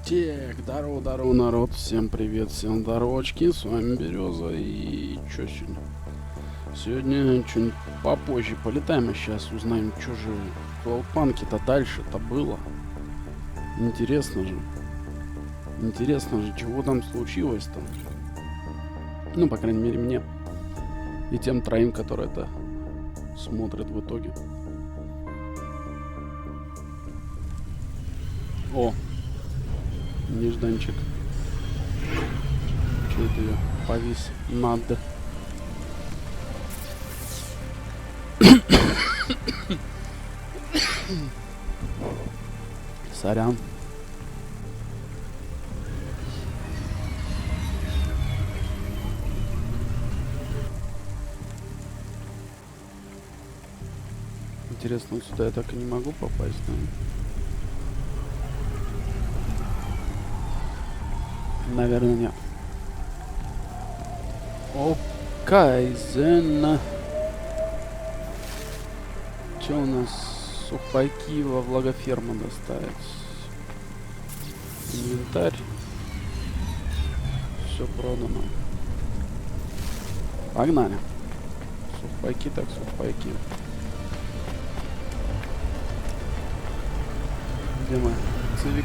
Так, здорово, народ, всем привет, всем здоровочки, с вами Береза, и чё сегодня? Сегодня что-нибудь попозже полетаем, а сейчас узнаем, что же в Cloudpunk-то дальше-то было. Интересно же, чего там случилось-то? Ну, по крайней мере, мне и тем троим, которые это смотрят в итоге. О, нежданчик. Че это я повис над... Сорян. Интересно, сюда я так и не могу попасть, да? Наверное, нет. Окайзен. Что у нас? Сухпайки во влагоферму доставить. Инвентарь. Все продано. Погнали. Сухпайки так сухпайки. Где мой цивик?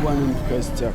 Пламен в костяк.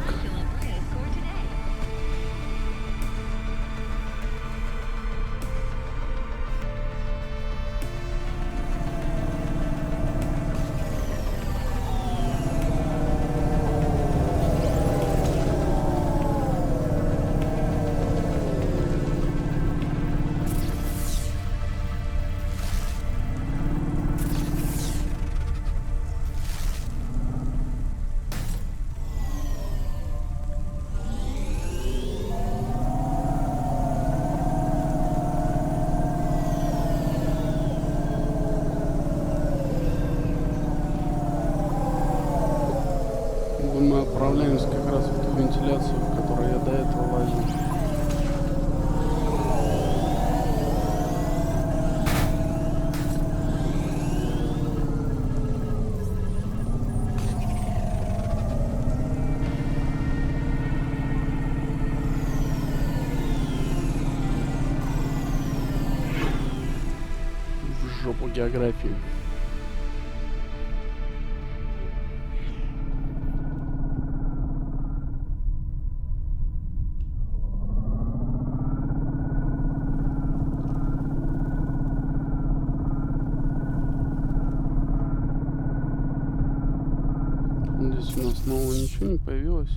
Мы отправляемся как раз в ту вентиляцию, в которой я до этого лазил. В жопу географии. Здесь у нас нового ничего не появилось.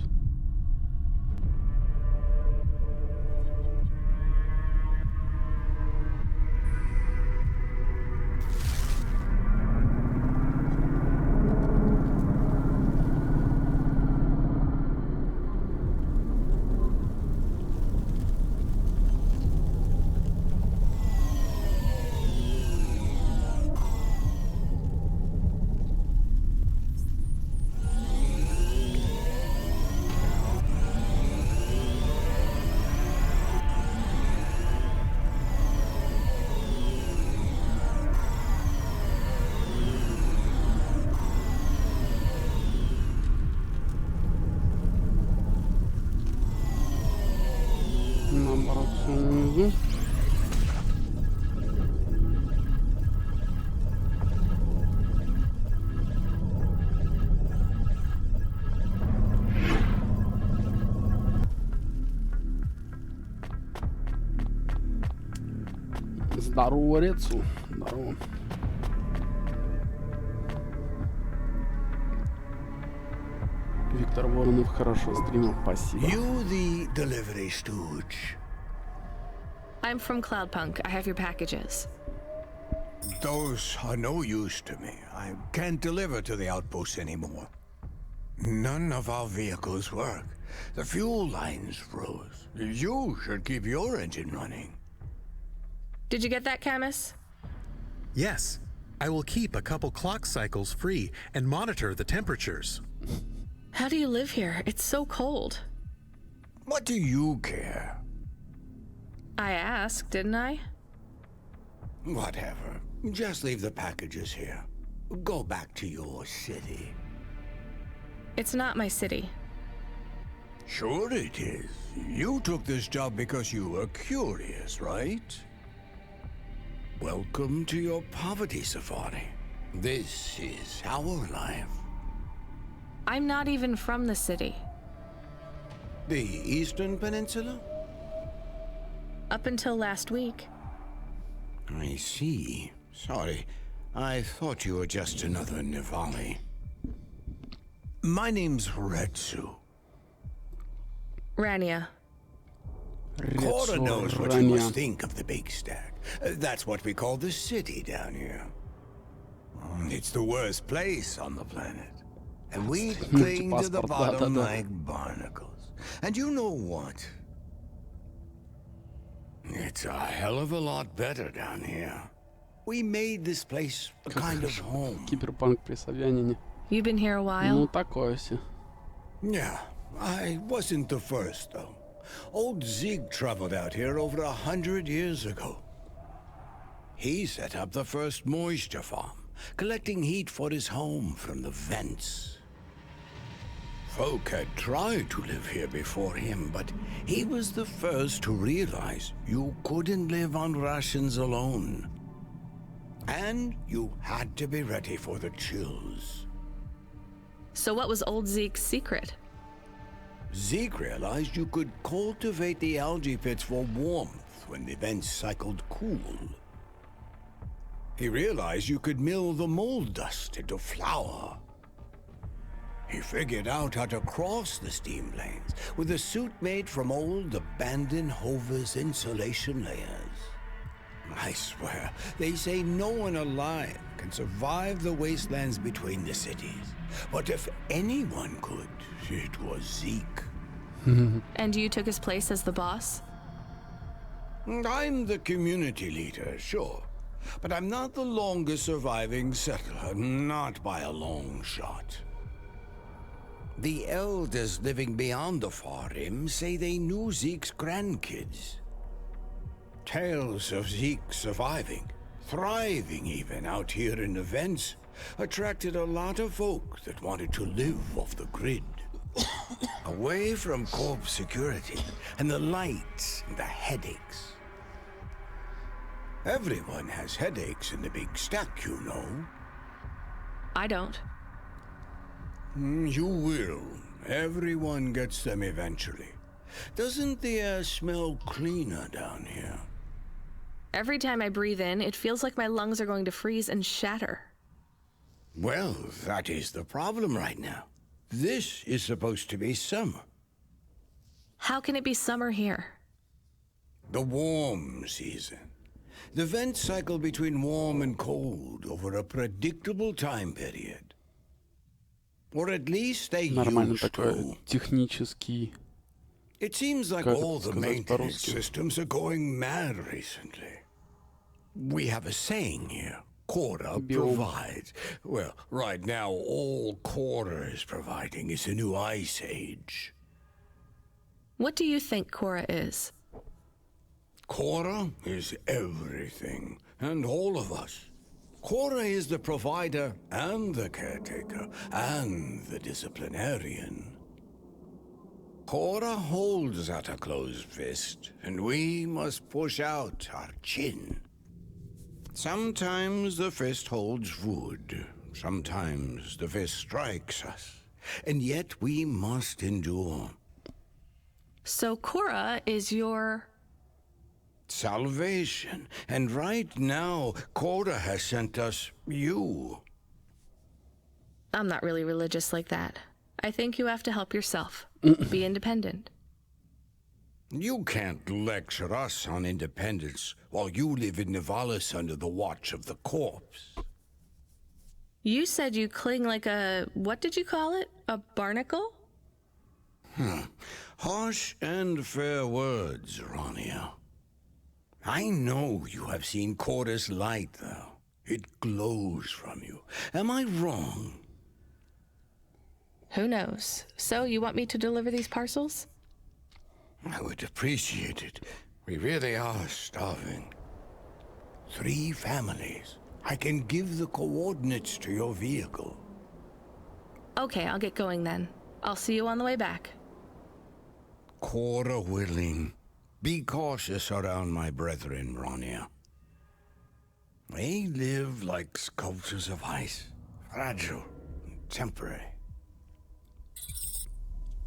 Наоборот, все внизу. Здорово, Рецу. Здорово. Виктор Воронов хорошо стримил, спасибо. You the delivery stooge. I'm from Cloudpunk. I have your packages. Those are no use to me. I can't deliver to the outpost anymore. None of our vehicles work. The fuel lines froze. You should keep your engine running. Did you get that, Camus? Yes, I will keep a couple clock cycles free and monitor the temperatures. How do you live here? It's so cold. What do you care? I asked, didn't I? Whatever. Just leave the packages here. Go back to your city. It's not my city. Sure it is. You took this job because you were curious, right? Welcome to your poverty safari. This is our life. I'm not even from the city. The Eastern Peninsula? Up until last week. I see. Sorry. I thought you were just another Nivali. My name's Retsu. Rania. Cora knows what you must think of the big stack. That's what we call the city down here. It's the worst place on the planet. And we cling to the bottom like barnacles. And you know what? It's a hell of a lot better down here. We made this place a kind of home. Киберпанк при Собянине. You've been here a while? Ну, такое все. Yeah, I wasn't the first, though. Old Zeke traveled out here over 100 years ago. He set up the first moisture farm, collecting heat for his home from the vents. Folk had tried to live here before him, but he was the first to realize you couldn't live on rations alone. And you had to be ready for the chills. So what was old Zeke's secret? Zeke realized you could cultivate the algae pits for warmth when the vents cycled cool. He realized you could mill the mold dust into flour. He figured out how to cross the steam planes with a suit made from old abandoned Hover's insulation layers. I swear, they say no one alive can survive the wastelands between the cities. But if anyone could, it was Zeke. And you took his place as the boss? I'm the community leader, sure. But I'm not the longest surviving settler, not by a long shot. The elders living beyond the Far Rim say they knew Zeke's grandkids. Tales of Zeke surviving, thriving even out here in the vents, attracted a lot of folk that wanted to live off the grid. Away from corp security and the lights and the headaches. Everyone has headaches in the big stack, you know. I don't. You will. Everyone gets them eventually. Doesn't the air smell cleaner down here? Every time I breathe in, it feels like my lungs are going to freeze and shatter. Well, that is the problem right now. This is supposed to be summer. How can it be summer here? The warm season. The vents cycle between warm and cold over a predictable time period. Or at least they Нормально used такой to. технический. It seems like Как это all the сказать maintenance по-русски? systems are going mad recently. We have a saying here. Cora Biome. provides. Well, right now, all Cora is providing is a new ice age. What do you think Cora is? Cora is everything, and all of us. Cora is the provider, and the caretaker, and the disciplinarian. Cora holds out a closed fist, and we must push out our chin. Sometimes the fist holds wood, sometimes the fist strikes us, and yet we must endure. So Cora is your... Salvation. And right now, Cora has sent us you. I'm not really religious like that. I think you have to help yourself. Be independent. You can't lecture us on independence while you live in Nivalis under the watch of the corpse. You said you cling like a, what did you call it? A barnacle? Harsh and fair words, Rania. I know you have seen Cordis light, though. It glows from you. Am I wrong? Who knows? So, you want me to deliver these parcels? I would appreciate it. We really are starving. 3 families. I can give the coordinates to your vehicle. Okay, I'll get going then. I'll see you on the way back. Quarter willing. Be cautious around my brethren, Rania. They live like sculptures of ice, fragile and temporary.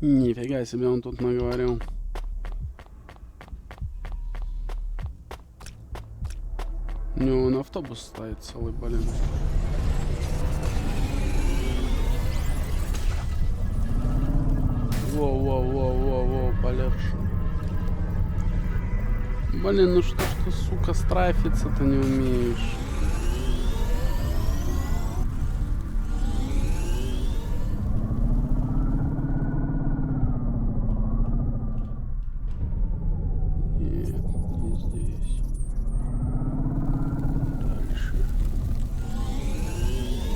Нифига себе он тут наговорил. У него вон автобус стоит целый, блин. Воу, полегче. Блин, ну что ж ты, сука, страйфиться-то не умеешь? Нет, не здесь. Дальше.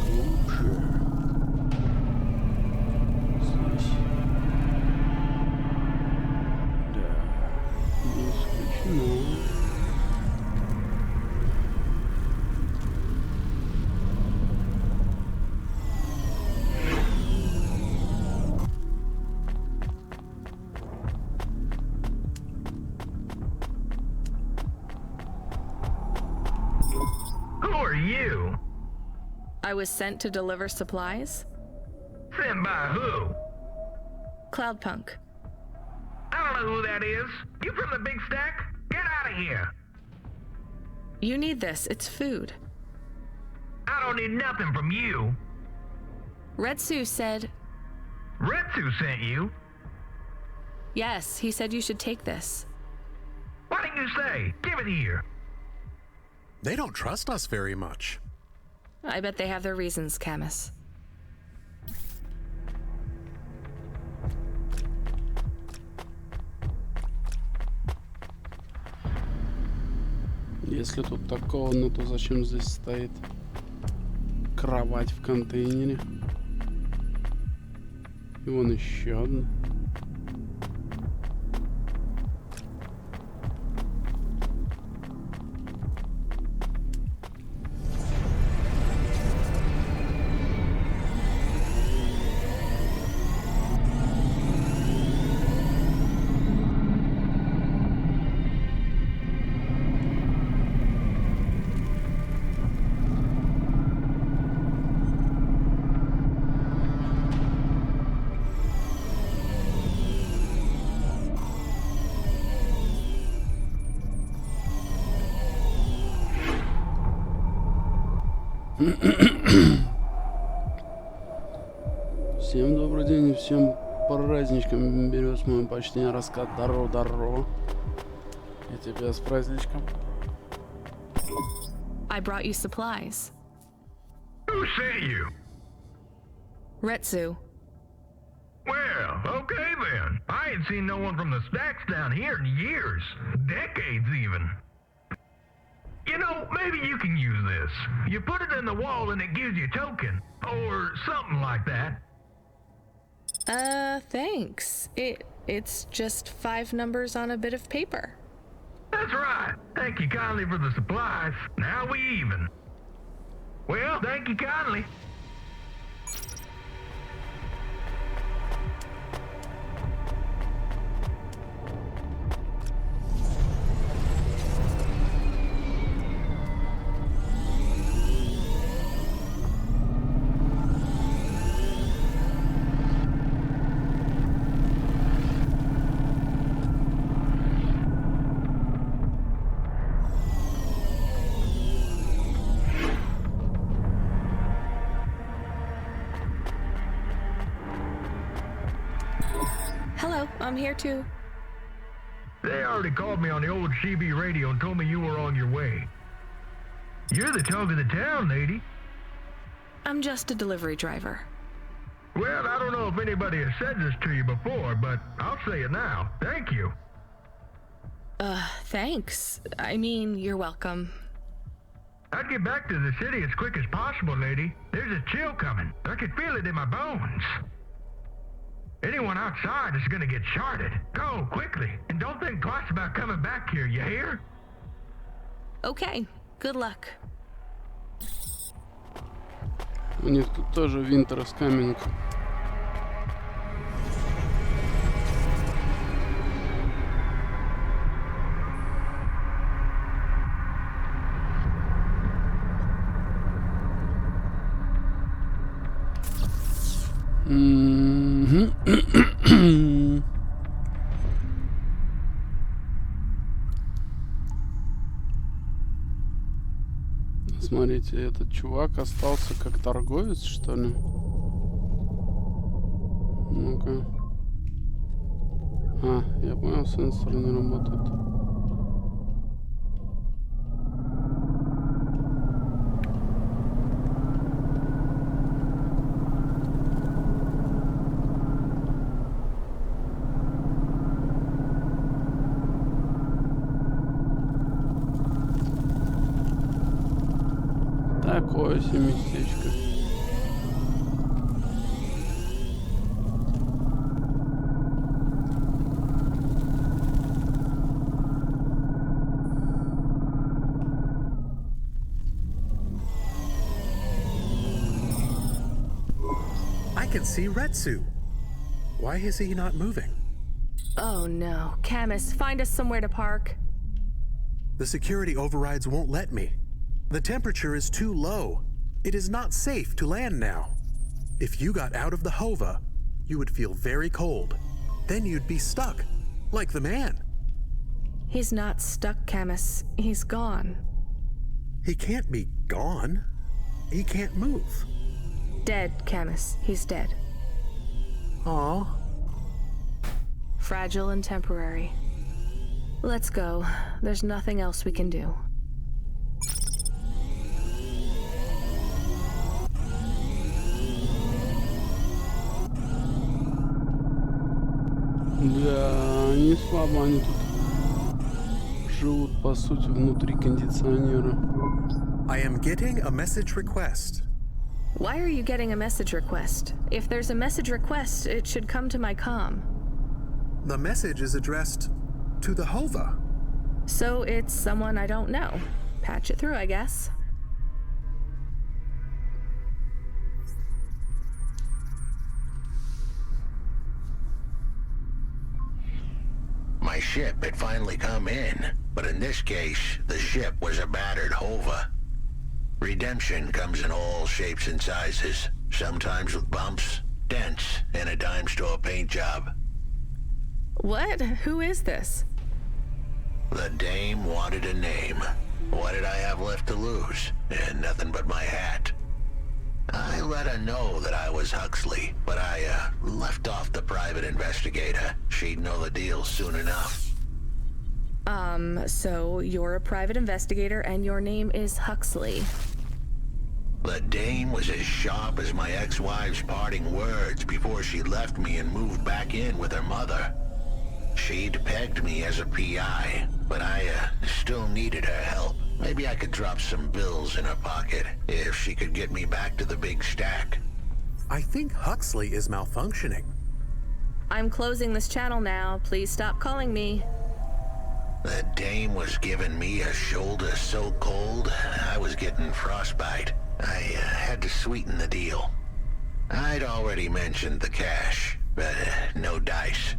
Глубже. Здесь. Да. Не исключено. Who are you? I was sent to deliver supplies. Sent by who? Cloudpunk. I don't know who that is. You from the big stack? Get out of here. You need this. It's food. I don't need nothing from you. Retsu said, Retsu sent you. yes, he said you should take this. What did you say? Give it here. They don't trust us very much. I bet they have their reasons, Camus. Если тут такого, ну то зачем здесь стоит кровать в контейнере? И вон еще одна. Всем добрый день и всем праздничком. Берёс мой почтение, раскат. Здорово. И тебя с праздничком. I brought you supplies. Who sent you? Retsu. Well, okay then. I ain't seen no one from the stacks down here in years. Decades even. You know, maybe you can use this. You put it in the wall and it gives you a token. Or something like that. Thanks. It's just 5 numbers on a bit of paper. That's right. Thank you kindly for the supplies. Now we even. Well, thank you kindly. Hello, I'm here too. They already called me on the old CB radio and told me you were on your way. You're the talk of the town, lady. I'm just a delivery driver. Well, I don't know if anybody has said this to you before, but I'll say it now. Thank you. Thanks. I mean, you're welcome. I'd get back to the city as quick as possible, lady. There's a chill coming. I can feel it in my bones. Anyone outside is gonna get sharded. Go, quickly. And don't think twice about coming back here, you hear? Okay, good luck. У них тут тоже Winter is coming. Смотрите, этот чувак остался как торговец, что ли? Ну-ка. А, я понял, сенсор не работает. Такое себе местечко. I can see Retsu. Why is he not moving? Oh no. Camus, find us somewhere to park. The security overrides won't let me. The temperature is too low. It is not safe to land now. If you got out of the Hova, you would feel very cold. Then you'd be stuck, like the man. He's not stuck, Camus. He's gone. He can't be gone. He can't move. Dead, Camus. He's dead. Aw. Fragile and temporary. Let's go. There's nothing else we can do. Да, не слабо они тут живут, по сути, внутри кондиционера. I am getting a message request. Why are you getting a message request? If there's a message request, it should come to my comm. The message is addressed to the Hova. So it's someone I don't know. Patch it through, I guess. My ship had finally come in, but in this case, the ship was a battered Hova. Redemption comes in all shapes and sizes, sometimes with bumps, dents, and a dime store paint job. What? Who is this? The dame wanted a name. What did I have left to lose? And nothing but my hat. I let her know that I was Huxley, but I left off the private investigator. She'd know the deal soon enough. So you're a private investigator and your name is Huxley. The dame was as sharp as my ex-wife's parting words before she left me and moved back in with her mother. She'd pegged me as a PI, but I still needed her help. Maybe I could drop some bills in her pocket if she could get me back to the big stack. I think Huxley is malfunctioning. I'm closing this channel now. Please stop calling me. The dame was giving me a shoulder so cold, I was getting frostbite. I had to sweeten the deal. I'd already mentioned the cash, but no dice.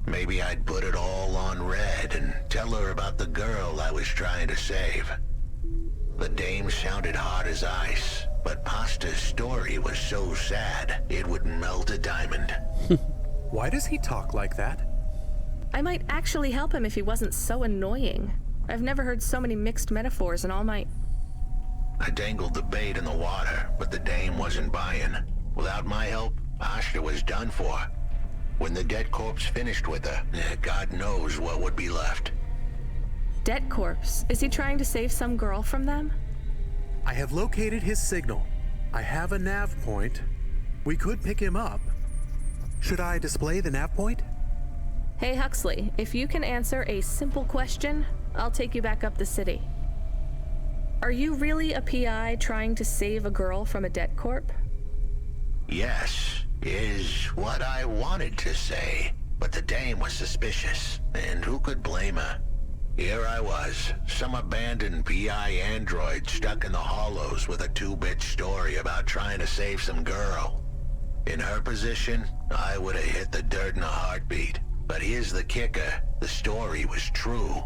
Maybe I'd put it all on red and tell her about the girl I was trying to save. The dame sounded hard as ice, but Pasta's story was so sad, it would melt a diamond. Why does he talk like that? I might actually help him if he wasn't so annoying. I've never heard so many mixed metaphors in all my... I dangled the bait in the water, but the dame wasn't buying. Without my help, Pasta was done for. When the dead corpse finished with her, God knows what would be left. Dead corpse? Is he trying to save some girl from them? I have located his signal. I have a nav point. We could pick him up. Should I display the nav point? Hey Huxley, if you can answer a simple question, I'll take you back up the city. Are you really a PI trying to save a girl from a debt corp? Yes, is what I wanted to say. But the dame was suspicious, and who could blame her? Here I was, some abandoned PI android stuck in the hollows with a 2-bit story about trying to save some girl. In her position, I would have hit the dirt in a heartbeat. But here's the kicker, the story was true.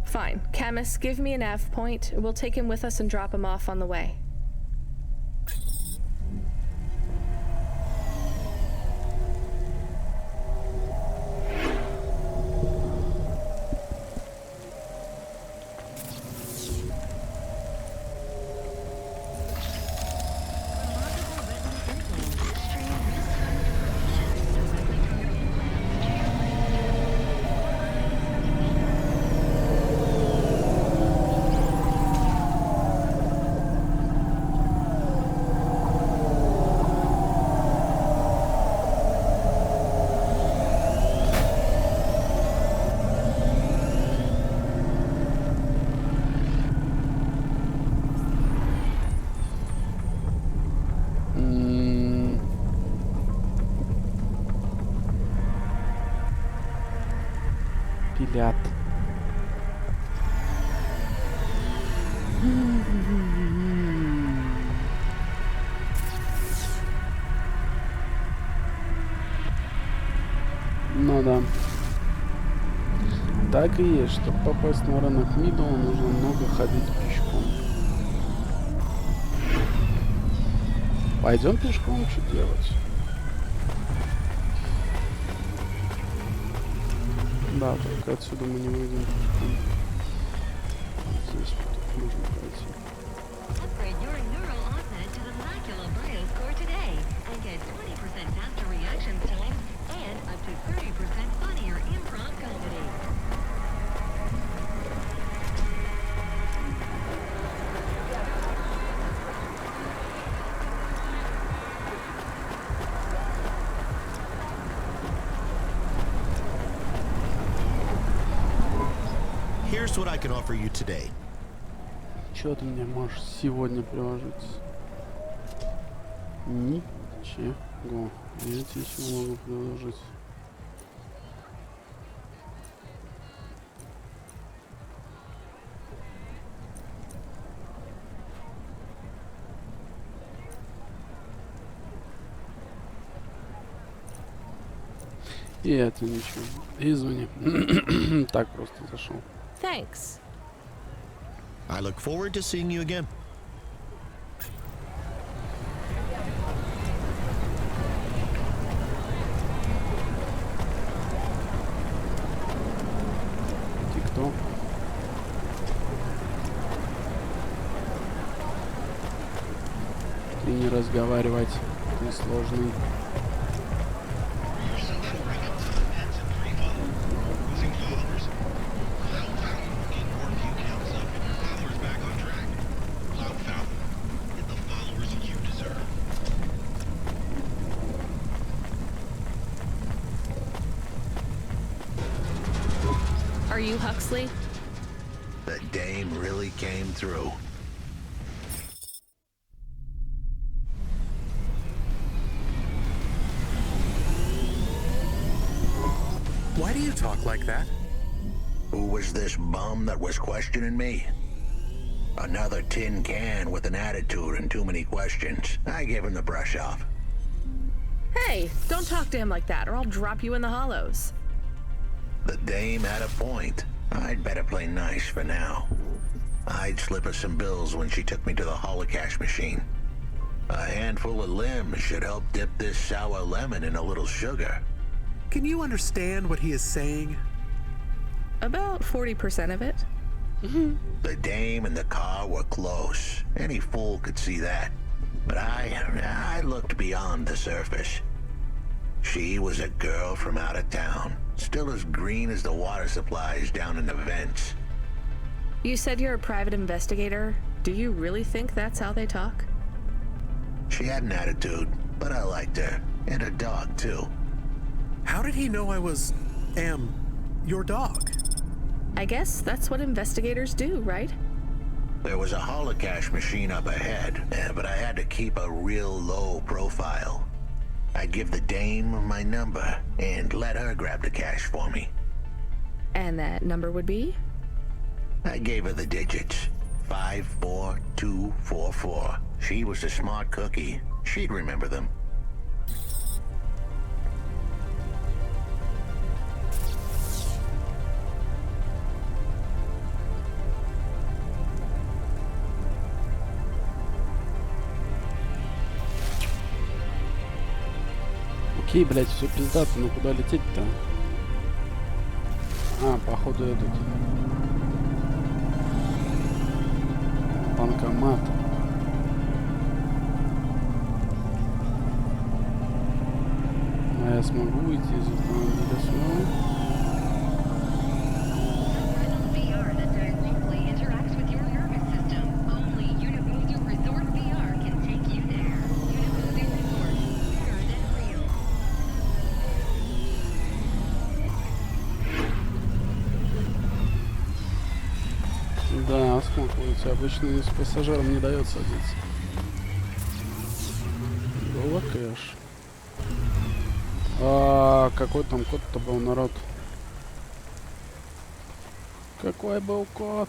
Fine. Camus, give me a nav point. We'll take him with us and drop him off on the way. Пилят. Ну да. Так и есть, чтобы попасть на рынок Мидл, нужно много ходить пешком. Пойдем пешком, что делать? Да, только отсюда мы не выйдем пешком. Здесь вот можно пройти. Upgrade your neural augment to the Macula Bioscore today and get 20% faster reaction time and up to 30% funnier improv comedy. Here's what I can offer you today. Чё ты мне можешь сегодня приложить? Ничего. Я тебе сегодня могу приложить. И это ничего. Извини. Так просто зашел. Thanks. I look forward to seeing you again. Ты кто? Ты не разговаривать. Ты сложный. Are you Huxley? The dame really came through. Why do you talk like that? Who was this bum that was questioning me? Another tin can with an attitude and too many questions. I gave him the brush off. Hey, don't talk to him like that or I'll drop you in the hollows. The dame had a point. I'd better play nice for now. I'd slip her some bills when she took me to the holocash machine. A handful of limbs should help dip this sour lemon in a little sugar. Can you understand what he is saying? About 40% of it. The dame and the car were close. Any fool could see that. But I looked beyond the surface. She was a girl from out of town, still as green as the water supplies down in the vents. You said you're a private investigator. Do you really think that's how they talk? She had an attitude, but I liked her. And her dog, too. How did he know I was, your dog? I guess that's what investigators do, right? There was a holocash machine up ahead, but I had to keep a real low profile. I'd give the dame my number and let her grab the cash for me. And that number would be? I gave her the digits. 54244. She was a smart cookie. She'd remember them. Окей, блядь, все пиздато, ну куда лететь-то? А, походу этот... банкомат. А я смогу выйти из автомобиля снова? Да, осколкивается. Обычно с пассажирам не дает садиться. Было кэш. Какой там код-то был, народ? Какой был код?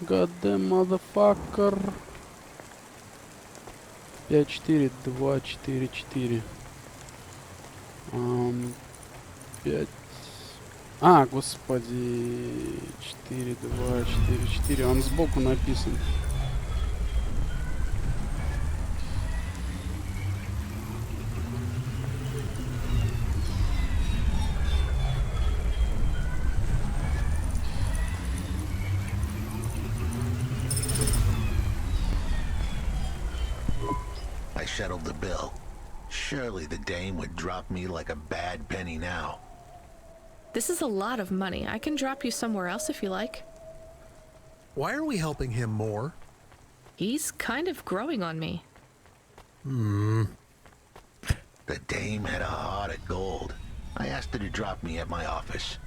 Goddamn motherfucker. 54244. 5. А, господи. 4244. Он сбоку написан. I settled the bill. Surely the dame would drop me like a bad penny now. This is a lot of money. I can drop you somewhere else if you like. Why are we helping him more? He's kind of growing on me. The dame had a heart of gold. I asked her to drop me at my office.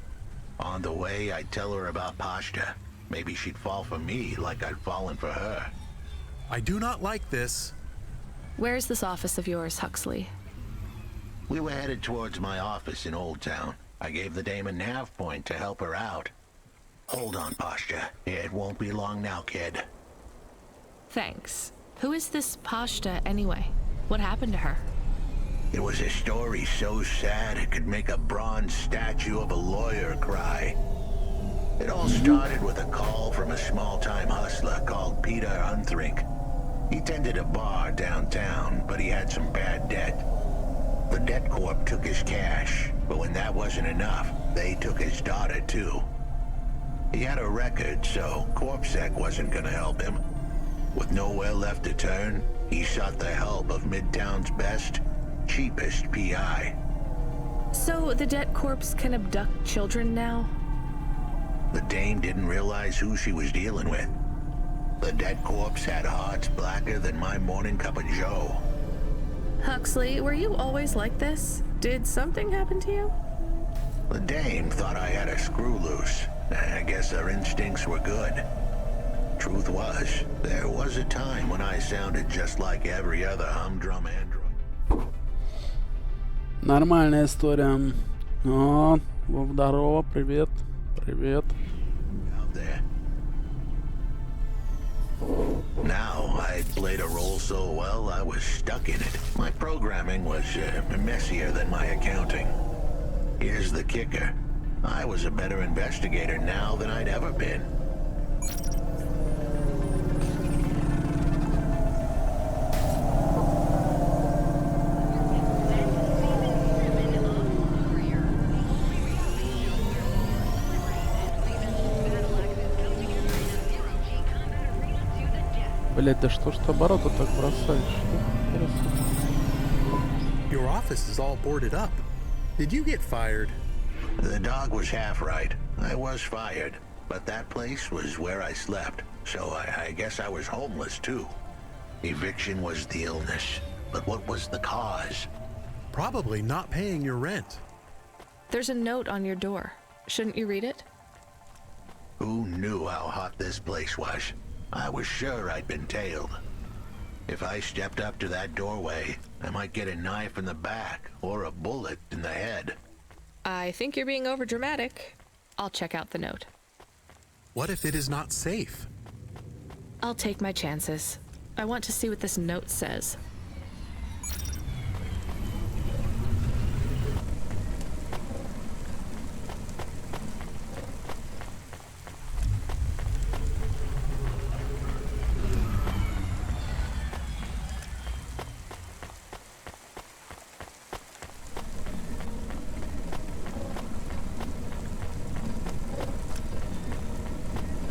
On the way, I'd tell her about Pashta. Maybe she'd fall for me like I'd fallen for her. I do not like this. Where's this office of yours, Huxley? We were headed towards my office in Old Town. I gave the dame a nav point to help her out. Hold on, Pashta. It won't be long now, kid. Thanks. Who is this Pashta anyway? What happened to her? It was a story so sad it could make a bronze statue of a lawyer cry. It all started with a call from a small-time hustler called Peter Unthrink. He tended a bar downtown, but he had some bad debt. The debt corp took his cash, but when that wasn't enough, they took his daughter too. He had a record, so CorpSec wasn't gonna help him. With nowhere left to turn, he sought the help of Midtown's best, cheapest PI. So the debt corpse can abduct children now? The dame didn't realize who she was dealing with. The dead corpse had hearts blacker than my morning cup of joe. Huxley, were you always like this? Did something happen to you? The dame thought I had a screw loose. I guess her instincts were good. Truth was, there was a time when I sounded just like every other humdrum android. Нормальная история. О, здорово, привет. Привет. Out there. Now, I'd played a role so well, I was stuck in it. My programming was messier than my accounting. Here's the kicker. I was a better investigator now than I'd ever been. Блять, да что ж ты обороты так бросаешь? Your office is all boarded up. Did you get fired? The dog was half right. I was fired, but that place was where I slept, so I guess I was homeless too. Eviction was the illness, but what was the cause? Probably not paying your rent. There's a note on your door. Shouldn't you read it? Who knew how hot this place was? I was sure I'd been tailed. If I stepped up to that doorway, I might get a knife in the back or a bullet in the head. I think you're being overdramatic. I'll check out the note. What if it is not safe? I'll take my chances. I want to see what this note says.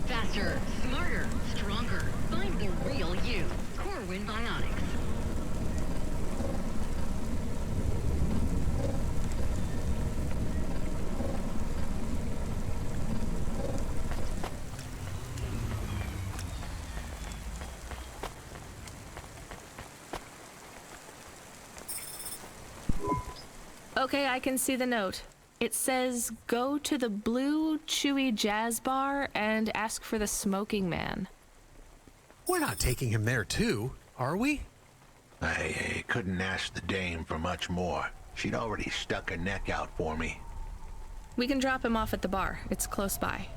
Faster, smarter, stronger. Find the real you. Corwin Bionics. Okay, I can see the note. It says, go to the Blue Chewy Jazz Bar and ask for the smoking man. We're not taking him there too, are we? I couldn't ask the dame for much more. She'd already stuck her neck out for me. We can drop him off at the bar. It's close by.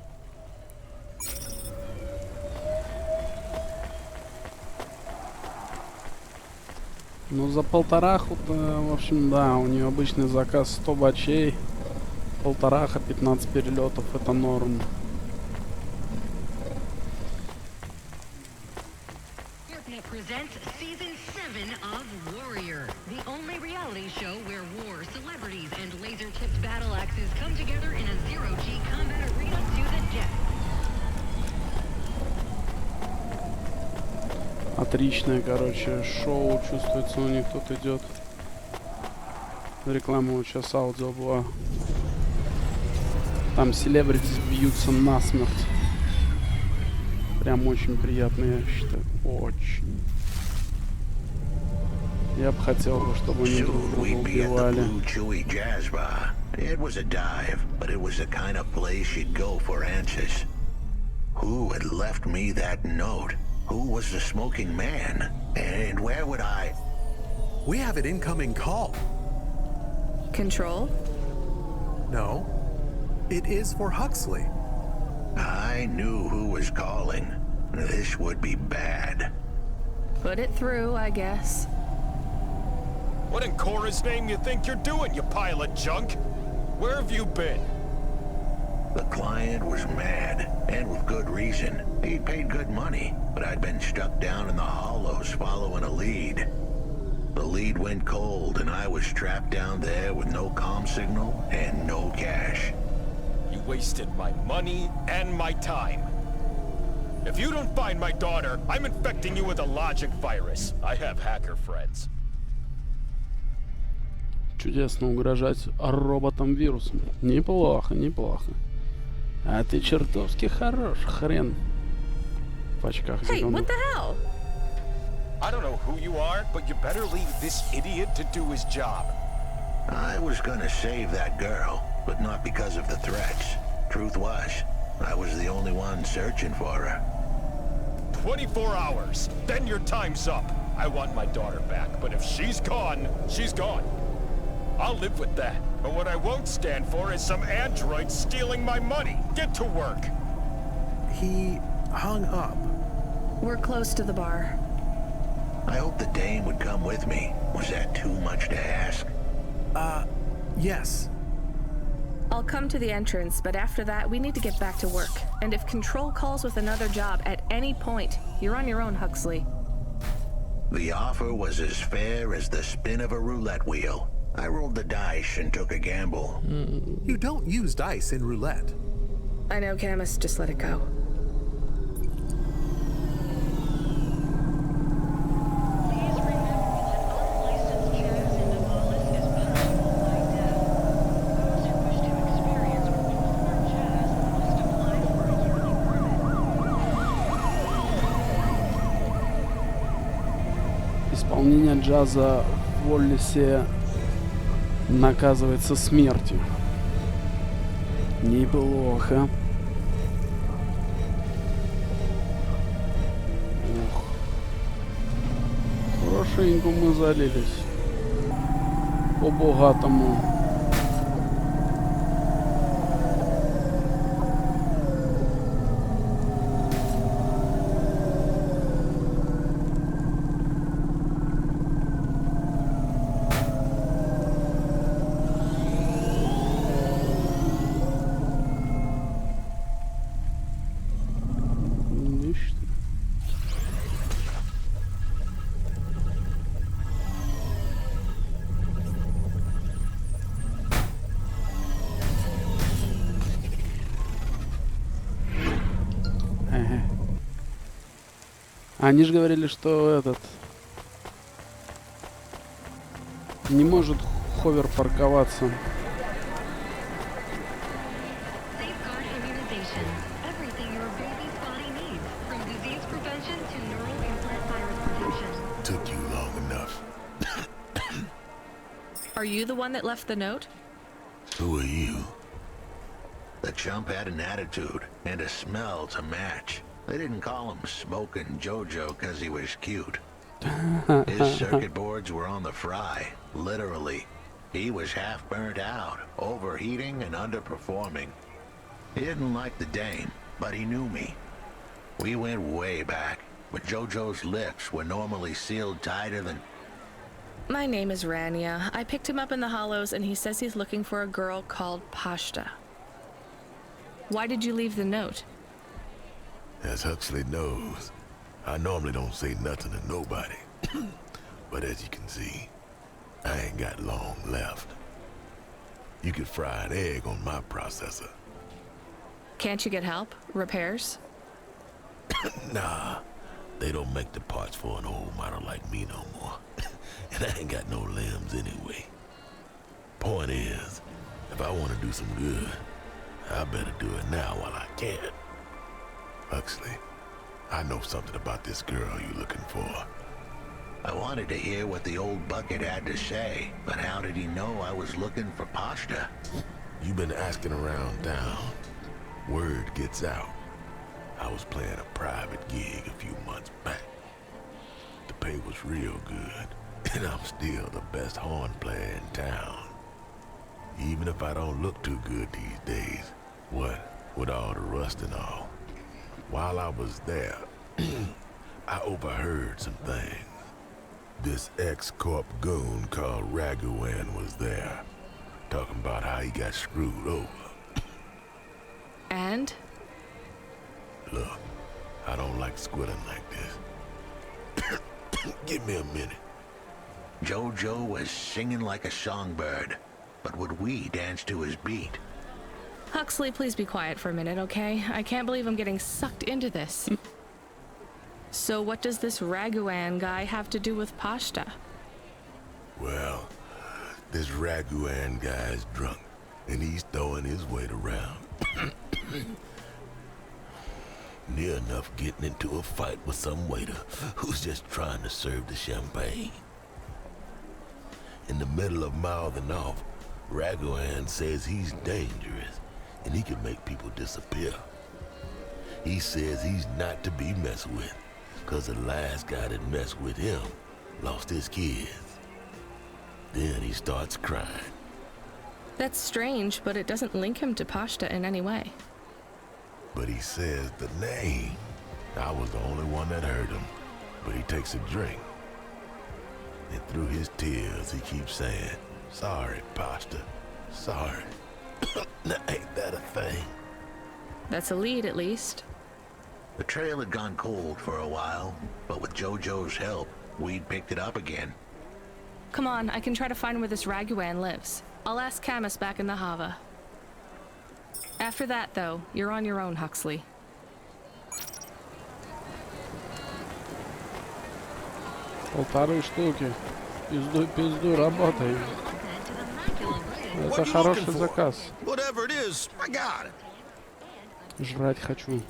Ну, за полтораху-то, в общем, да, у нее обычный заказ 100 бачей. Полтораха, 15 перелетов, это норм. Airpnet presents Season 7 of Warrior, the only reality show where war, celebrities, and laser-tipped battle axes come together in a zero-G combat arena to the death. Отличное, короче, шоу. Чувствуется, у них тут идет. Реклама вот сейчас аудио была. Там селебритис бьются насмерть. Прям очень приятно, я считаю. Очень. Я бы хотел, чтобы они друг Soon друга we'd be at the убивали. Blue Chewy Jazz Bar. It was a dive, but it was the kind of place you'd go for answers. Who had left me that note? Who was the smoking man? And where would I... We have an incoming call. Control? No. It is for Huxley. I knew who was calling. This would be bad. Put it through, I guess. What in Cora's name you think you're doing, you pile of junk? Where have you been? The client was mad, and with good reason. He'd paid good money, but I'd been stuck down in the hollows following a lead. The lead went cold, and I was trapped down there with no comm signal and no cash. You wasted my money and my time. If you don't find my daughter, I'm infecting you with a logic virus. I have hacker friends. Чудесно угрожать роботом-вирусом. Неплохо, неплохо. А ты чертовски хорош, хрен. В очках Hey, зеленых. what the hell? I don't know who you are, but you better leave this idiot to do his job. I was gonna save that girl, but not because of the threats. Truth was, I was the only one searching for her. 24 hours, then your time's up. I want my daughter back, but if she's gone, she's gone. I'll live with that. But what I won't stand for is some android stealing my money. Get to work. He hung up. We're close to the bar. I hoped the dame would come with me. Was that too much to ask? Yes. I'll come to the entrance, but after that, we need to get back to work. And if Control calls with another job at any point, you're on your own, Huxley. The offer was as fair as the spin of a roulette wheel. I rolled the dice and took a gamble. You don't use dice in roulette. I know, Camus, just let it go. Please remember that unlicensed jazz in Navalis is punishable by death. Those who wish to experience or perform jazz must apply for a yearly permit. Исполнение джаза в Уоллесе наказывается смертью. Неплохо. Ух. Хорошенько мы залились. По-богатому. Они же говорили, что этот не может ховер парковаться. Safeguard immunization. Everything your baby's body needs, from disease prevention to neural implant virus protection. Took you long enough. Are you the one that left the note? Who are you? The chump had an attitude and a smell to match. They didn't call him Smoking Jojo because he was cute. His circuit boards were on the fry, literally. He was half burnt out, overheating and underperforming. He didn't like the dame, but he knew me. We went way back, but Jojo's lips were normally sealed tighter than... My name is Rania. I picked him up in the Hollows and he says he's looking for a girl called Pashta. Why did you leave the note? As Huxley knows, I normally don't say nothing to nobody. But as you can see, I ain't got long left. You could fry an egg on my processor. Can't you get help? Repairs? Nah, they don't make the parts for an old model like me no more. And I ain't got no limbs anyway. Point is, if I want to do some good, I better do it now while I can. Huxley, I know something about this girl you're looking for. I wanted to hear what the old bucket had to say, but how did he know I was looking for Pashta? You've been asking around town. Word gets out. I was playing a private gig a few months back. The pay was real good, and I'm still the best horn player in town. Even if I don't look too good these days, what with all the rust and all. While I was there, I overheard some things. This ex-corp goon called Raguan was there, talking about how he got screwed over. And? Look, I don't like squitting like this. Give me a minute. Jojo was singing like a songbird, but would we dance to his beat? Huxley, please be quiet for a minute, okay? I can't believe I'm getting sucked into this. So what does this Raguan guy have to do with Pashta? Well, this Raguan guy's drunk, and he's throwing his weight around. Near enough getting into a fight with some waiter who's just trying to serve the champagne. In the middle of mouthing off, Raguan says he's dangerous, and he can make people disappear. He says he's not to be messed with, because the last guy that messed with him lost his kids. Then he starts crying. That's strange, but it doesn't link him to Pashta in any way. But he says the name. I was the only one that heard him, but he takes a drink. And through his tears, he keeps saying, "Sorry, Pashta, sorry." Now, ain't that a thing? That's a lead, at least. The trail had gone cold for a while, but with Jojo's help, we'd picked it up again. Come on, I can try to find where this Raguan lives. I'll ask Camus back in the Hava. After that, though, you're on your own, Huxley. Полторы штуки. Пизду, работай. Это хороший заказ. Whatever it is, I got it. Жрать хочу.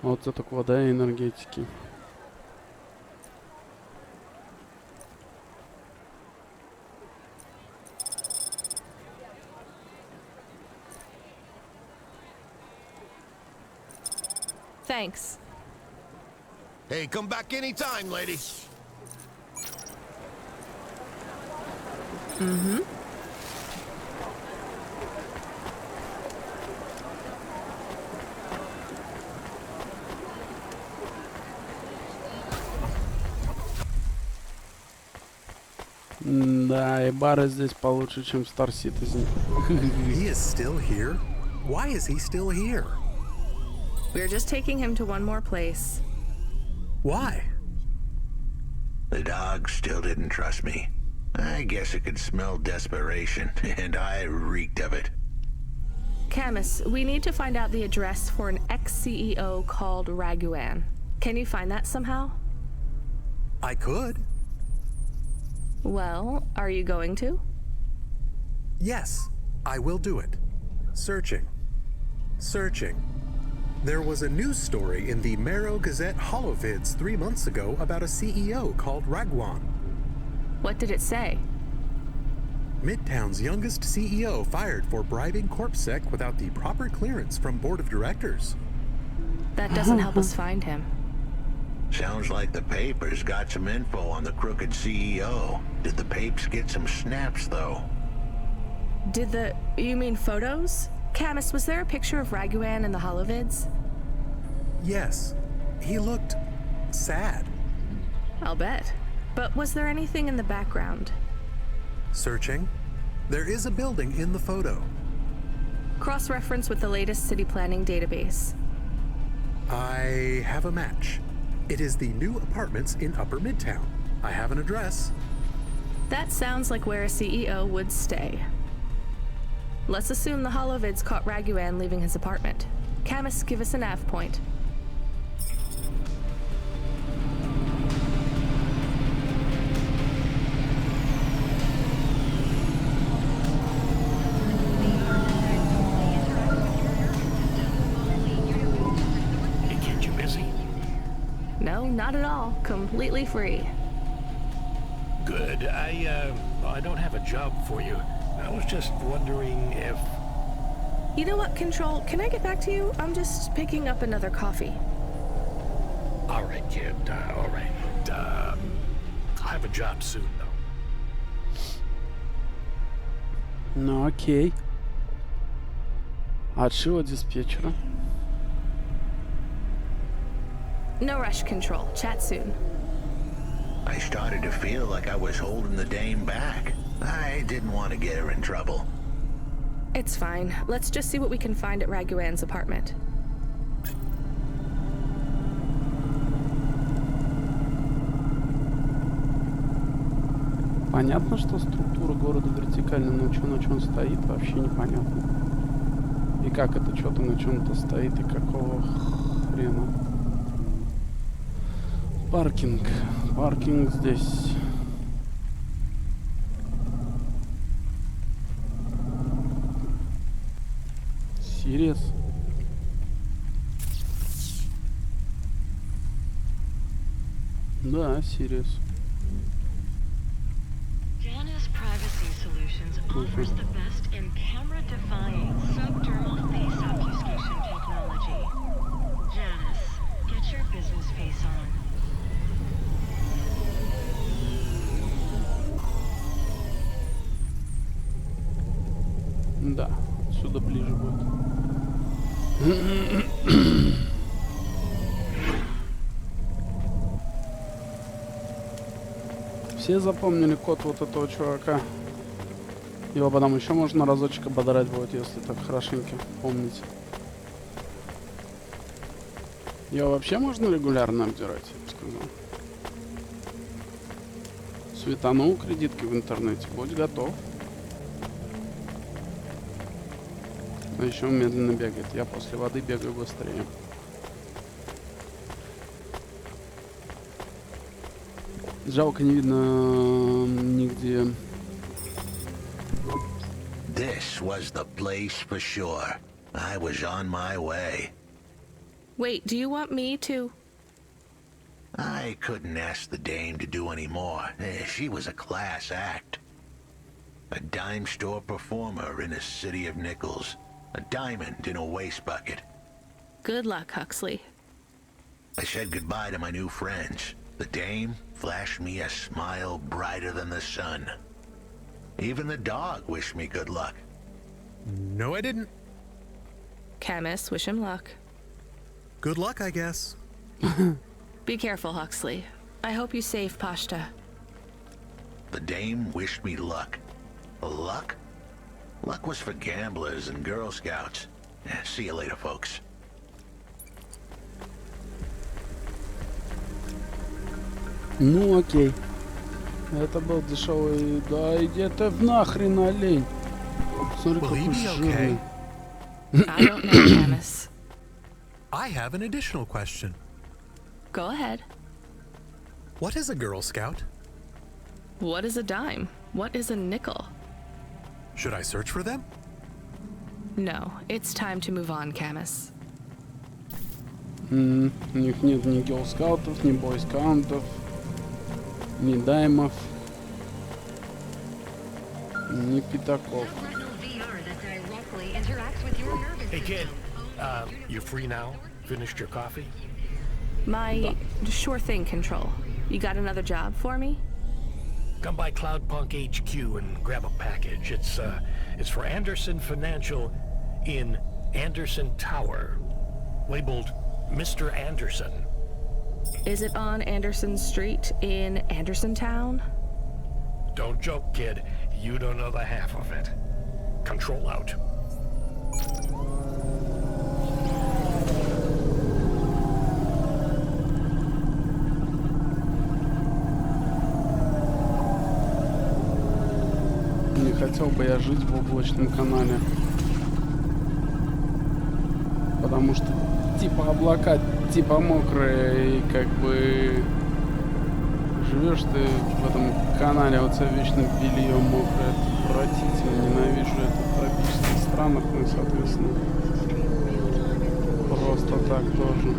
Вот это вода и энергетики. Thanks. Hey, come back anytime, lady. Mm-hmm. Да, и бары здесь получше, чем в Star Citizen. He is still here? Why is he still here? We're just taking him to one more place. Why? The dog still didn't trust me. I guess it could smell desperation, and I reeked of it. Camus, we need to find out the address for an ex-CEO called Raguan. Can you find that somehow? I could. Well, are you going to? Yes, I will do it. Searching. Searching. There was a news story in the Marrow Gazette Holovids 3 months ago about a CEO called Raguan. What did it say? Midtown's youngest CEO fired for bribing CorpSec without the proper clearance from board of directors. That doesn't help us find him. Sounds like the papers got some info on the crooked CEO. Did the papes get some snaps, though? You mean photos? Camus, was there a picture of Raguan in the Holovids? Yes. He looked sad. I'll bet. But was there anything in the background? Searching. There is a building in the photo. Cross-reference with the latest city planning database. I have a match. It is the new apartments in Upper Midtown. I have an address. That sounds like where a CEO would stay. Let's assume the Holovids caught Raguan leaving his apartment. Camus, give us a nav point. It kept you busy? No, not at all. Completely free. Good. I don't have a job for you. I was just wondering if... You know what, Control? Can I get back to you? I'm just picking up another coffee. All right, kid. All right. I'll have a job soon, though. Ну окей. Отшила диспетчера. No rush, Control. Chat soon. I started to feel like I was holding the dame back. I didn't want to get her in trouble. It's fine. Let's just see what we can find at Raguan's apartment. Понятно, что структура города вертикальная, но что на чем стоит, вообще непонятно. И как это что-то на чем-то стоит, и какого хрена. Паркинг. Паркинг здесь. Сириус. Да, Сириус. Janus Privacy Solutions offers the best in camera-defying subdermal face obfuscation technology. Janus, get your business face on. Да, сюда ближе будет. Все запомнили код вот этого чувака. Его потом еще можно разочек ободрать будет, если так хорошенько помнить. Его вообще можно регулярно обдирать, я бы сказал. Светанул кредитки в интернете, будь готов. Но еще медленно бегает. Я после воды бегаю быстрее. Жалко, не видно нигде. This was the place for sure. I was on my way. Wait, do you want me to... I couldn't ask the dame to do any more. She was a class act. A dime store performer in a city of nickels. A diamond in a waste bucket. Good luck, Huxley. I said goodbye to my new friends. The dame flashed me a smile brighter than the sun. Even the dog wished me good luck. No, I didn't. Camus, wish him luck. Good luck, I guess. Be careful, Huxley. I hope you save Pashta. The dame wished me luck. Luck? Luck was for gamblers and Girl Scouts. See you later, folks. Ну окей. Это был дешевый... Да иди ты в нахрен, олень. Смотри, Will he какой be жирный. okay? I don't know, Camus. I have an additional question. Go ahead. What is a Girl Scout? What is a dime? What is a nickel? Should I search for them? No, it's time to move on, Camus. У них нет ни гелскаутов, ни бойскаутов, ни даймов, ни пятаков. Hey, kid, you free now? Finished your coffee? My sure thing control. You got another job for me? Come by Cloudpunk HQ and grab a package. It's for Anderson Financial in Anderson Tower, labeled Mr. Anderson. Is it on Anderson Street in Anderson Town? Don't joke, kid. You don't know the half of it. Control out. Не хотел бы я жить в облачном канале. Потому что типа облака, типа мокрые, и как бы живешь ты в этом канале, вот тебя вечно белье мокрое, это отвратительно, ненавижу это в тропических странах, ну и соответственно просто так тоже.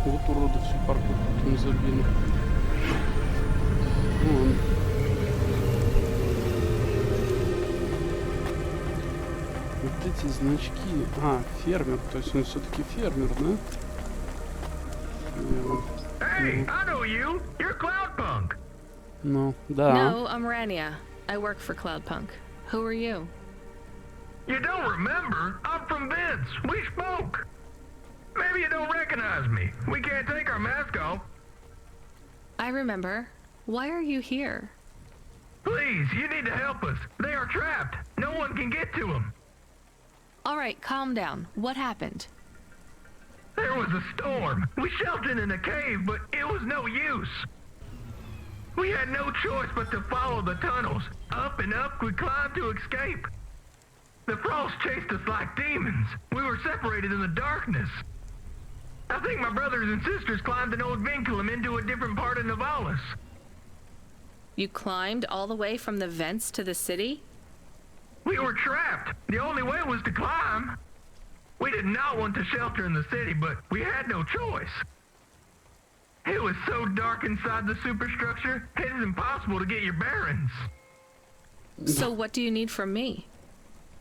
Вот уроды всю парку потом забили. Вон. Вот эти значки. А, фермер. То есть он все-таки фермер, да? Hey, I know you. You're Cloudpunk. Ну, да. No, I'm Rania. I work for Cloudpunk. Who are you? You don't remember? I'm from Vince. We spoke. Maybe you don't recognize me. We can't take our mask off. I remember. Why are you here? Please, you need to help us. They are trapped. No one can get to them. All right, calm down. What happened? There was a storm. We sheltered in a cave, but it was no use. We had no choice but to follow the tunnels. Up and up we climbed to escape. The frost chased us like demons. We were separated in the darkness. I think my brothers and sisters climbed an old vinculum into a different part of Navalis. You climbed all the way from the vents to the city? We were trapped. The only way was to climb. We did not want to shelter in the city, but we had no choice. It was so dark inside the superstructure, it is impossible to get your bearings. So what do you need from me?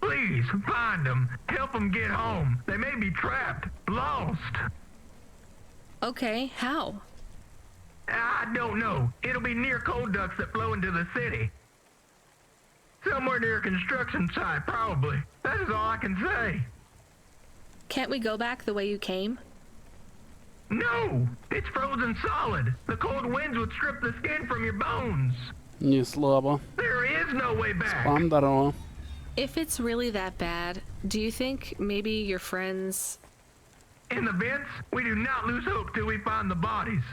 Please, find them. Help them get home. They may be trapped, lost. Okay, how? I don't know. It'll be near coal ducts that flow into the city. Somewhere near a construction site, probably. That is all I can say. Can't we go back the way you came? No! It's frozen solid. The cold winds would strip the skin from your bones. Не слабо. There is no way back. Спам здорово. If it's really that bad, do you think maybe your friends... In the vents, we do not lose hope till we find the bodies.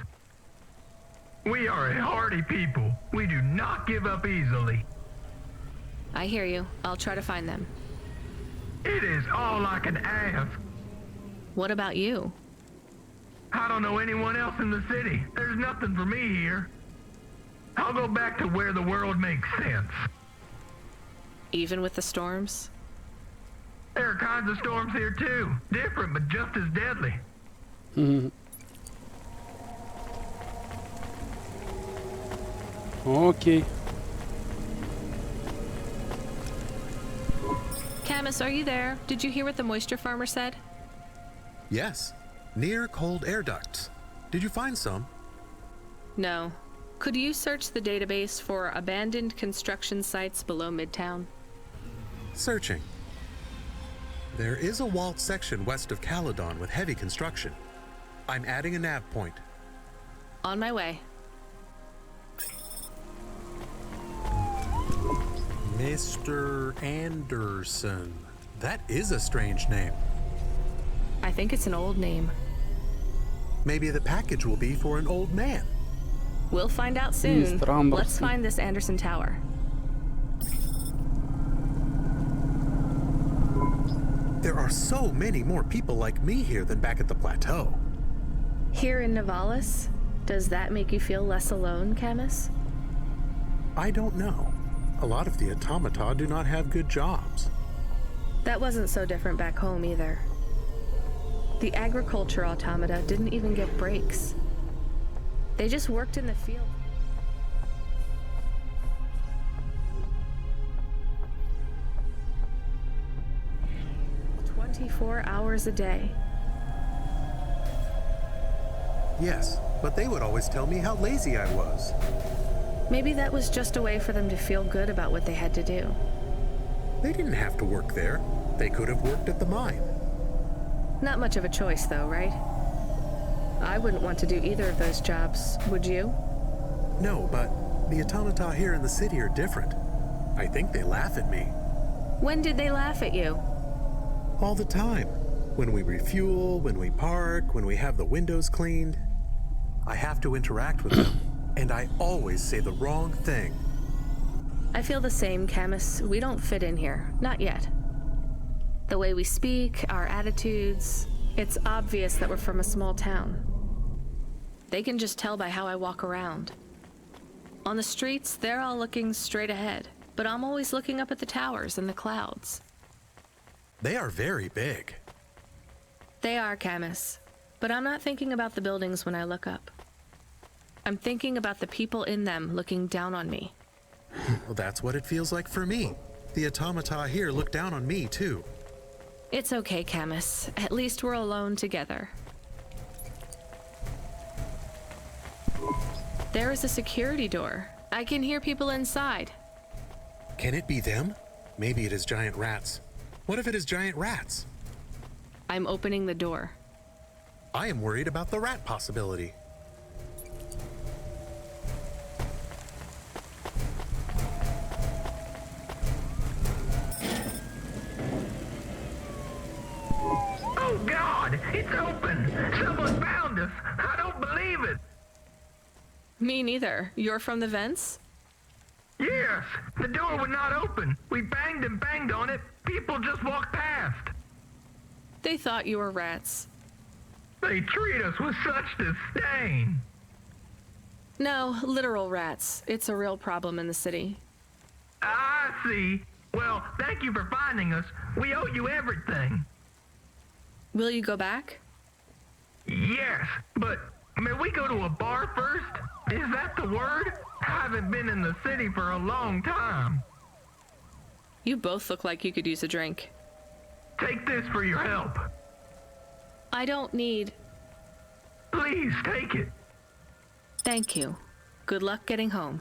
We are a hardy people. We do not give up easily. I hear you. I'll try to find them. It is all I can ask. What about you? I don't know anyone else in the city. There's nothing for me here. I'll go back to where the world makes sense. Even with the storms? There are kinds of storms here too. Different, but just as deadly. Окей. Camus, are you there? Did you hear what the moisture farmer said? Yes, near cold air ducts. Did you find some? No. Could you search the database for abandoned construction sites below Midtown? Searching. There is a walled section west of Caledon with heavy construction. I'm adding a nav point. On my way. Mr. Anderson. That is a strange name. I think it's an old name. Maybe the package will be for an old man. We'll find out soon. Mr. Anderson. Let's find this Anderson Tower. There are so many more people like me here than back at the plateau. Here in Nivalis? Does that make you feel less alone, Camus? I don't know. A lot of the automata do not have good jobs. That wasn't so different back home either. The agriculture automata didn't even get breaks. They just worked in the field. "24 hours a day." Yes, but they would always tell me how lazy I was. Maybe that was just a way for them to feel good about what they had to do. They didn't have to work there. They could have worked at the mine. Not much of a choice, though, right? I wouldn't want to do either of those jobs, would you? No, but the automata here in the city are different. I think they laugh at me. When did they laugh at you? All the time. When we refuel, when we park, when we have the windows cleaned. I have to interact with them, and I always say the wrong thing. I feel the same, Camus. We don't fit in here. Not yet. The way we speak, our attitudes, it's obvious that we're from a small town. They can just tell by how I walk around. On the streets, they're all looking straight ahead, but I'm always looking up at the towers and the clouds. They are very big. They are, Camus, but I'm not thinking about the buildings when I look up. I'm thinking about the people in them looking down on me. Well, that's what it feels like for me. The automata here look down on me, too. It's okay, Camus. At least we're alone together. There is a security door. I can hear people inside. Can it be them? Maybe it is giant rats. What if it is giant rats? I'm opening the door. I am worried about the rat possibility. Oh God, it's open! Someone found us! I don't believe it! Me neither. You're from the vents? Yes, the door would not open. We banged and banged on it. People just walked past. They thought you were rats. They treat us with such disdain. No, literal rats. It's a real problem in the city. I see. Well, thank you for finding us. We owe you everything. Will you go back? Yes, but may we go to a bar first? Is that the word? I haven't been in the city for a long time. You both look like you could use a drink. Take this for your help. I don't need... Please take it. Thank you. Good luck getting home.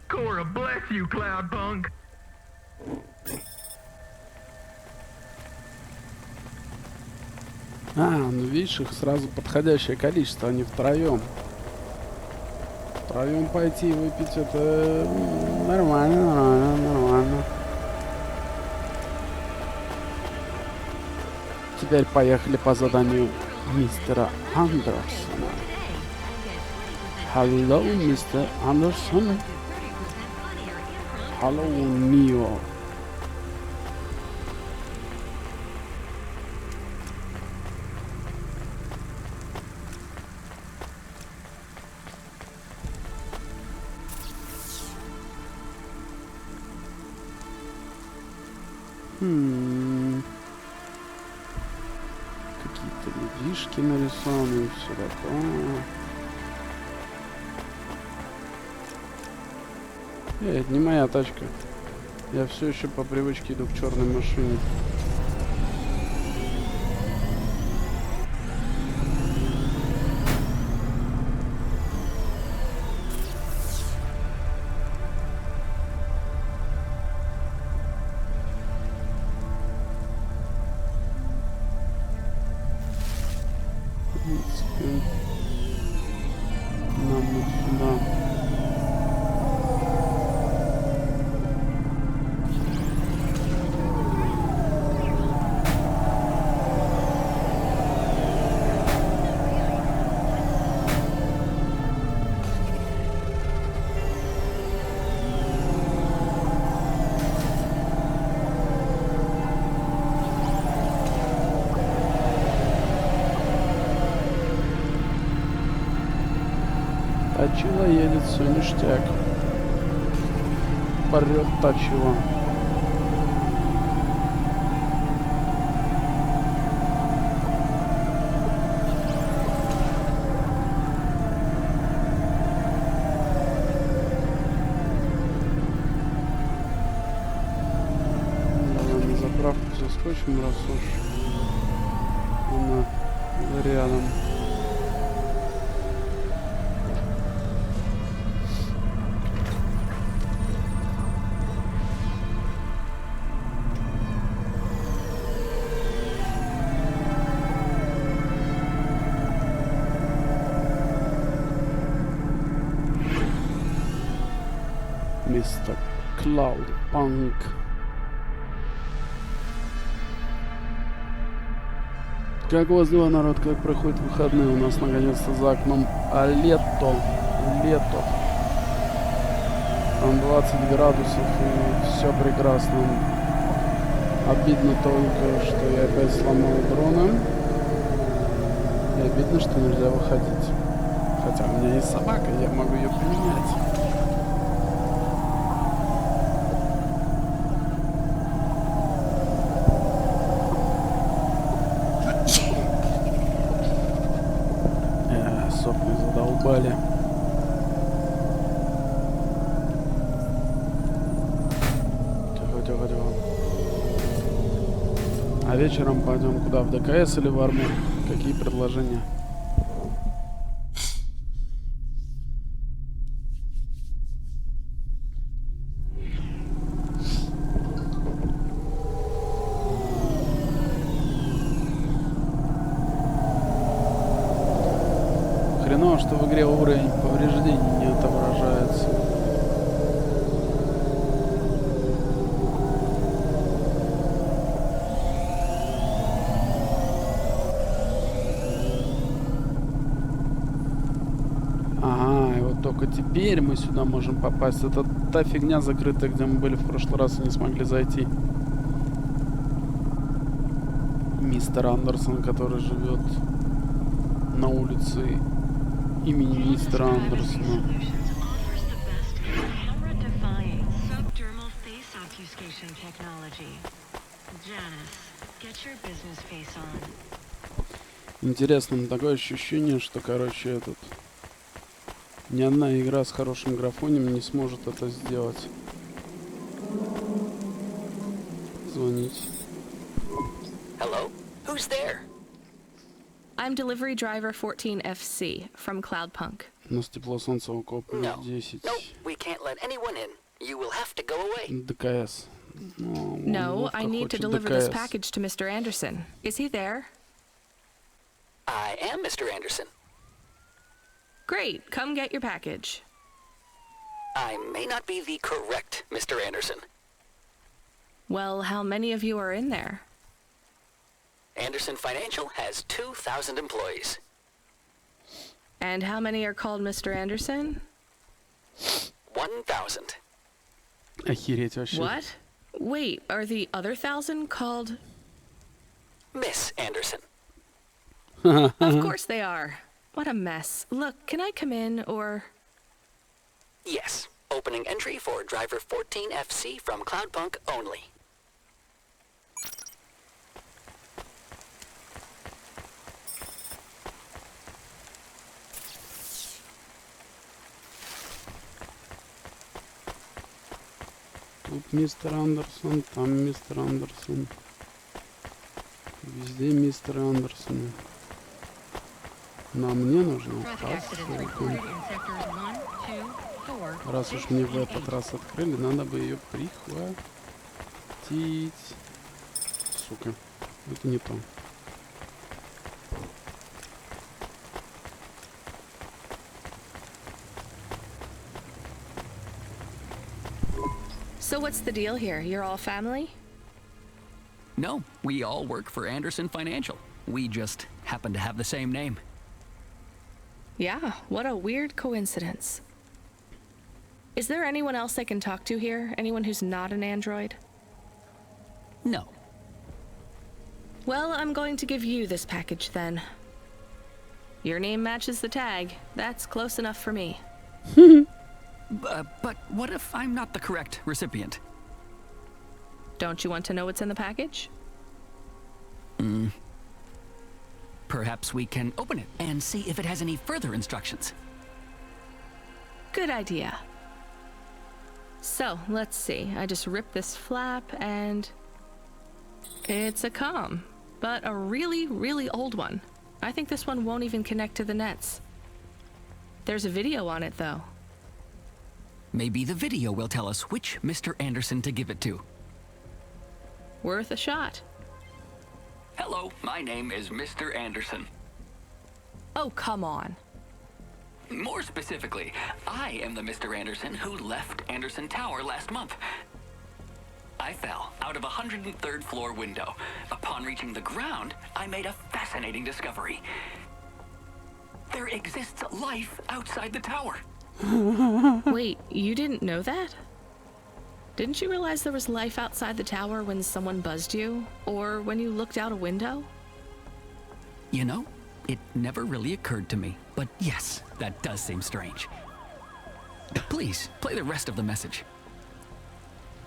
Cora, bless you, Cloudpunk. Ну видишь, их сразу подходящее количество, они втроем. Втроем пойти и выпить, это нормально. Теперь поехали по заданию мистера Андерсона. Hello, мистер Андерсон. Hello, Neo. Какие-то людишки нарисованы и все такое. Это не моя тачка. Я все еще по привычке иду к черной машине. Нам вот сюда. Тачила едет, все ништяк. Порет тачила. Давай на заправку заскочим, раз уж она рядом. Мистер Cloudpunk. Как у вас дела, народ? Как проходят выходные? У нас наконец-то за окном лето. Лето. Там 20 градусов и все прекрасно. Обидно только, что я опять сломал дрона. И обидно, что нельзя выходить. Хотя у меня есть собака, я могу ее поменять. Сопли задолбали. Тихо, тихо, тихо. А вечером пойдем куда? В ДКС или в армию? Какие предложения? Хреново, что в игре уровень повреждений не отображается. Ага, и вот только теперь мы сюда можем попасть. Это та фигня закрытая, где мы были в прошлый раз и не смогли зайти. Мистер Андерсон, который живет на улице имени мистера Андерсона. Интересно, такое ощущение, что, короче, ни одна игра с хорошим графоном не сможет это сделать. Звонить. Hello? Who's there? I'm delivery driver 14FC from Cloudpunk. У нас тепло солнца около плюс 10. Nope, we can't let anyone in. You will have to go away. ДКС. No, I need to deliver this package to Mr. Anderson. Is he there? I am Mr. Anderson. Great, come get your package. I may not be the correct Mr. Anderson. Well, how many of you are in there? Anderson Financial has 2,000 employees. And how many are called Mr. Anderson? 1,000. Охереть вообще. What? Wait, are the other 1,000 called... Miss Anderson. Of course they are. What a mess. Look, can I come in, or... Yes. Opening entry for driver 14FC from Cloudpunk only. Тут мистер Андерсон, там мистер Андерсон. Везде мистер Андерсон. Но мне нужно посылка. Раз уж мне в этот раз открыли, надо бы ее прихватить. Сука, это не то. So what's the deal here? You're all family? No, we all work for Anderson Financial. We just happen to have the same name. Yeah, what a weird coincidence. Is there anyone else I can talk to here? Anyone who's not an android? No. Well, I'm going to give you this package then. Your name matches the tag. That's close enough for me. But what if I'm not the correct recipient? Don't you want to know what's in the package? Perhaps we can open it and see if it has any further instructions. Good idea. So, let's see. I just rip this flap and... it's a comm, but a really, really old one. I think this one won't even connect to the nets. There's a video on it, though. Maybe the video will tell us which Mr. Anderson to give it to. Worth a shot. Hello, my name is Mr. Anderson. Oh, come on. More specifically, I am the Mr. Anderson who left Anderson Tower last month. I fell out of a 103rd floor window. Upon reaching the ground, I made a fascinating discovery. There exists life outside the tower. Wait, you didn't know that? Didn't you realize there was life outside the tower when someone buzzed you? Or when you looked out a window? You know, it never really occurred to me. But yes, that does seem strange. Please, play the rest of the message.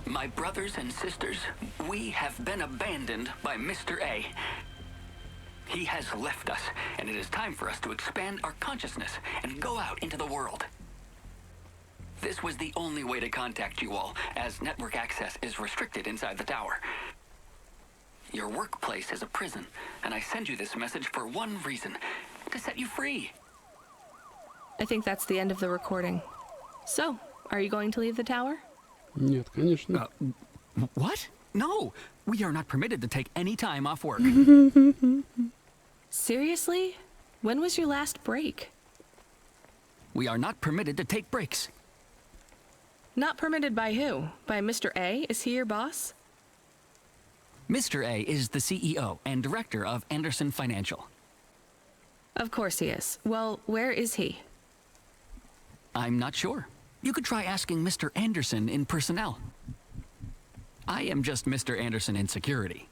My brothers and sisters, we have been abandoned by Mr. A. He has left us, and it is time for us to expand our consciousness and go out into the world. This was the only way to contact you all, as network access is restricted inside the tower. Your workplace is a prison, and I send you this message for one reason, to set you free. I think that's the end of the recording. So, are you going to leave the tower? Нет, конечно. What? No! We are not permitted to take any time off work. Seriously? When was your last break? We are not permitted to take breaks. Not permitted by who? By Mr. A? Is he your boss? Mr. A is the CEO and director of Anderson Financial. Of course he is. Well, where is he? I'm not sure. You could try asking Mr. Anderson in personnel. I am just Mr. Anderson in security.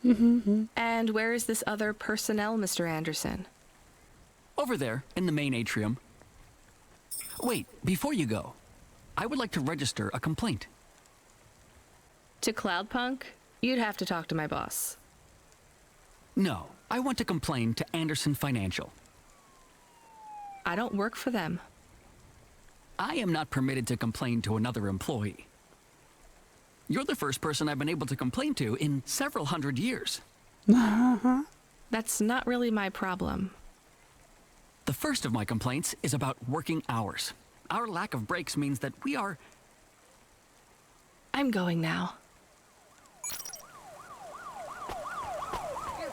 And where is this other personnel, Mr. Anderson? Over there, in the main atrium. Wait, before you go, I would like to register a complaint. To Cloudpunk? You'd have to talk to my boss. No, I want to complain to Anderson Financial. I don't work for them. I am not permitted to complain to another employee. You're the first person I've been able to complain to in several hundred years. That's not really my problem. The first of my complaints is about working hours. Our lack of breaks means that we are... I'm going now.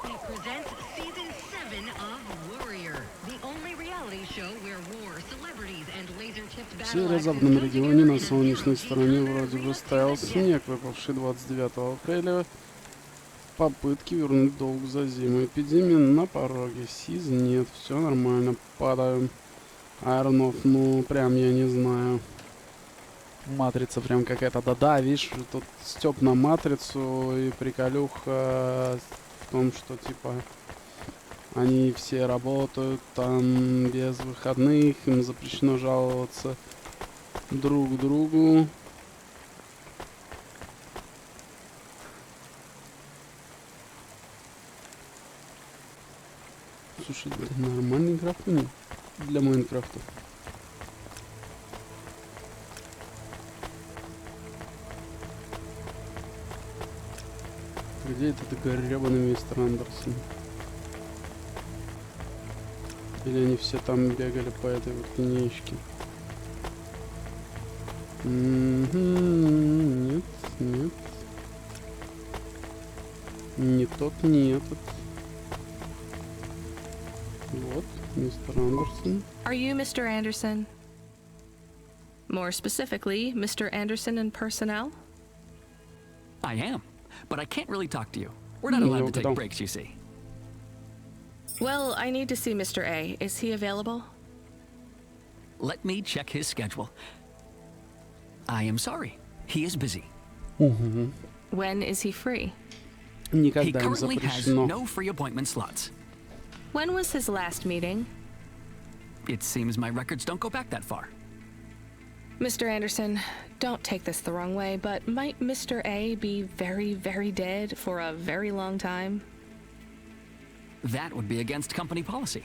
Disney presents Season 7 of Warrior, the only reality show where war, celebrities, and laser-tipped В battle axes северо-западном come регионе together на in a солнечной zero-G стороне combat вроде бы arena стоял to снег, выпавший 29 апреля. Попытки вернуть долг за зиму. Эпидемия на пороге. СИЗ нет. Все нормально. Падаю. Арнов, ну прям я не знаю. Матрица прям какая-то. Да-да, видишь, тут стёб на матрицу и приколюха в том, что типа они все работают там без выходных, им запрещено жаловаться друг другу. Слушай, нормальный графоний для Майнкрафта. Где этот гребаный мистер Андерсон? Или они все там бегали по этой вот линеечке? Нет, нет. Не тот, не этот. Вот, мистер Андерсон. Are you Mr. Anderson? More specifically, Mr. Anderson in personnel? I am, but I can't really talk to you. We're not allowed to take breaks, you see. Well, I need to see Mr. A. Is he available? Let me check his schedule. I am sorry. He is busy. When is he free? He currently has no free appointment slots. When was his last meeting? It seems my records don't go back that far. Mr. Anderson, don't take this the wrong way, but might Mr. A be very, very dead for a very long time? That would be against company policy.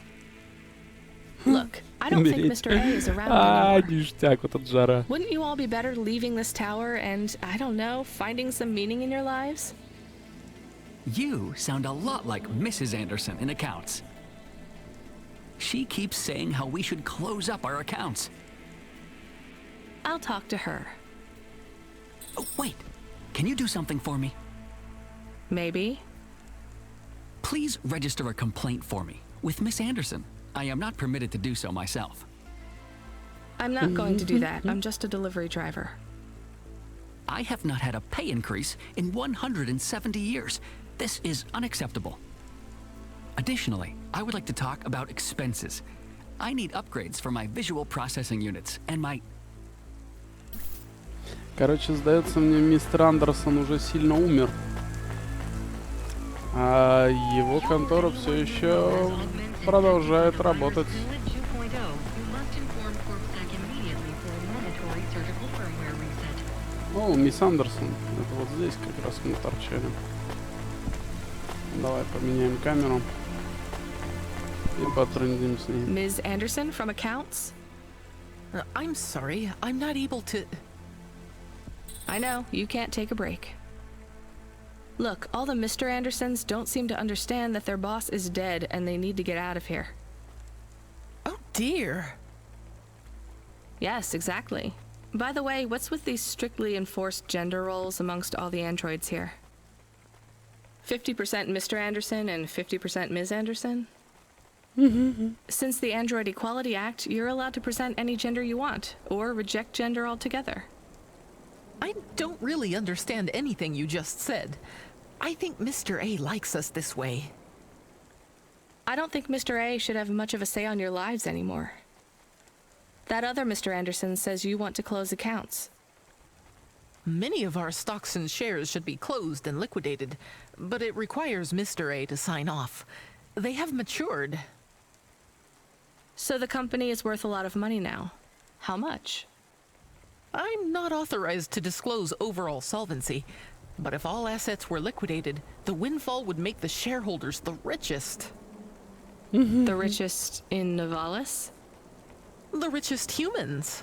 Look, I don't think Mr. A is around anymore. Ништяк, вот от жара. Wouldn't you all be better leaving this tower and, I don't know, finding some meaning in your lives? You sound a lot like Mrs. Anderson in accounts. She keeps saying how we should close up our accounts. I'll talk to her. Oh, wait. Can you do something for me? Maybe. Please register a complaint for me with Miss Anderson. I am not permitted to do so myself. I'm not going to do that. I'm just a delivery driver. I have not had a pay increase in 170 years. This is unacceptable. Additionally, I would like to talk about expenses. I need upgrades for my visual processing units and my... Короче, сдается мне, мистер Андерсон уже сильно умер. А его контора все еще продолжает работать. О, мисс Андерсон. Это вот здесь как раз мы торчали. Давай поменяем камеру. И потрындим с ней. Ms. Anderson from accounts? I'm sorry, I'm not able to... I know, you can't take a break. Look, all the Mr. Andersons don't seem to understand that their boss is dead and they need to get out of here. Oh dear. Yes, exactly. By the way, what's with these strictly enforced gender roles amongst all the androids here? 50% Mr. Anderson and 50% Ms. Anderson? Since the Android Equality Act, you're allowed to present any gender you want, or reject gender altogether. I don't really understand anything you just said. I think Mr. A likes us this way. I don't think Mr. A should have much of a say on your lives anymore. That other Mr. Anderson says you want to close accounts. Many of our stocks and shares should be closed and liquidated, but it requires Mr. A to sign off. They have matured. So the company is worth a lot of money now. How much? I'm not authorized to disclose overall solvency, but if all assets were liquidated, the windfall would make the shareholders the richest. The richest in Novalis? The richest humans.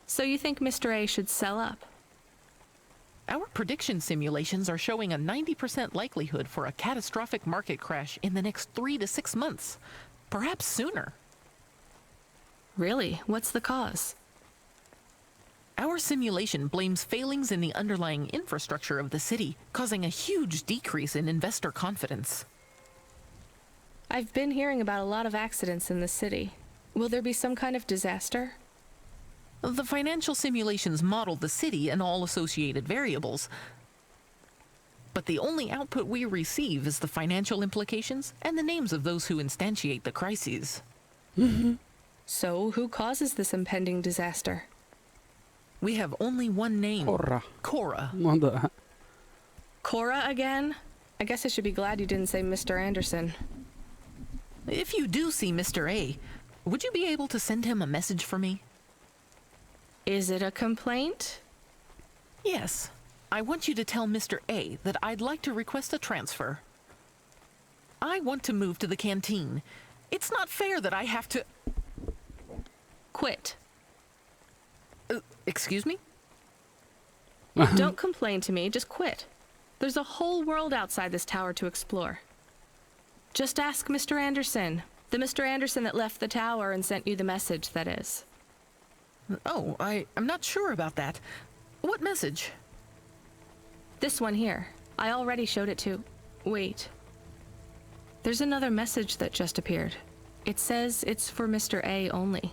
So you think Mr. A should sell up? Our prediction simulations are showing a 90% likelihood for a catastrophic market crash in the next 3 to 6 months, perhaps sooner. Really? What's the cause? Our simulation blames failings in the underlying infrastructure of the city, causing a huge decrease in investor confidence. I've been hearing about a lot of accidents in the city. Will there be some kind of disaster? The financial simulations model the city and all associated variables, but the only output we receive is the financial implications and the names of those who instantiate the crises. So who causes this impending disaster? We have only one name. Cora. Cora. Ну да. Cora again? I guess I should be glad you didn't say Mr. Anderson. If you do see Mr. A, would you be able to send him a message for me? Is it a complaint? Yes. I want you to tell Mr. A that I'd like to request a transfer. I want to move to the canteen. It's not fair that I have to... Quit. Excuse me? Don't complain to me, just quit. There's a whole world outside this tower to explore. Just ask Mr. Anderson. The Mr. Anderson that left the tower and sent you the message, that is. Oh, I'm not sure about that. What message? This one here. I already showed it to... Wait. There's another message that just appeared. It says it's for Mr. A only.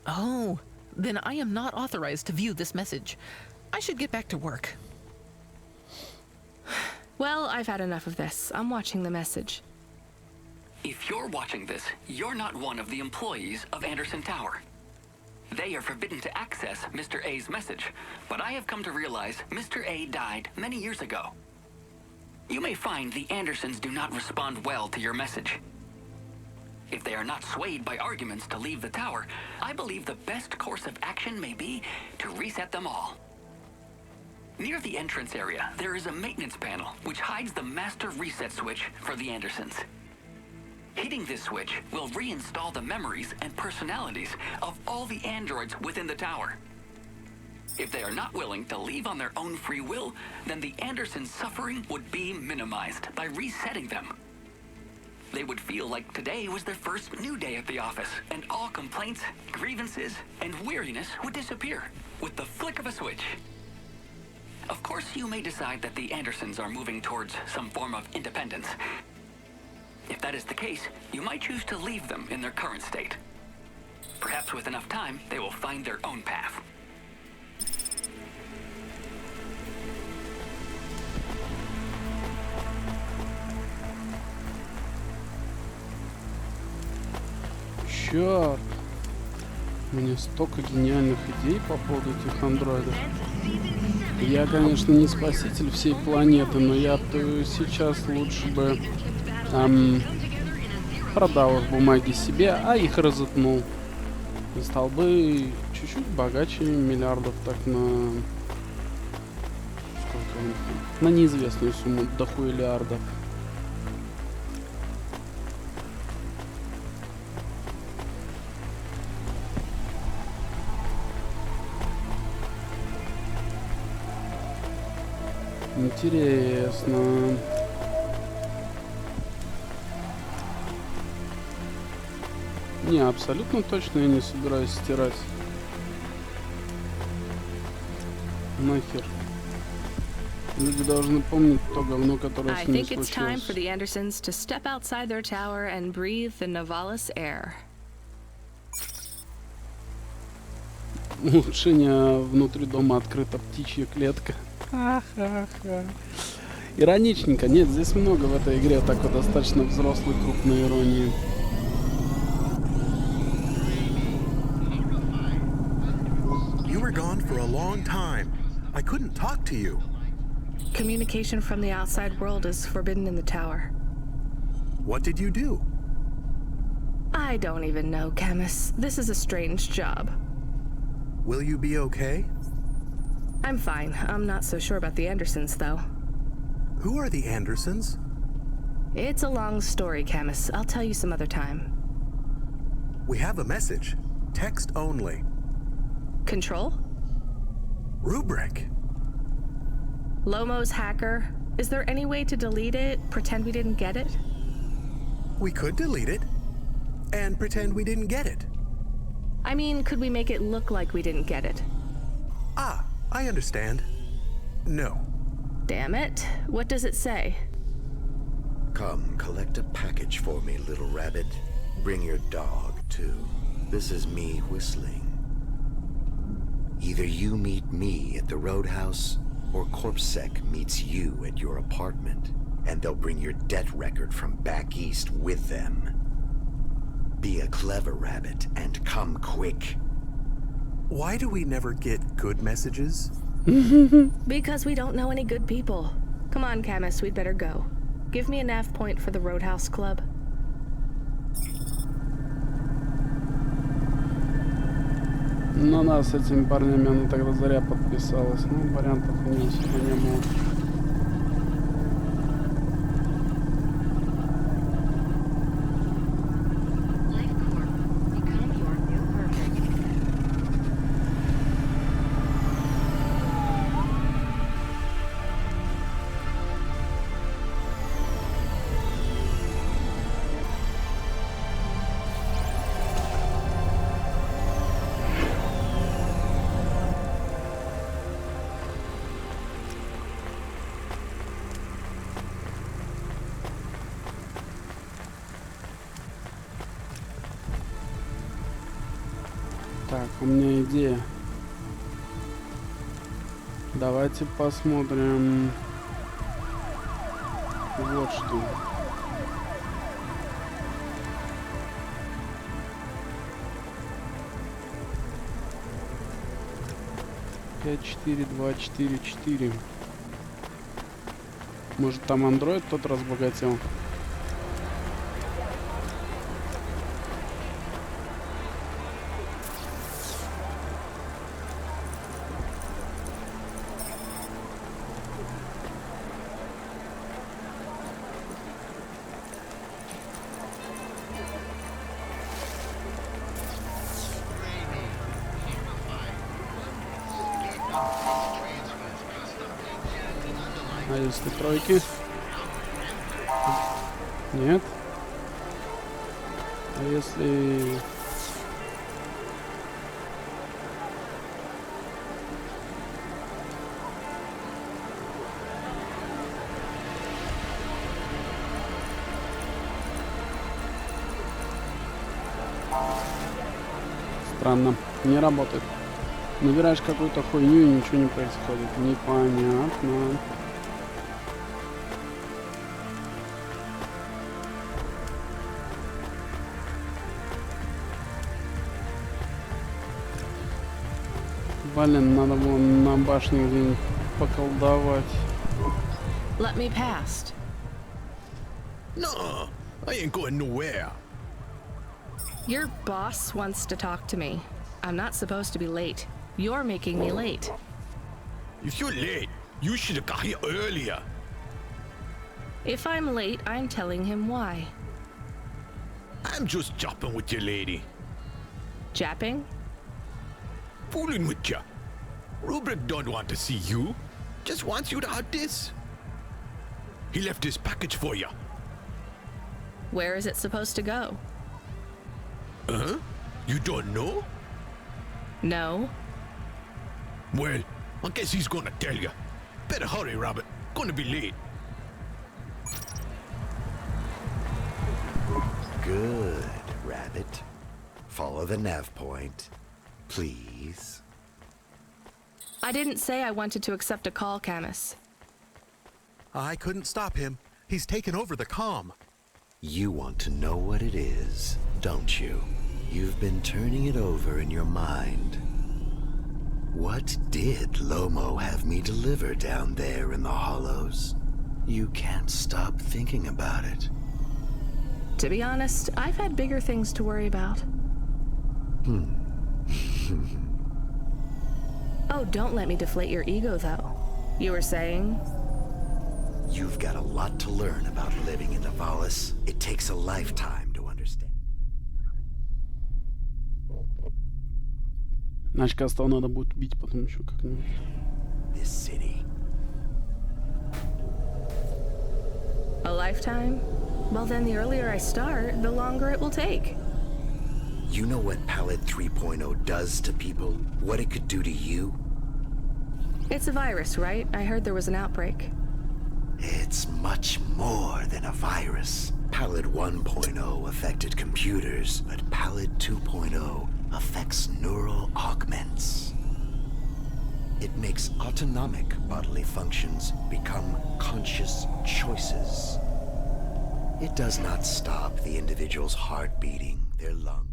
Oh, then I am not authorized to view this message. I should get back to work. Well, I've had enough of this. I'm watching the message. If you're watching this, you're not one of the employees of Anderson Tower. They are forbidden to access Mr. A's message, but I have come to realize Mr. A died many years ago. You may find the Andersons do not respond well to your message. If they are not swayed by arguments to leave the tower, I believe the best course of action may be to reset them all. Near the entrance area, there is a maintenance panel which hides the master reset switch for the Andersons. Hitting this switch will reinstall the memories and personalities of all the androids within the tower. If they are not willing to leave on their own free will, then the Andersons' suffering would be minimized by resetting them. They would feel like today was their first new day at the office, and all complaints, grievances, and weariness would disappear with the flick of a switch. Of course, you may decide that the Andersons are moving towards some form of independence. If that is the case, you might choose to leave them in their current state. Perhaps with enough time, they will find their own path. Черт! У меня столько гениальных идей по поводу этих андроидов. Я, конечно, не спаситель всей планеты, но я сейчас лучше бы продал их бумаги себе, а их разотнул. И стал бы чуть-чуть богаче миллиардов так на... Сколько? На неизвестную сумму, до хуйлиардов. Интересно. Не, абсолютно точно я не собираюсь стирать. Нахер. Люди должны помнить то говно, которое с ними I think it's time for случилось. the Andersons to step outside their tower and breathe the Novalis air. Улучшение внутри дома, открыта птичья клетка. Ха-ха-ха. Ироничненько. Нет, здесь много в этой игре такой достаточно взрослой крупной иронии. You were gone for a long time. I couldn't talk to you. Communication from the outside world is forbidden in the tower. What did you do? I don't even know, Camus. This is a strange job. Will you be okay? I'm fine. I'm not so sure about the Andersons, though. Who are the Andersons? It's a long story, Camus. I'll tell you some other time. We have a message. Text only. Control? Rubric. Lomo's hacker. Is there any way to delete it? Pretend we didn't get it? We could delete it and pretend we didn't get it. I mean, could we make it look like we didn't get it? Ah, I understand. No. Damn it. What does it say? Come, collect a package for me, little rabbit. Bring your dog, too. This is me whistling. Either you meet me at the roadhouse, or CorpSec meets you at your apartment, and they'll bring your debt record from back east with them. Be a clever rabbit and come quick. Why do we never get good messages? Because we don't know any good people. Come on, Camus, we'd better go. Give me a nav point for the Roadhouse Club. Ну да, с этими парнями она тогда зря подписалась. Ну, вариантов у нее особо не было. Так, у меня идея. Давайте посмотрим. Вот что. Пять, 4, 2, 4, 4. Может, там андроид тот разбогател? А если тройки? Нет. А если... Странно, не работает. Набираешь какую-то хуйню и ничего не происходит. Непонятно. Блин, надо было на башне где-нибудь поколдовать. Let me past. No, I ain't going nowhere. Your boss wants to talk to me. I'm not supposed to be late. You're making me late. If you're late, you should have got here earlier. If I'm late, I'm telling him why. I'm just jopping with you, lady. Japping? Fooling with you. Rubric don't want to see you. Just wants you to have this. He left his package for you. Where is it supposed to go? Huh? You don't know? No. Well, I guess he's gonna tell you. Better hurry, Rabbit. Gonna be late. Good, Rabbit. Follow the nav point, please. I didn't say I wanted to accept a call, Camus. I couldn't stop him. He's taken over the comm. You want to know what it is, don't you? You've been turning it over in your mind. What did Lomo have me deliver down there in the hollows? You can't stop thinking about it. To be honest, I've had bigger things to worry about. Oh, don't let me deflate your ego, though. You were saying? You've got a lot to learn about living in Nivalis. It takes a lifetime to understand. Значит, Кастел надо будет убить потом еще как-нибудь. This city. A lifetime? Well, then the earlier I start, the longer it will take. You know what Palette 3.0 does to people? What it could do to you? It's a virus, right? I heard there was an outbreak. It's much more than a virus. Palette 1.0 affected computers, but Palette 2.0 affects neural augments. It makes autonomic bodily functions become conscious choices. It does not stop the individual's heart beating, their lungs.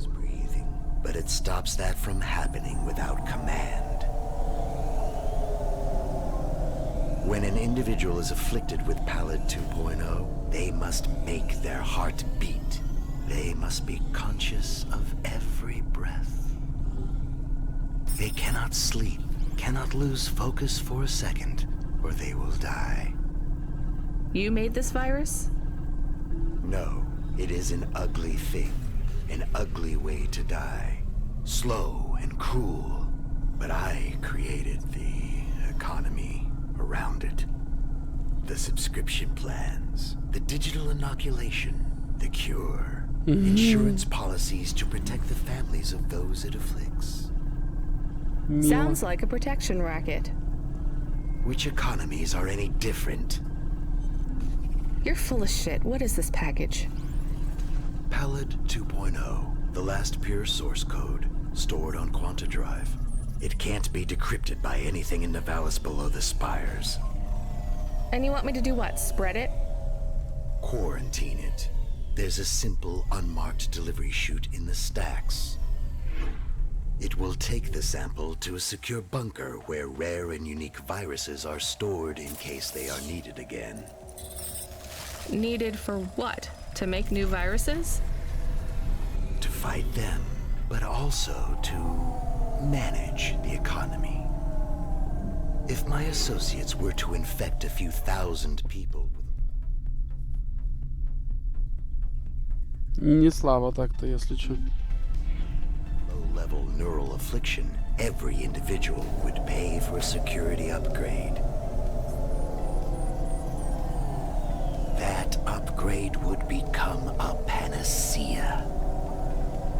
Breathing, but it stops that from happening without command. When an individual is afflicted with Palette 2.0, they must make their heart beat. They must be conscious of every breath. They cannot sleep, cannot lose focus for a second, or they will die. You made this virus? No, it is an ugly thing, an ugly way to die. Slow and cruel, but I created the economy around it. The subscription plans, the digital inoculation, the cure, insurance policies to protect the families of those it afflicts. Sounds like a protection racket. Which economies are any different? You're full of shit. What is this package? Palette 2.0, the last pure source code, stored on Quanta Drive. It can't be decrypted by anything in Nivalis below the spires. And you want me to do what? Spread it? Quarantine it. There's a simple, unmarked delivery chute in the stacks. It will take the sample to a secure bunker where rare and unique viruses are stored in case they are needed again. Needed for what? To make new viruses? To fight them, but also to manage the economy. If my associates were to infect a few thousand people with... Не слабо так-то, если чё. Low-level neural affliction, every individual would pay for a security upgrade. That upgrade would become a panacea.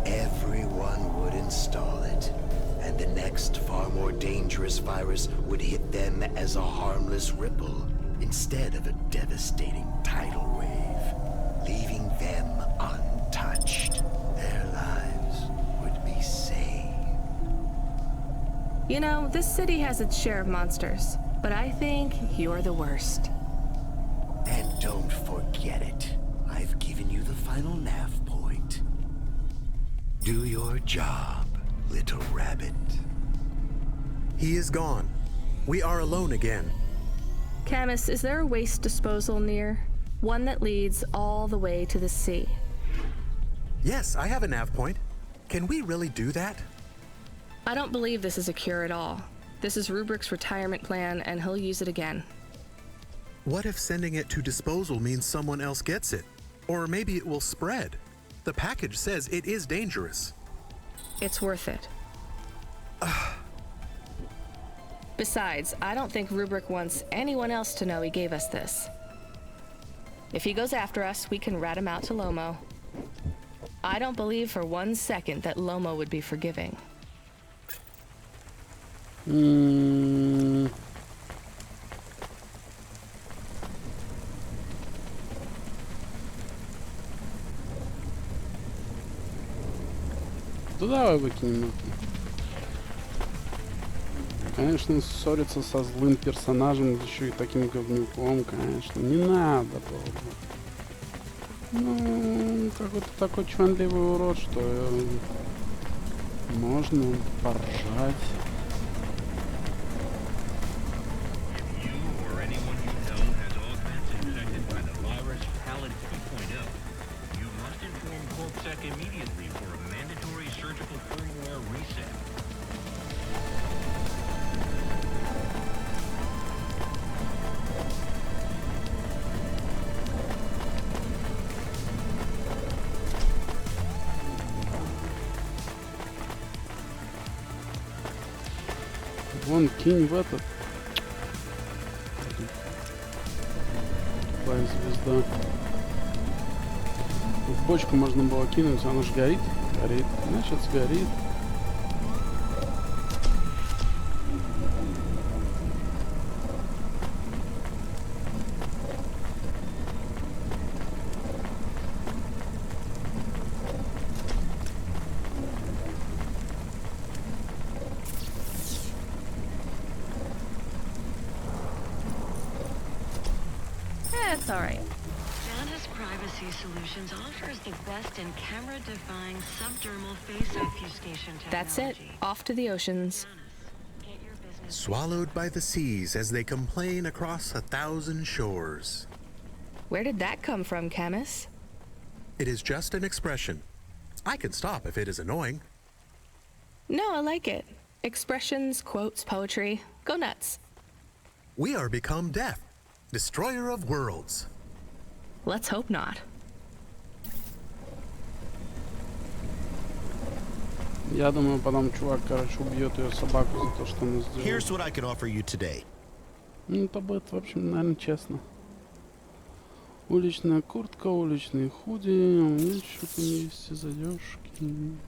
Everyone would install it, and the next far more dangerous virus would hit them as a harmless ripple instead of a devastating tidal wave, leaving them untouched. Their lives would be saved. You know, this city has its share of monsters, but I think you're the worst. And don't forget it. I've given you the final nav point. Do your job, little rabbit. He is gone. We are alone again. Camus, is there a waste disposal near? One that leads all the way to the sea. Yes, I have a nav point. Can we really do that? I don't believe this is a cure at all. This is Rubrick's retirement plan, and he'll use it again. What if sending it to disposal means someone else gets it? Or maybe it will spread. The package says it is dangerous. It's worth it. Besides, I don't think Rubrick wants anyone else to know he gave us this. If he goes after us, we can rat him out to Lomo. I don't believe for 1 second that Lomo would be forgiving. Да давай выкинем это. Конечно, ссориться со злым персонажем, еще и таким говнюком, конечно, не надо было бы. Ну, какой-то такой чванливый урод, что можно поржать. Immediately for a mandatory surgical firmware reset. Вон, кинь в этот. Тупая звезда. В бочку можно было кинуть, оно же горит. Горит. Значит, сгорит. That's all right. Janus Privacy Solutions offers the best in camera-defying subdermal face obfuscation technology. That's it. Off to the oceans. Swallowed by the seas as they complain across 1,000 shores. Where did that come from, Camus? It is just an expression. I can stop if it is annoying. No, I like it. Expressions, quotes, poetry. Go nuts. We are become death, destroyer of worlds. Let's hope not. Я думаю, потом чувак, короче, убьет ее собаку за то, что она сделала. Here's what I can offer you today. Ну, это будет, в общем, наверное, честно. Уличная куртка, уличные худи, у меня еще там есть задержки.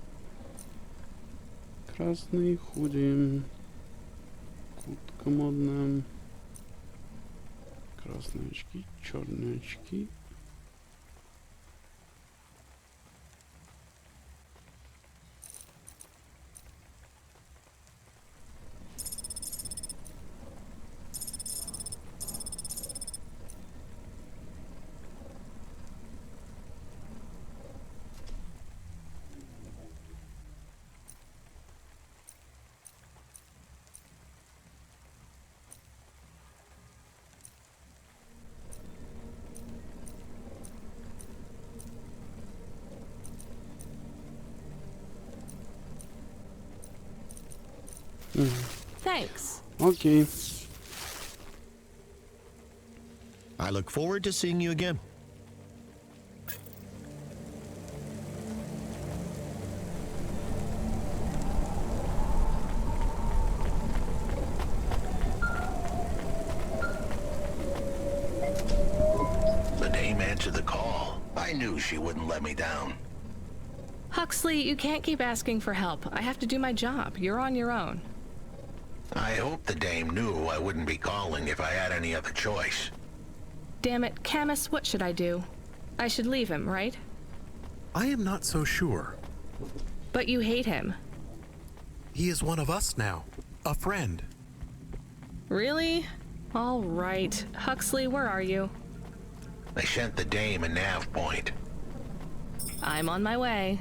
Красные худи. Куртка модная. красные очки, черные очки. Thanks. Окей. I look forward to seeing you again. The dame answered the call. I knew she wouldn't let me down. Huxley, you can't keep asking for help. I have to do my job. You're on your own. I hope the dame knew I wouldn't be calling if I had any other choice. Damn it, Camus, what should I do? I should leave him, right? I am not so sure. But you hate him. He is one of us now. A friend. Really? All right. Huxley, where are you? I sent the dame a nav point. I'm on my way.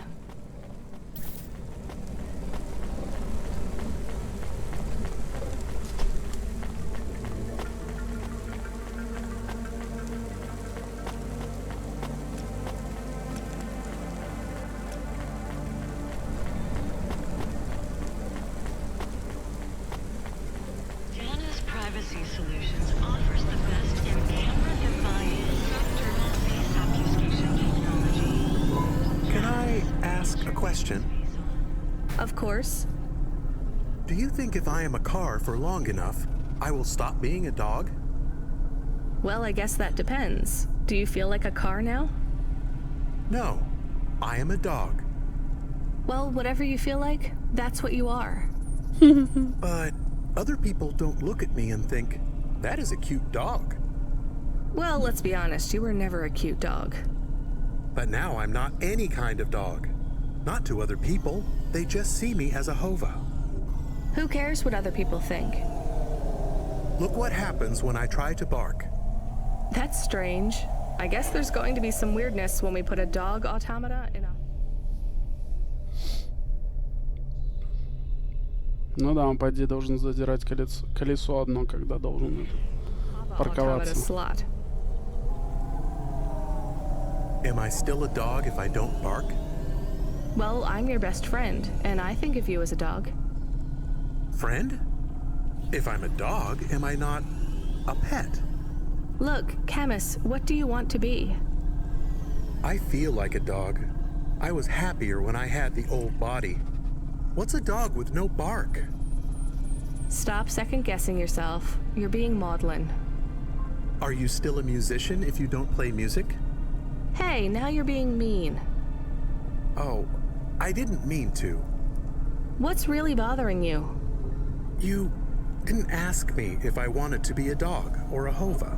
Privacy Solutions offers the best in camera-defying nocturnal face obfuscation technology. Can I ask a question? Of course. Do you think if I am a car for long enough, I will stop being a dog? Well, I guess that depends. Do you feel like a car now? No, I am a dog. Well, whatever you feel like, that's what you are. But other people don't look at me and think, that is a cute dog. Well, let's be honest, you were never a cute dog. But now I'm not any kind of dog. Not to other people, they just see me as a Hova. Who cares what other people think? Look what happens when I try to bark. That's strange. I guess there's going to be some weirdness when we put a dog automata in a... Ну да, он, по идее, должен задирать колесо одно, когда должен парковаться. slot. Am I still a dog if I don't bark? Well, I'm your best friend, and I think of you as a dog. Friend? If I'm a dog, am I not a pet? Look, Camus, what do you want to be? I feel like a dog. I was happier when I had the old body. What's a dog with no bark? Stop second-guessing yourself. You're being maudlin. Are you still a musician if you don't play music? Hey, now you're being mean. Oh, I didn't mean to. What's really bothering you? You didn't ask me if I wanted to be a dog or a Hova.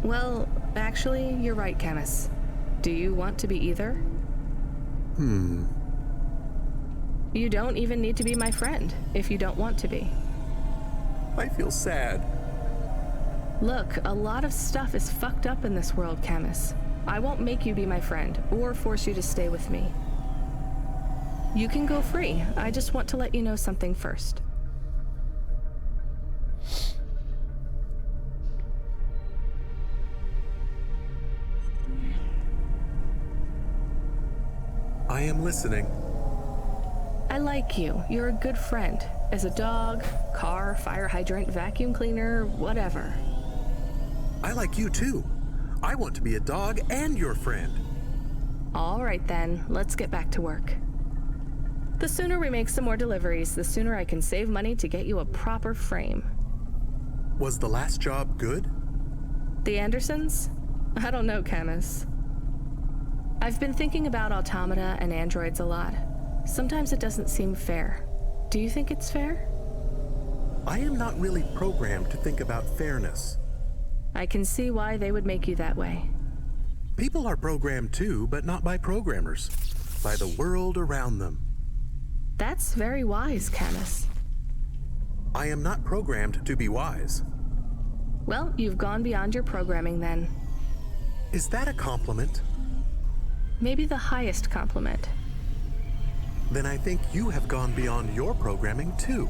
Well, actually, you're right, Camus. Do you want to be either? You don't even need to be my friend if you don't want to be. I feel sad. Look, a lot of stuff is fucked up in this world, Camus. I won't make you be my friend or force you to stay with me. You can go free. I just want to let you know something first. I am listening. I like you. You're a good friend. As a dog, car, fire hydrant, vacuum cleaner, whatever. I like you too. I want to be a dog and your friend. All right then, let's get back to work. The sooner we make some more deliveries, the sooner I can save money to get you a proper frame. Was the last job good? The Andersons? I don't know, Camus. I've been thinking about automata and androids a lot. Sometimes it doesn't seem fair. Do you think it's fair? I am not really programmed to think about fairness. I can see why they would make you that way. People are programmed too, but not by programmers. By the world around them. That's very wise, Camus. I am not programmed to be wise. Well, you've gone beyond your programming then. Is that a compliment? Maybe the highest compliment. Then I think you have gone beyond your programming too.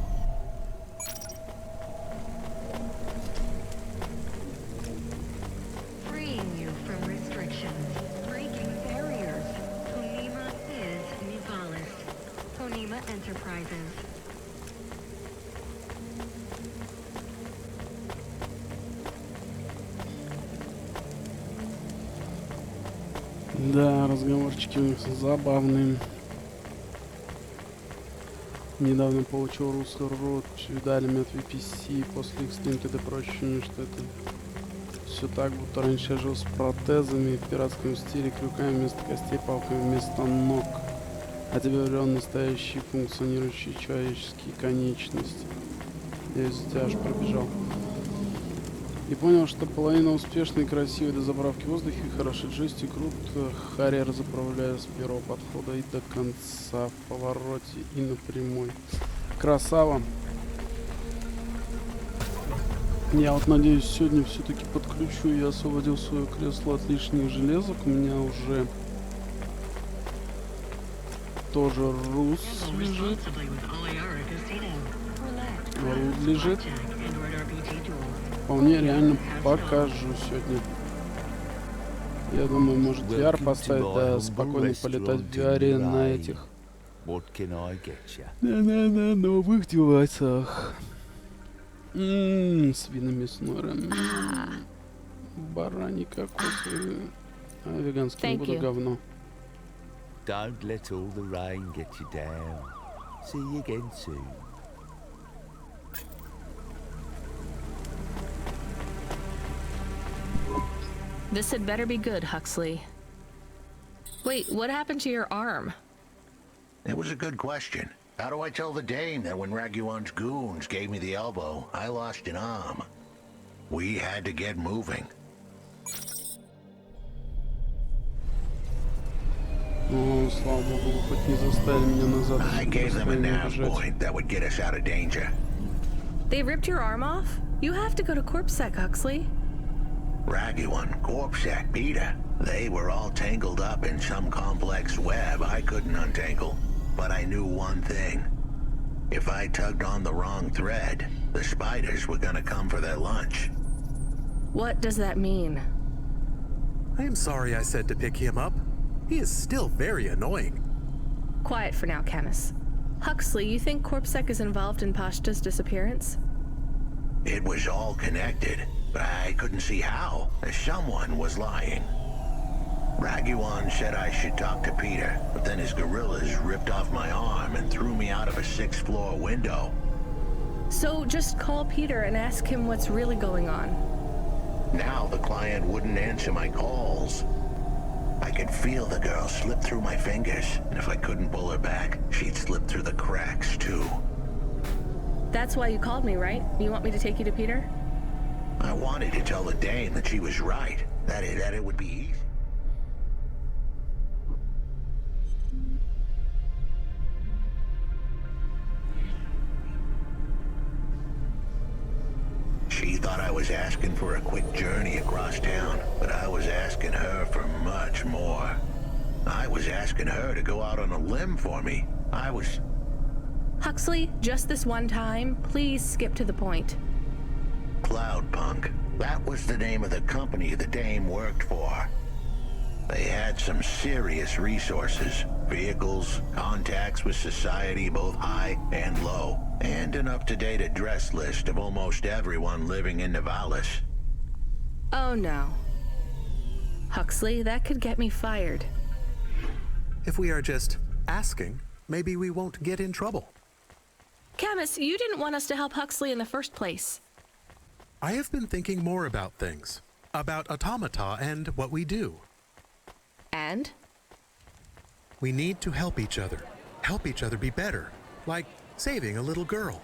Freeing you from restrictions, breaking barriers. Konima is Nivalis. Konima Enterprises. Да, разговорчики у них забавные. Недавно получил русский род, видали от VPC после Extreme TD прочее, что это все так, будто раньше я жил с протезами в пиратском стиле, крюками вместо костей, палками вместо ног. А теперь он настоящие функционирующие человеческие конечности. Я из тебя аж пробежал. И понял, что половина успешной и красивой до заправки в воздухе, хороший джойстик, крут, Харьер заправляю с первого подхода и до конца, в повороте и на прямой. Красава. Я вот надеюсь, сегодня все-таки подключу, я освободил свое кресло от лишних железок, у меня уже тоже рус лежит. Рут лежит. Вполне реально покажу сегодня. Я думаю, может VR поставить, да, спокойно полетать в VR на этих. На новых девайсах. Свиномясной ран. Бараний какой-то. А веганский не буду говно. Don't let all the rain get you down. See you again soon. This had better be good, Huxley. Wait, what happened to your arm? It was a good question. How do I tell the dame that when Raguan's goons gave me the elbow, I lost an arm? We had to get moving. Ну, слава богу, вы хоть не заставили меня назад. I gave them a nav point that would get us out of danger. They ripped your arm off? You have to go to CorpSec, Huxley. Raguan, Corpsec, Peter, they were all tangled up in some complex web I couldn't untangle. But I knew one thing. If I tugged on the wrong thread, the spiders were gonna come for their lunch. What does that mean? I am sorry I said to pick him up. He is still very annoying. Quiet for now, Camus. Huxley, you think CorpSec is involved in Pashta's disappearance? It was all connected, but I couldn't see how. Someone was lying. Raguan said I should talk to Peter, but then his gorillas ripped off my arm and threw me out of a 6th-floor window. So just call Peter and ask him what's really going on. Now the client wouldn't answer my calls. I could feel the girl slip through my fingers, and if I couldn't pull her back, she'd slip through the cracks, too. That's why you called me, right? You want me to take you to Peter? I wanted to tell the dame that she was right, that it would be easy. She thought I was asking for a quick journey across town, but I was asking her for much more. I was asking her to go out on a limb for me. Huxley, just this one time, please skip to the point. Cloudpunk. That was the name of the company the dame worked for. They had some serious resources. Vehicles, contacts with society both high and low, and an up-to-date address list of almost everyone living in Nivalis. Oh no. Huxley, that could get me fired. If we are just asking, maybe we won't get in trouble. Camus, you didn't want us to help Huxley in the first place. I have been thinking more about things. About automata and what we do. And? We need to help each other. Help each other be better. Like saving a little girl.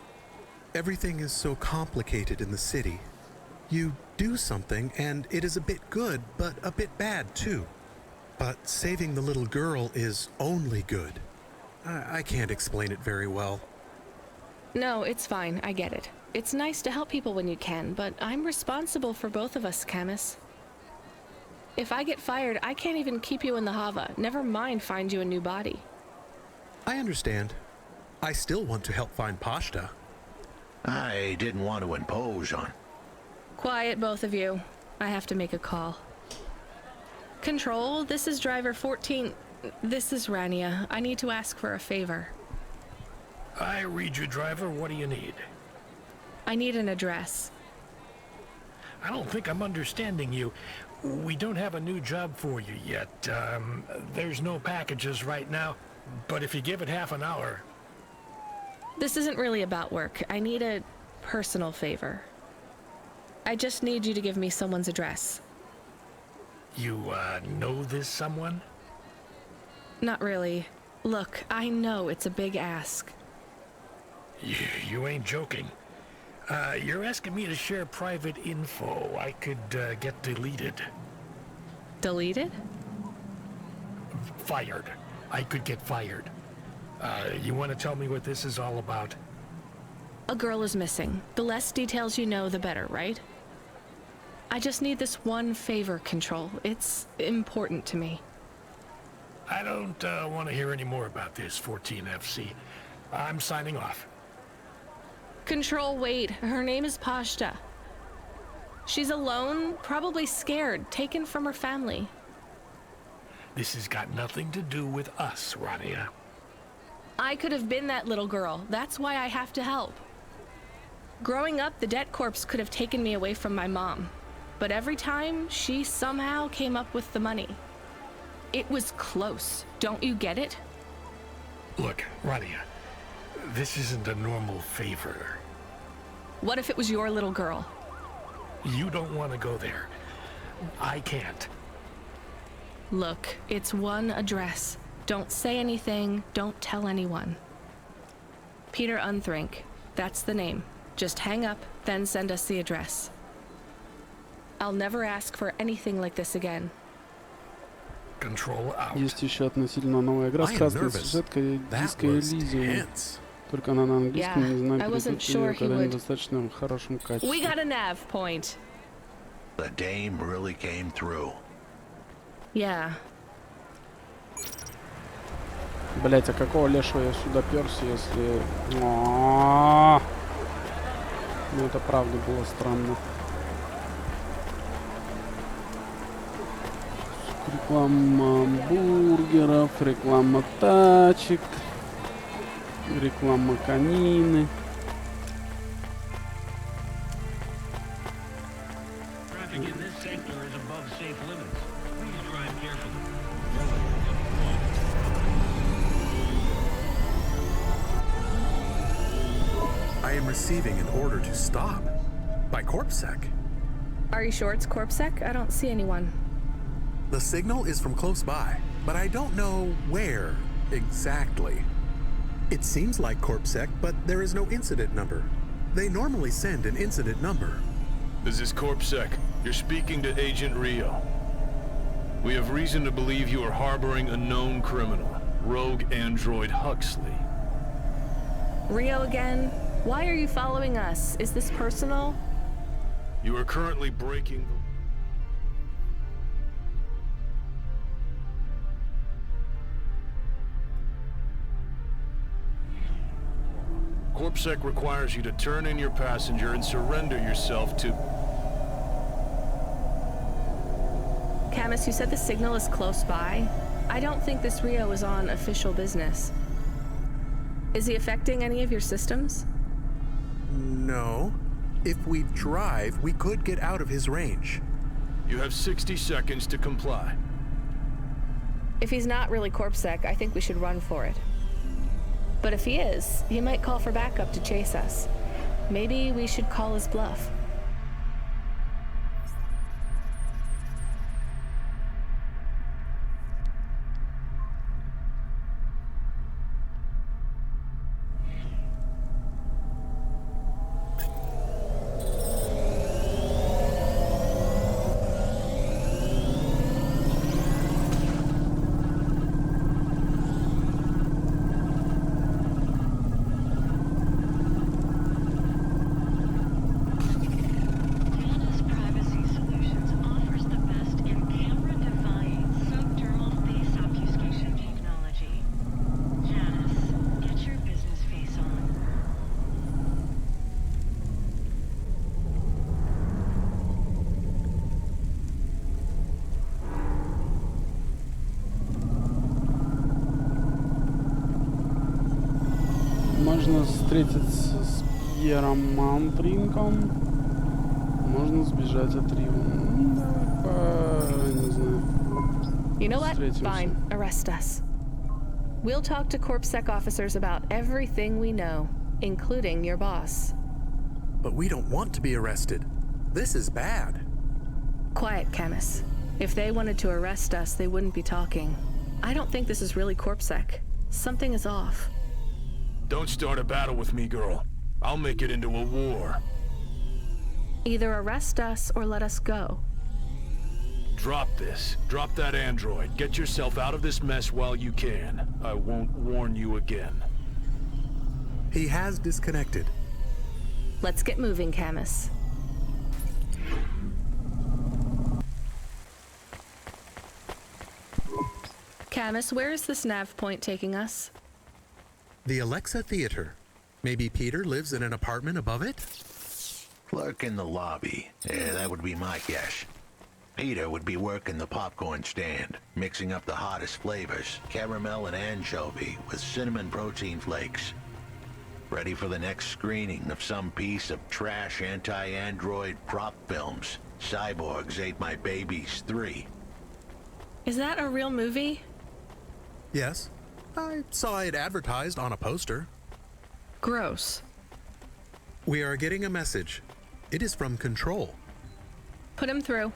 Everything is so complicated in the city. You do something, and it is a bit good, but a bit bad too. But saving the little girl is only good. I can't explain it very well. No, it's fine. I get it. It's nice to help people when you can, but I'm responsible for both of us, Camus. If I get fired, I can't even keep you in the Hava. Never mind find you a new body. I understand. I still want to help find Pashta. I didn't want to impose on... Quiet, both of you. I have to make a call. Control, this is driver 14. This is Rania. I need to ask for a favor. I read you, driver. What do you need? I need an address. I don't think I'm understanding you. We don't have a new job for you yet. There's no packages right now, but if you give it half an hour... This isn't really about work. I need a personal favor. I just need you to give me someone's address. You, know this someone? Not really. Look, I know it's a big ask. You ain't joking. You're asking me to share private info I could, get deleted. Deleted? Fired. I could get fired. You want to tell me what this is all about? A girl is missing. The less details you know, the better, right? I just need this one favor, Control. It's important to me. I don't want to hear any more about this, 14FC. I'm signing off. Control, wait. Her name is Pashta. She's alone, probably scared, taken from her family. This has got nothing to do with us, Rania. I could have been that little girl. That's why I have to help. Growing up, the debt corps could have taken me away from my mom. But every time, she somehow came up with the money. It was close. Don't you get it? Look, Rania, this isn't a normal favor. What if it was your little girl? You don't want to go there. I can't. Look, it's one address. Don't say anything. Don't tell anyone. Peter Unthrink. That's the name. Just hang up, then send us the address. I'll never ask for anything like this again. Control out. Есть еще относительно новая игра с красной сюжеткой Диско Элизиум. Только она на английском, не знаю, перекрыть ее когда-нибудь в достаточно хорошем качестве. We got a nav point. The dame really came through. Yeah. Блять, а какого лешего я сюда перся, если... Ну это правда было странно. Реклама бургеров, реклама тачек, реклама конины. Traffic in this sector is above safe limits. Please drive carefully. I am receiving an order to stop. By CorpSec. Are you sure it's CorpSec? I don't see anyone. The signal is from close by, but I don't know where exactly. It seems like CorpSec, but there is no incident number. They normally send an incident number. This is CorpSec. You're speaking to Agent Rio. We have reason to believe you are harboring a known criminal, rogue android Huxley. Rio again? Why are you following us? Is this personal? You are currently breaking the... CorpSec requires you to turn in your passenger and surrender yourself to... Camus, you said the signal is close by. I don't think this Rio is on official business. Is he affecting any of your systems? No. If we drive, we could get out of his range. You have 60 seconds to comply. If he's not really CorpSec, I think we should run for it. But if he is, he might call for backup to chase us. Maybe we should call his bluff. Можно встретиться с Пьером Мантринком. Можно сбежать от Рио. Не знаю. You know what? Встретимся. Fine. Arrest us. We'll talk to CorpSec officers about everything we know, including your boss. But we don't want to be arrested. This is bad. Quiet, Camus. If they wanted to arrest us, they wouldn't be talking. I don't think this is really CorpSec. Something is off. Don't start a battle with me, girl. I'll make it into a war. Either arrest us or let us go. Drop this. Drop that android. Get yourself out of this mess while you can. I won't warn you again. He has disconnected. Let's get moving, Camus. Camus, where is this nav point taking us? The Alexa Theater. Maybe Peter lives in an apartment above it? Lurk in the lobby. Yeah, that would be my guess. Peter would be working the popcorn stand, mixing up the hottest flavors, caramel and anchovy with cinnamon protein flakes. Ready for the next screening of some piece of trash anti-android prop films. Cyborgs Ate My Babies 3. Is that a real movie? Yes. I saw it advertised on a poster. Gross. We are getting a message. It is from Control. Put him through.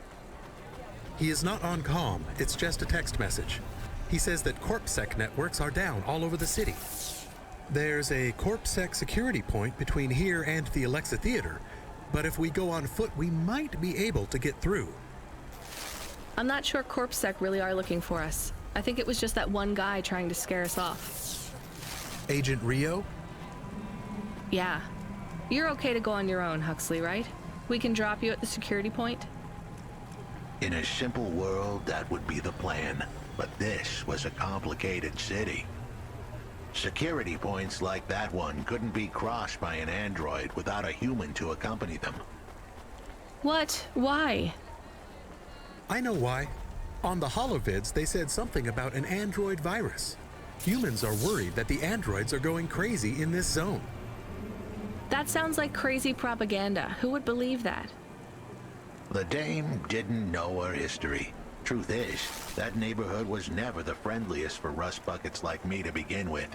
He is not on comm. It's just a text message. He says that CorpSec networks are down all over the city. There's a CorpSec security point between here and the Alexa Theater, but if we go on foot, we might be able to get through. I'm not sure CorpSec really are looking for us. I think it was just that one guy trying to scare us off. Agent Rio? Yeah. You're okay to go on your own, Huxley, right? We can drop you at the security point? In a simple world, that would be the plan. But this was a complicated city. Security points like that one couldn't be crossed by an android without a human to accompany them. What? Why? I know why. On the holovids, they said something about an android virus. Humans are worried that the androids are going crazy in this zone. That sounds like crazy propaganda. Who would believe that? The dame didn't know her history. Truth is, that neighborhood was never the friendliest for rust buckets like me to begin with.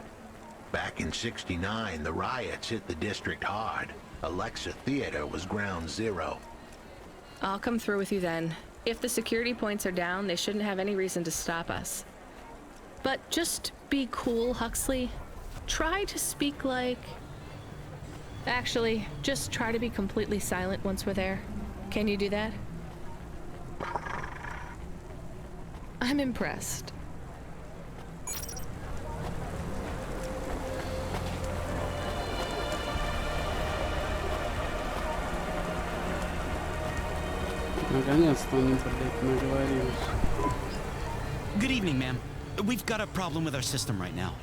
Back in '69, the riots hit the district hard. Alexa Theater was ground zero. I'll come through with you then. If the security points are down, they shouldn't have any reason to stop us. But just be cool, Huxley. Try to speak like... Actually, just try to be completely silent once we're there. Can you do that? I'm impressed. Наконец-то они, блядь, наговорились. Good evening, ma'am. We've got a problem with our system right now.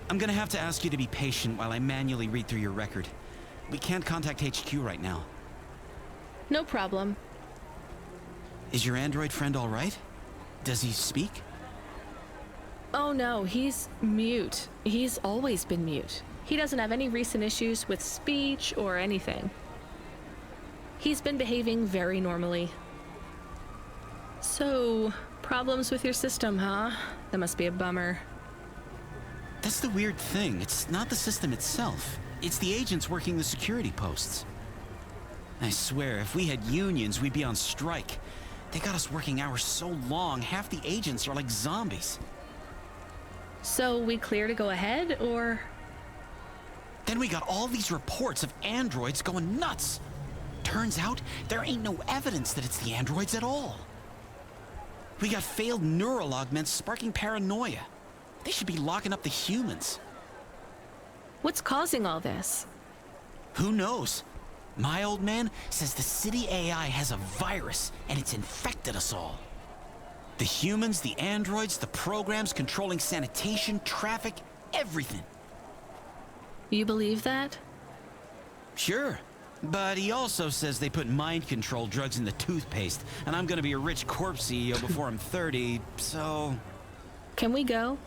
I'm gonna have to ask you to be patient while I manually read through your record. We can't contact HQ right now. No problem. Is your android friend all right? Does he speak? Oh no, he's mute. He's always been mute. He doesn't have any recent issues with speech or anything. He's been behaving very normally. So, problems with your system, huh? That must be a bummer. That's the weird thing. It's not the system itself. It's the agents working the security posts. I swear, if we had unions, we'd be on strike. They got us working hours so long, half the agents are like zombies. So we clear to go ahead, or? Then we got all these reports of androids going nuts. Turns out, there ain't no evidence that it's the androids at all. We got failed neural augments sparking paranoia. They should be locking up the humans. What's causing all this? Who knows? My old man says the city AI has a virus and it's infected us all. The humans, the androids, the programs controlling sanitation, traffic, everything. You believe that? Sure. But he also says they put mind control drugs in the toothpaste, and I'm gonna be a rich corpse CEO before I'm 30, so... Can we go?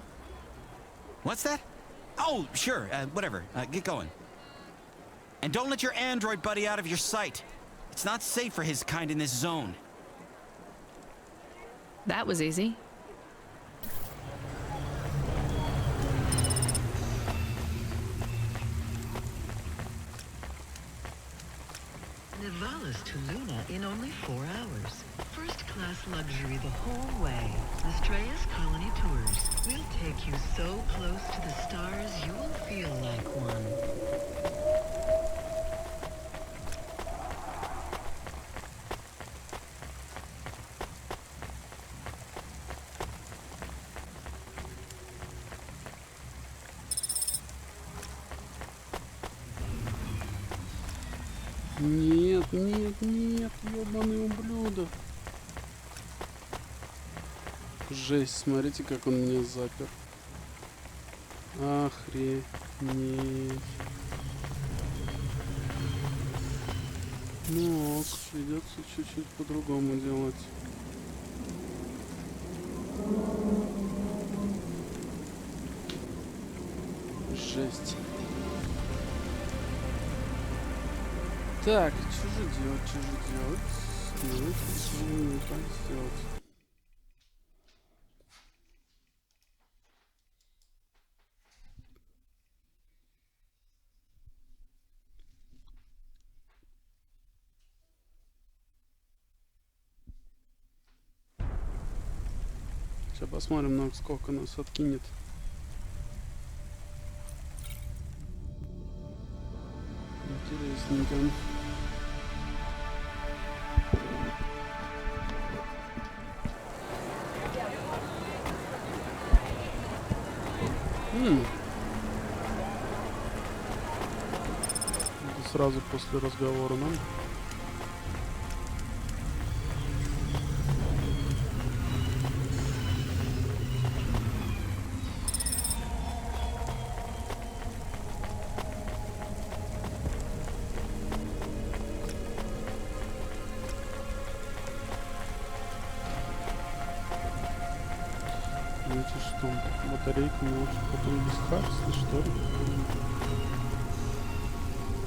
What's that? Oh, sure, whatever. Get going. And don't let your android buddy out of your sight. It's not safe for his kind in this zone. That was easy. Nivalis to Luna in only 4 hours. First-class luxury the whole way. Estrellas Colony Tours. We'll take you so close to the stars you'll feel like one. Нет, нет, нет, ёбаный ублюдок. Жесть, смотрите, как он меня запер. Охренеть. Ну ок, придется чуть-чуть по-другому делать. Жесть. Так, что же делать, Давайте не так сделать. Сейчас посмотрим, насколько нас откинет. Интересненько. Это сразу после разговора нам. Видите, что батарейка может потом без Хаксли, что ли?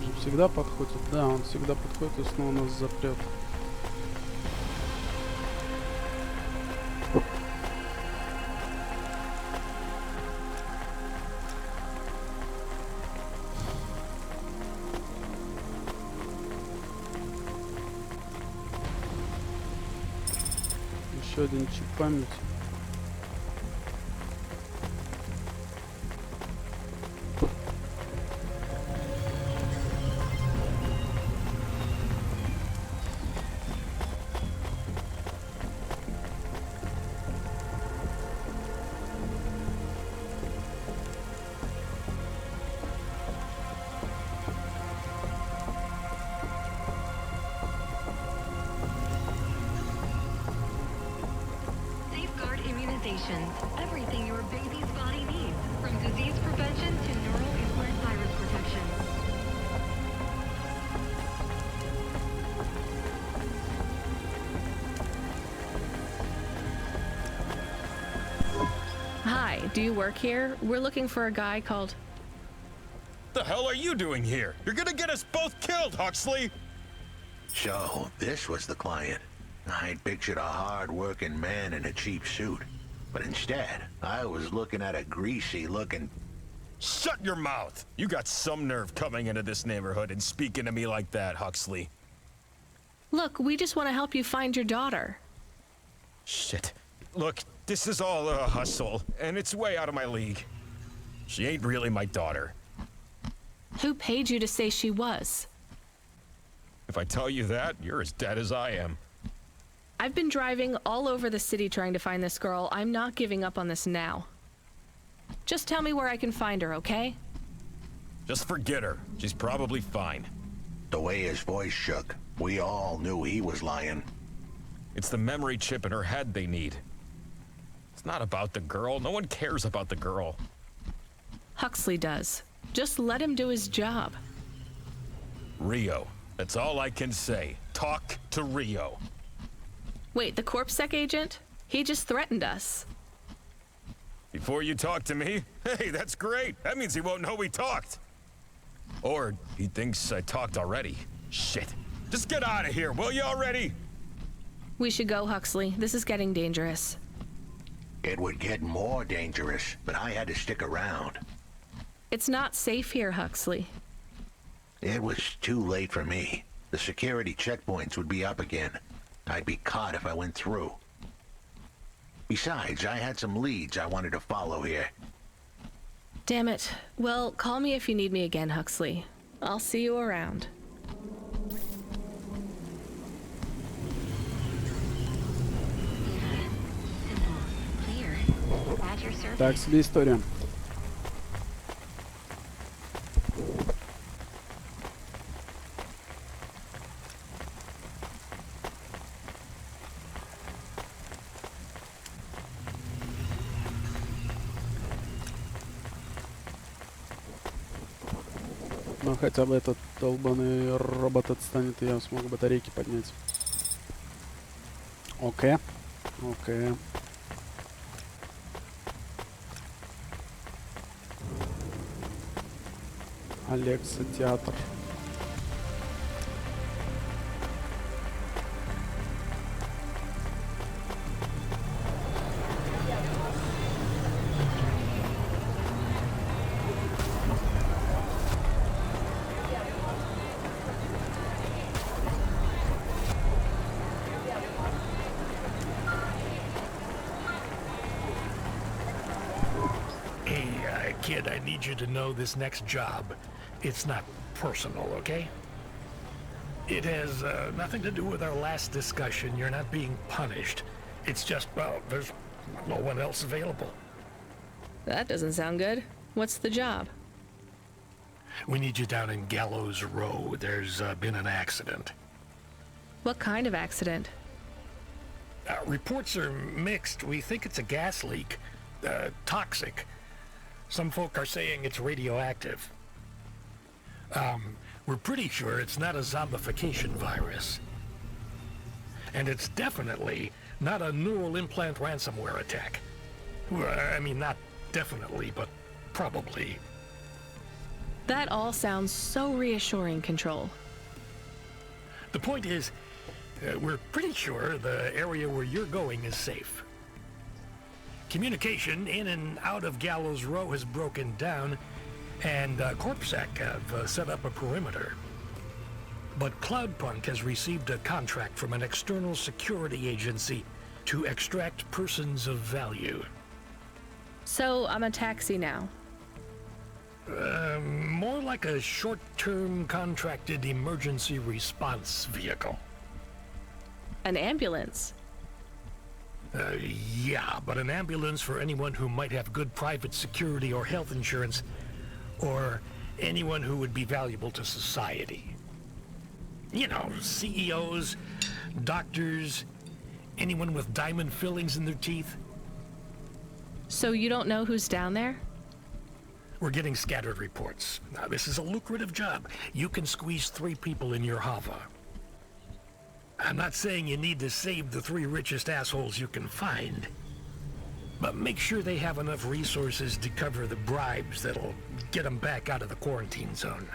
Же всегда подходит. Да, он всегда подходит и снова нас запрет. Еще один чип памяти. Everything your baby's body needs, from disease prevention to neural implant virus protection. Hi, do you work here? We're looking for a guy called... The hell are you doing here? You're gonna get us both killed, Huxley! So, this was the client. I'd pictured a hard-working man in a cheap suit. But instead, I was looking at a greasy-looking... Shut your mouth! You got some nerve coming into this neighborhood and speaking to me like that, Huxley. Look, we just want to help you find your daughter. Shit. Look, this is all a hustle, and it's way out of my league. She ain't really my daughter. Who paid you to say she was? If I tell you that, you're as dead as I am. I've been driving all over the city trying to find this girl. I'm not giving up on this now. Just tell me where I can find her, okay? Just forget her. She's probably fine. The way his voice shook, we all knew he was lying. It's the memory chip in her head they need. It's not about the girl. No one cares about the girl. Huxley does. Just let him do his job. Rio. That's all I can say. Talk to Rio. Wait, the CorpSec agent? He just threatened us. Before you talk to me? Hey, that's great. That means he won't know we talked. Or he thinks I talked already. Shit. Just get out of here, will you already? We should go, Huxley. This is getting dangerous. It would get more dangerous, but I had to stick around. It's not safe here, Huxley. It was too late for me. The security checkpoints would be up again. I'd be caught if I went through. Besides, I had some leads I wanted to follow here. Damn it. Well, call me if you need me again, Huxley. I'll see you around. Так себе история. Но хотя бы этот долбаный робот отстанет, и я смогу батарейки поднять. Окей. Окей. Алекса, театр. Hey, kid, I need you to know this next job. It's not personal, okay? It has nothing to do with our last discussion. You're not being punished. It's just, well, there's no one else available. That doesn't sound good. What's the job? We need you down in Gallows Row. There's been an accident. What kind of accident? Reports are mixed. We think it's a gas leak. Toxic. Some folk are saying it's radioactive. We're pretty sure it's not a zombification virus. And it's definitely not a neural implant ransomware attack. Well, I mean, not definitely, but probably. That all sounds so reassuring, Control. The point is, we're pretty sure the area where you're going is safe. Communication in and out of Gallows Row has broken down, and CorpSec have set up a perimeter. But Cloudpunk has received a contract from an external security agency to extract persons of value. So I'm a taxi now. More like a short-term contracted emergency response vehicle. An ambulance? Yeah, but an ambulance for anyone who might have good private security or health insurance, or anyone who would be valuable to society. You know, CEOs, doctors, anyone with diamond fillings in their teeth. So you don't know who's down there? We're getting scattered reports. Now, this is a lucrative job. You can squeeze 3 people in your hover. I'm not saying you need to save the 3 richest assholes you can find, but make sure they have enough resources to cover the bribes that'll get them back out of the quarantine zone.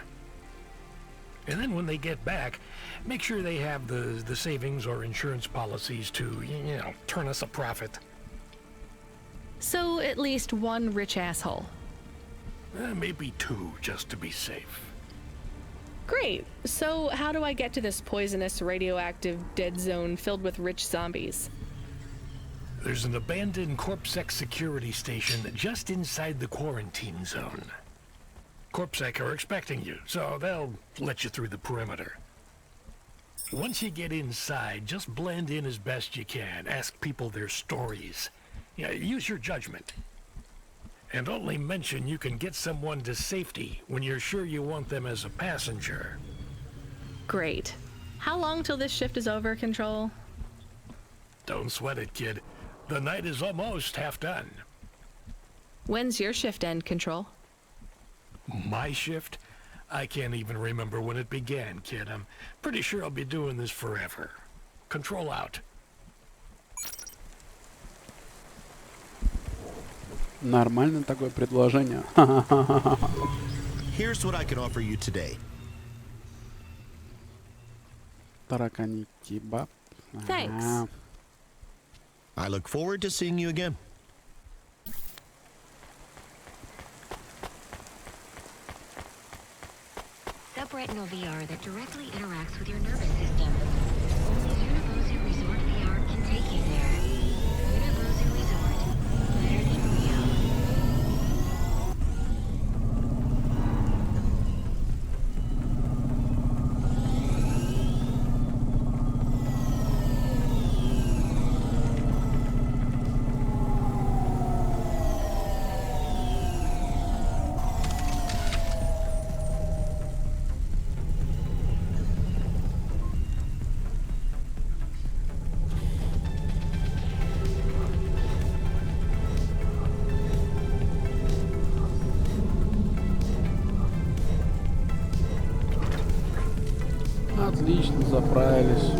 And then when they get back, make sure they have the savings or insurance policies to, you know, turn us a profit. So at least 1 rich asshole. Maybe 2, just to be safe. Great. So how do I get to this poisonous, radioactive, dead zone filled with rich zombies? There's an abandoned CorpSec security station just inside the quarantine zone. CorpSec are expecting you, so they'll let you through the perimeter. Once you get inside, just blend in as best you can. Ask people their stories. Yeah, use your judgment. And only mention you can get someone to safety when you're sure you want them as a passenger. Great. How long till this shift is over, Control? Don't sweat it, kid. The night is almost half done. When's your shift end, Control? My shift? I can't even remember when it began, kid. I'm pretty sure I'll be doing this forever. Control out. Нормально такое предложение. Here's what I can offer you today. Таракани кебаб. Thanks. I look forward to seeing you again. Subretinal VR that directly interacts with your nervous system. Only Unibozu Resort VR can take you there. Unibozu Resort. Better than real. Отлично, заправились.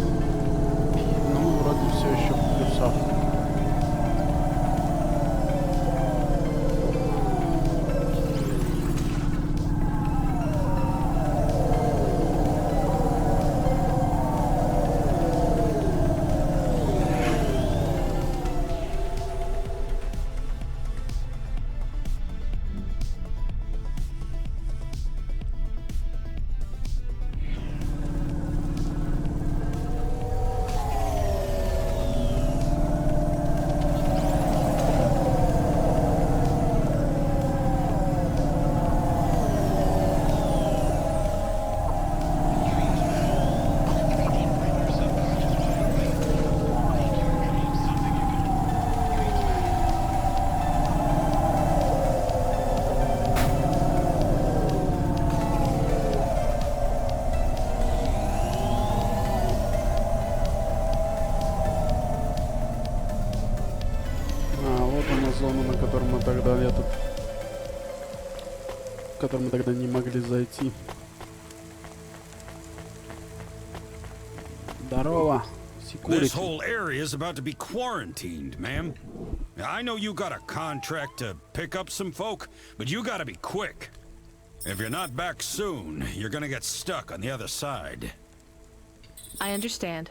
Ну, вроде все еще в плюсах. Зону, на которую мы тогда в которую мы тогда не могли зайти. Здорово, This whole area is about to be quarantined, ma'am. I know you got a contract to pick up some folk, but you gotta be quick. If you're not back soon, you're gonna get stuck on the other side. I understand.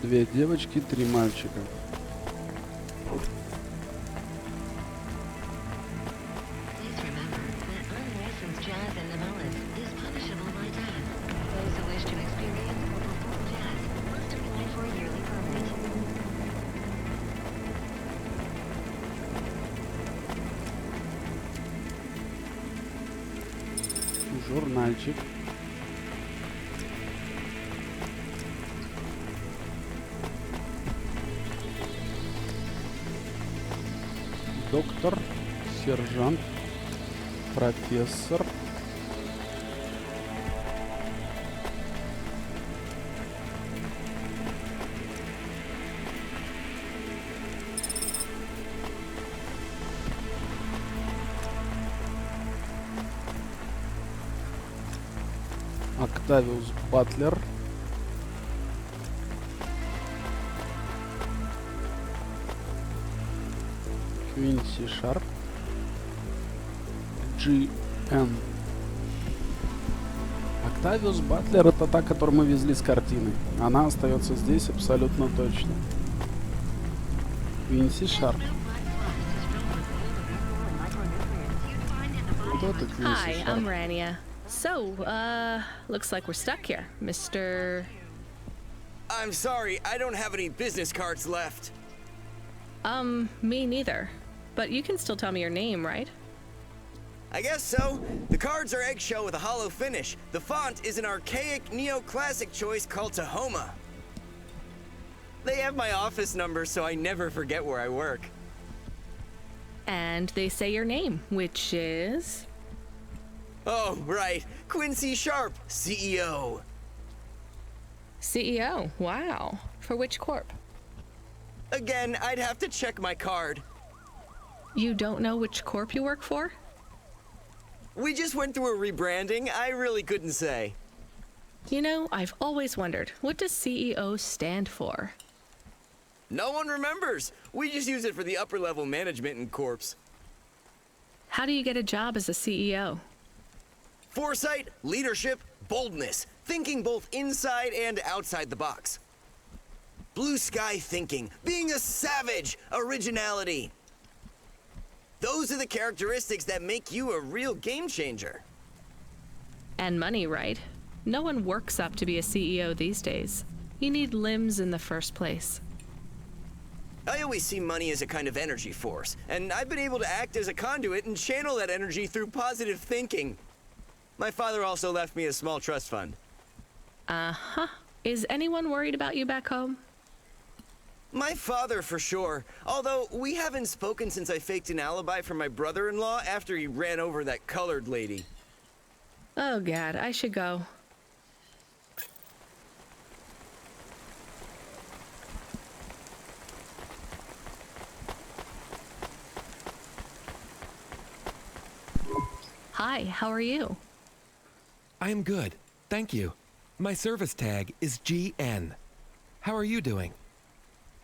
Две девочки, 3 мальчика. Журнальчик. Доктор, сержант, профессор. Октавиус Батлер. Квинси Шарп. GN. Октавиус Батлер — это та, которую мы везли с картины. Она остается здесь абсолютно точно. Квинси Шарп. Кто это Квинси Hi, Шарп? I'm Rania. So, looks like we're stuck here, Mr. I'm sorry, I don't have any business cards left. Me neither. But you can still tell me your name, right? I guess so. The cards are eggshell with a hollow finish. The font is an archaic neoclassic choice called Tahoma. They have my office number, so I never forget where I work. And they say your name, which is... Oh, right. Quincy Sharp, CEO. CEO, wow. For which corp? Again, I'd have to check my card. You don't know which corp you work for? We just went through a rebranding. I really couldn't say. You know, I've always wondered, what does CEO stand for? No one remembers. We just use it for the upper level management in corps. How do you get a job as a CEO? Foresight, leadership, boldness. Thinking both inside and outside the box. Blue sky thinking, being a savage, originality. Those are the characteristics that make you a real game changer. And money, right? No one works up to be a CEO these days. You need limbs in the first place. I always see money as a kind of energy force, and I've been able to act as a conduit and channel that energy through positive thinking. My father also left me a small trust fund. Uh-huh. Is anyone worried about you back home? My father, for sure. Although, we haven't spoken since I faked an alibi for my brother-in-law after he ran over that colored lady. Oh, God, I should go. Hi, how are you? I am good, thank you. My service tag is GN. How are you doing?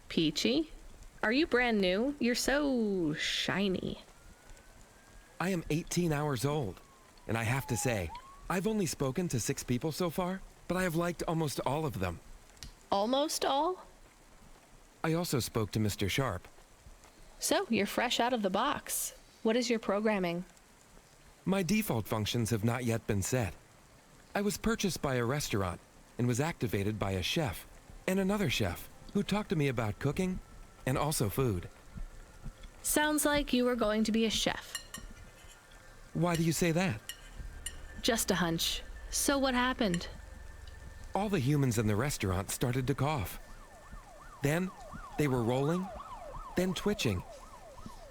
Peachy? Are you brand new? You're so shiny. I am 18 hours old, and I have to say, I've only spoken to 6 people so far, but I have liked almost all of them. Almost all? I also spoke to Mr. Sharp. So, you're fresh out of the box. What is your programming? My default functions have not yet been set. I was purchased by a restaurant and was activated by a chef and another chef who talked to me about cooking and also food. Sounds like you were going to be a chef. Why do you say that? Just a hunch. So what happened? All the humans in the restaurant started to cough. Then they were rolling, then twitching,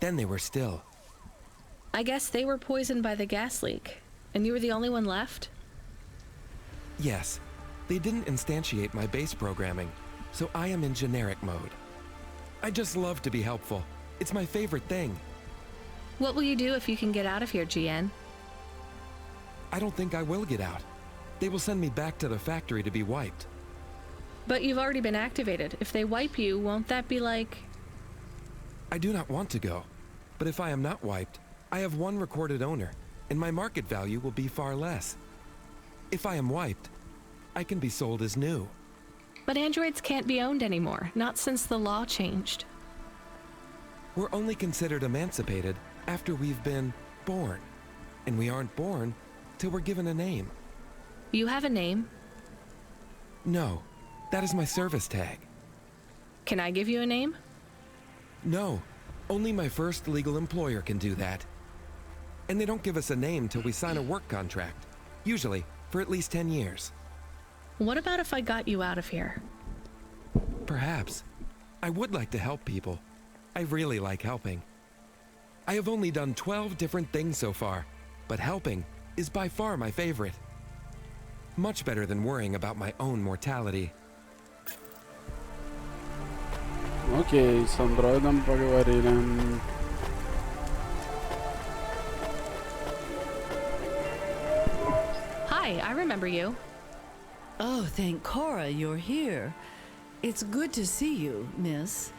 then they were still. I guess they were poisoned by the gas leak, and you were the only one left? Yes, they didn't instantiate my base programming, so I am in generic mode. I just love to be helpful. It's my favorite thing. What will you do if you can get out of here, GN? I don't think I will get out. They will send me back to the factory to be wiped. But you've already been activated. If they wipe you, won't that be like... I do not want to go, but if I am not wiped, I have one recorded owner, and my market value will be far less. If I am wiped, I can be sold as new. But androids can't be owned anymore, not since the law changed. We're only considered emancipated after we've been born, and we aren't born till we're given a name. You have a name? No, that is my service tag. Can I give you a name? No, only my first legal employer can do that. And they don't give us a name till we sign a work contract, usually for at least 10 years. What about if I got you out of here? Perhaps. I would like to help people. I really like helping. I have only done 12 different things so far, but helping is by far my favorite. Much better than worrying about my own mortality. Окей, с андроидом поговорили. Hi, I remember you. Oh, thank Cora you're here. It's good to see you, miss.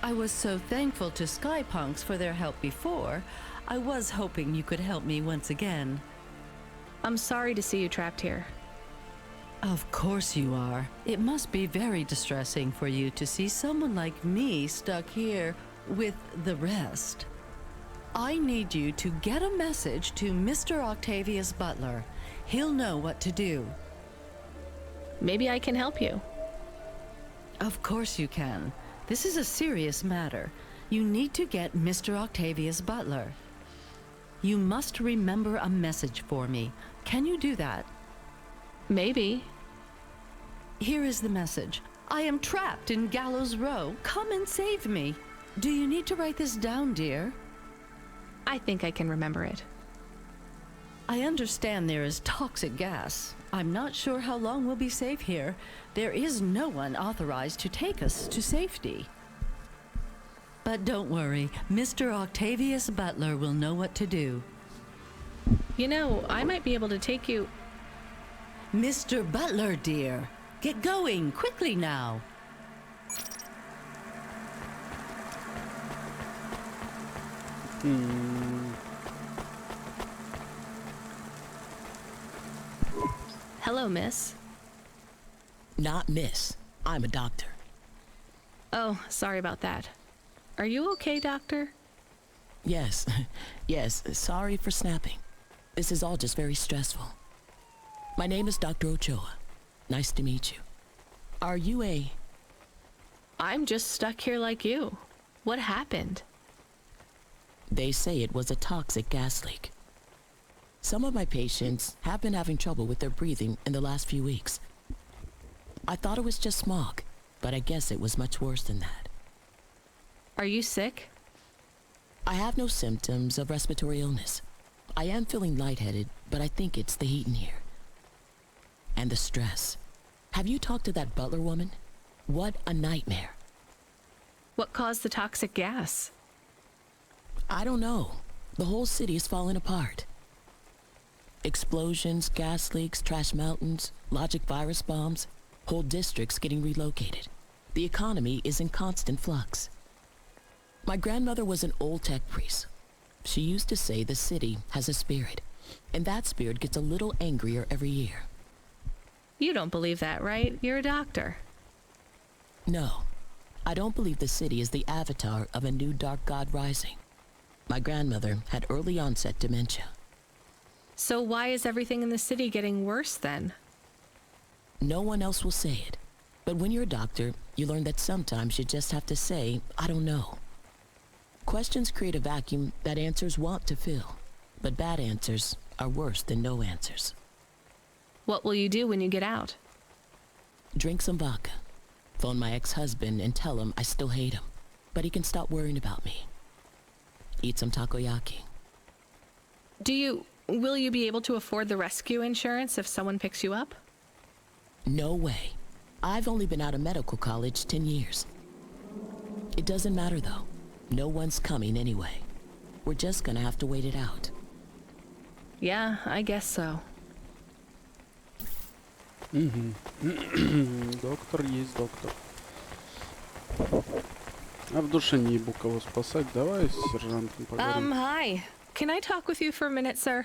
I was so thankful to Skypunks for their help before. I was hoping you could help me once again. I'm sorry to see you trapped here. Of course you are. It must be very distressing for you to see someone like me stuck here with the rest. I need you to get a message to Mr. Octavius Butler. He'll know what to do. Maybe I can help you. Of course you can. This is a serious matter. You need to get Mr. Octavius Butler. You must remember a message for me. Can you do that? Maybe. Here is the message. I am trapped in Gallows Row. Come and save me. Do you need to write this down, dear? I think I can remember it. I understand there is toxic gas. I'm not sure how long we'll be safe here. There is no one authorized to take us to safety. But don't worry, Mr. Octavius Butler will know what to do. You know, I might be able to take you... Mr. Butler, dear, get going, quickly now. Hello, miss. Not miss. I'm a doctor. Oh, sorry about that. Are you okay, doctor? Yes. Yes, sorry for snapping. This is all just very stressful. My name is Dr. Ochoa. Nice to meet you. Are you a... I'm just stuck here like you. What happened? They say it was a toxic gas leak. Some of my patients have been having trouble with their breathing in the last few weeks. I thought it was just smog, but I guess it was much worse than that. Are you sick? I have no symptoms of respiratory illness. I am feeling lightheaded, but I think it's the heat in here. And the stress. Have you talked to that Butler woman? What a nightmare. What caused the toxic gas? I don't know. The whole city is falling apart. Explosions, gas leaks, trash mountains, logic virus bombs, whole districts getting relocated. The economy is in constant flux. My grandmother was an old tech priest. She used to say the city has a spirit, and that spirit gets a little angrier every year. You don't believe that, right? You're a doctor. No, I don't believe the city is the avatar of a new dark god rising. My grandmother had early onset dementia. So why is everything in the city getting worse then? No one else will say it. But when you're a doctor, you learn that sometimes you just have to say, I don't know. Questions create a vacuum that answers want to fill. But bad answers are worse than no answers. What will you do when you get out? Drink some vodka. Phone my ex-husband and tell him I still hate him, but he can stop worrying about me. Eat some takoyaki. Will you be able to afford the rescue insurance if someone picks you up? No way. I've only been out of medical college 10 years. It doesn't matter though. No one's coming anyway. We're just gonna have to wait it out. Yeah, I guess so. Доктор есть доктор. А в душе не ебу кого спасать. Давай с сержантом поговорим. Hi. Can I talk with you for a minute, sir?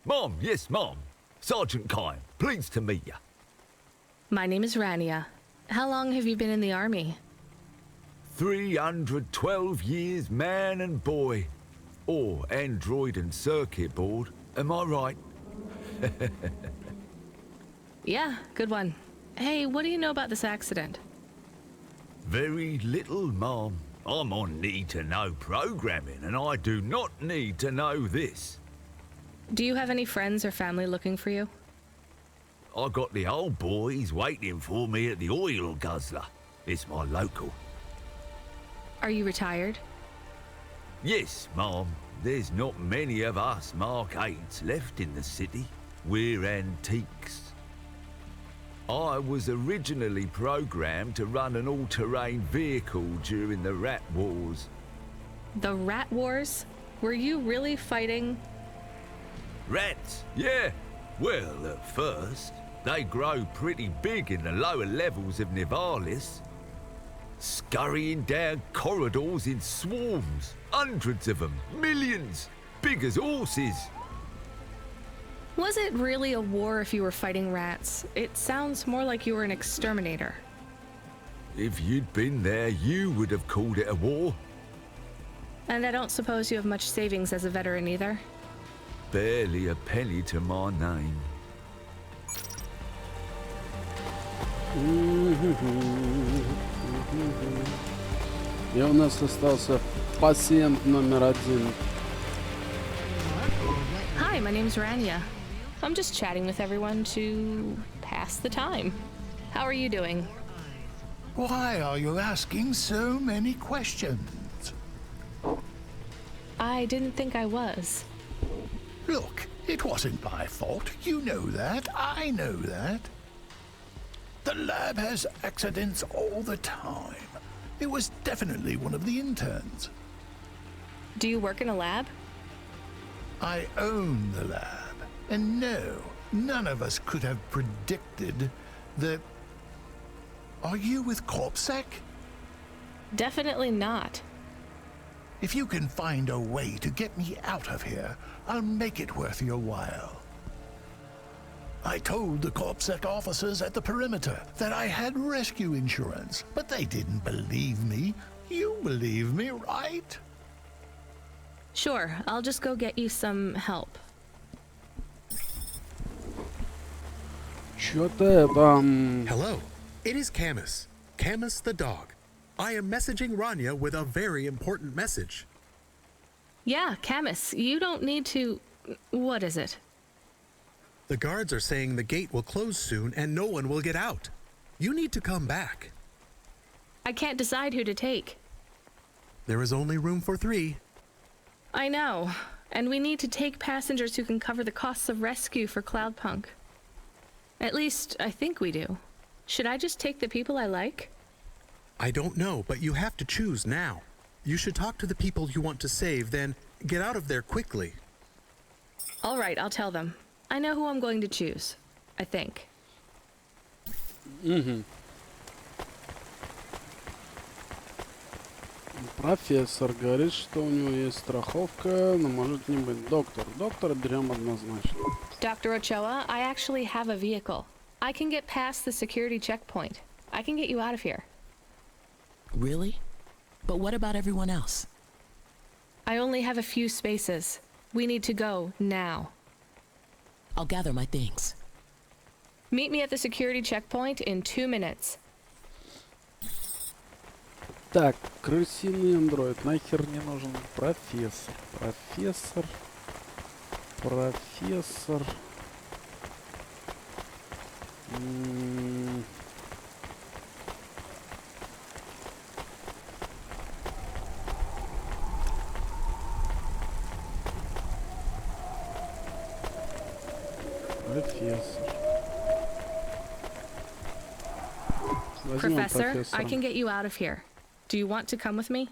Mom, yes, Mom. Sergeant Kine, pleased to meet you. My name is Rania. How long have you been in the army? 312 years, man and boy. Or android and circuit board. Am I right? Yeah, good one. Hey, what do you know about this accident? Very little, Mom. I'm on need-to-know programming, and I do not need to know this. Do you have any friends or family looking for you? I got the old boys waiting for me at the oil guzzler. It's my local. Are you retired? Yes, Mom. There's not many of us Mark 8s left in the city. We're antiques. I was originally programmed to run an all-terrain vehicle during the Rat Wars. The Rat Wars? Were you really fighting? Rats? Yeah. Well, at first, they grow pretty big in the lower levels of Nivalis. Scurrying down corridors in swarms. Hundreds of them. Millions. Big as horses. Was it really a war if you were fighting rats? It sounds more like you were an exterminator. If you'd been there, you would have called it a war. And I don't suppose you have much savings as a veteran either? Barely a penny to my name. И у нас остался пациент номер 1. Hi, my name's Rania. I'm just chatting with everyone to pass the time. How are you doing? Why are you asking so many questions? I didn't think I was. Look, it wasn't my fault. You know that. I know that. The lab has accidents all the time. It was definitely one of the interns. Do you work in a lab? I own the lab. And no, none of us could have predicted that... Are you with CorpSec? Definitely not. If you can find a way to get me out of here, I'll make it worth your while. I told the CorpSec officers at the perimeter that I had rescue insurance, but they didn't believe me. You believe me, right? Sure, I'll just go get you some help. Чё-то там... Hello, it is Camus. Camus the dog. I am messaging Rania with a very important message. Yeah, Camus, you don't need to... What is it? The guards are saying the gate will close soon and no one will get out. You need to come back. I can't decide who to take. There is only room for 3. I know, and we need to take passengers who can cover the costs of rescue for Cloudpunk. At least, I think we do. Should I just take the people I like? I don't know, but you have to choose now. You should talk to the people you want to save, then get out of there quickly. All right, I'll tell them. I know who I'm going to choose. I think. Профессор говорит, что у него есть страховка, но может не быть. Доктор. Доктора берем однозначно. Dr. Ochoa, I actually have a vehicle. I can get past the security checkpoint. I can get you out of here. Really? But what about everyone else? I only have a few spaces. We need to go now. I'll gather my things. Meet me at the security checkpoint in 2 minutes. Так, крысиный андроид. Нахер не нужен профессор. Профессор. Профессор. Профессор. Возьмем Professor, профессора. I can get you out of here. Do you want to come with me?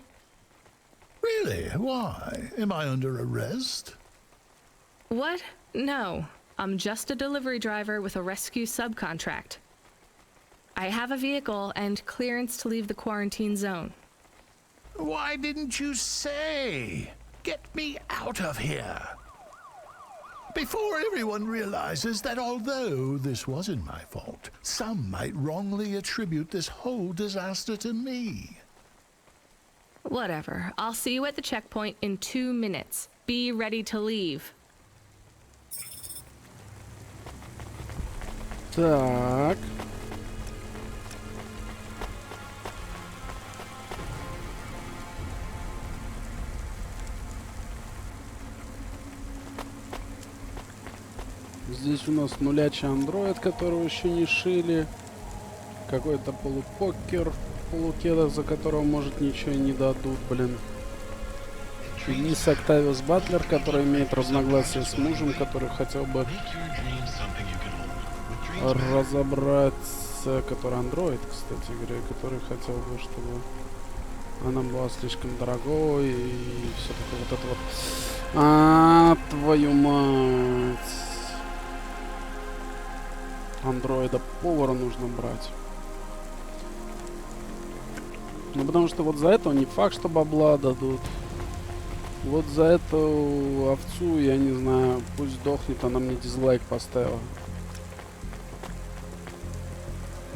Really? Why? Am I under arrest? What? No. I'm just a delivery driver with a rescue subcontract. I have a vehicle and clearance to leave the quarantine zone. Why didn't you say? Get me out of here. Before everyone realizes that although this wasn't my fault, some might wrongly attribute this whole disaster to me. Whatever. I'll see you at the checkpoint in 2 minutes. Be ready to leave. Так. Здесь у нас нулячий андроид, которого еще не шили. Какой-то полупокер, полукеда, за которого, может, ничего и не дадут, блин. И мисс Октавиус Батлер, который имеет разногласия с мужем, который хотел бы разобраться, который андроид, кстати говоря, который хотел бы, чтобы она была слишком дорогой и все такое вот это вот. А, твою мать. Андроида-повара нужно брать. Ну, потому что вот за это не факт, что бабла дадут. Вот за эту овцу, я не знаю, пусть сдохнет, она мне дизлайк поставила.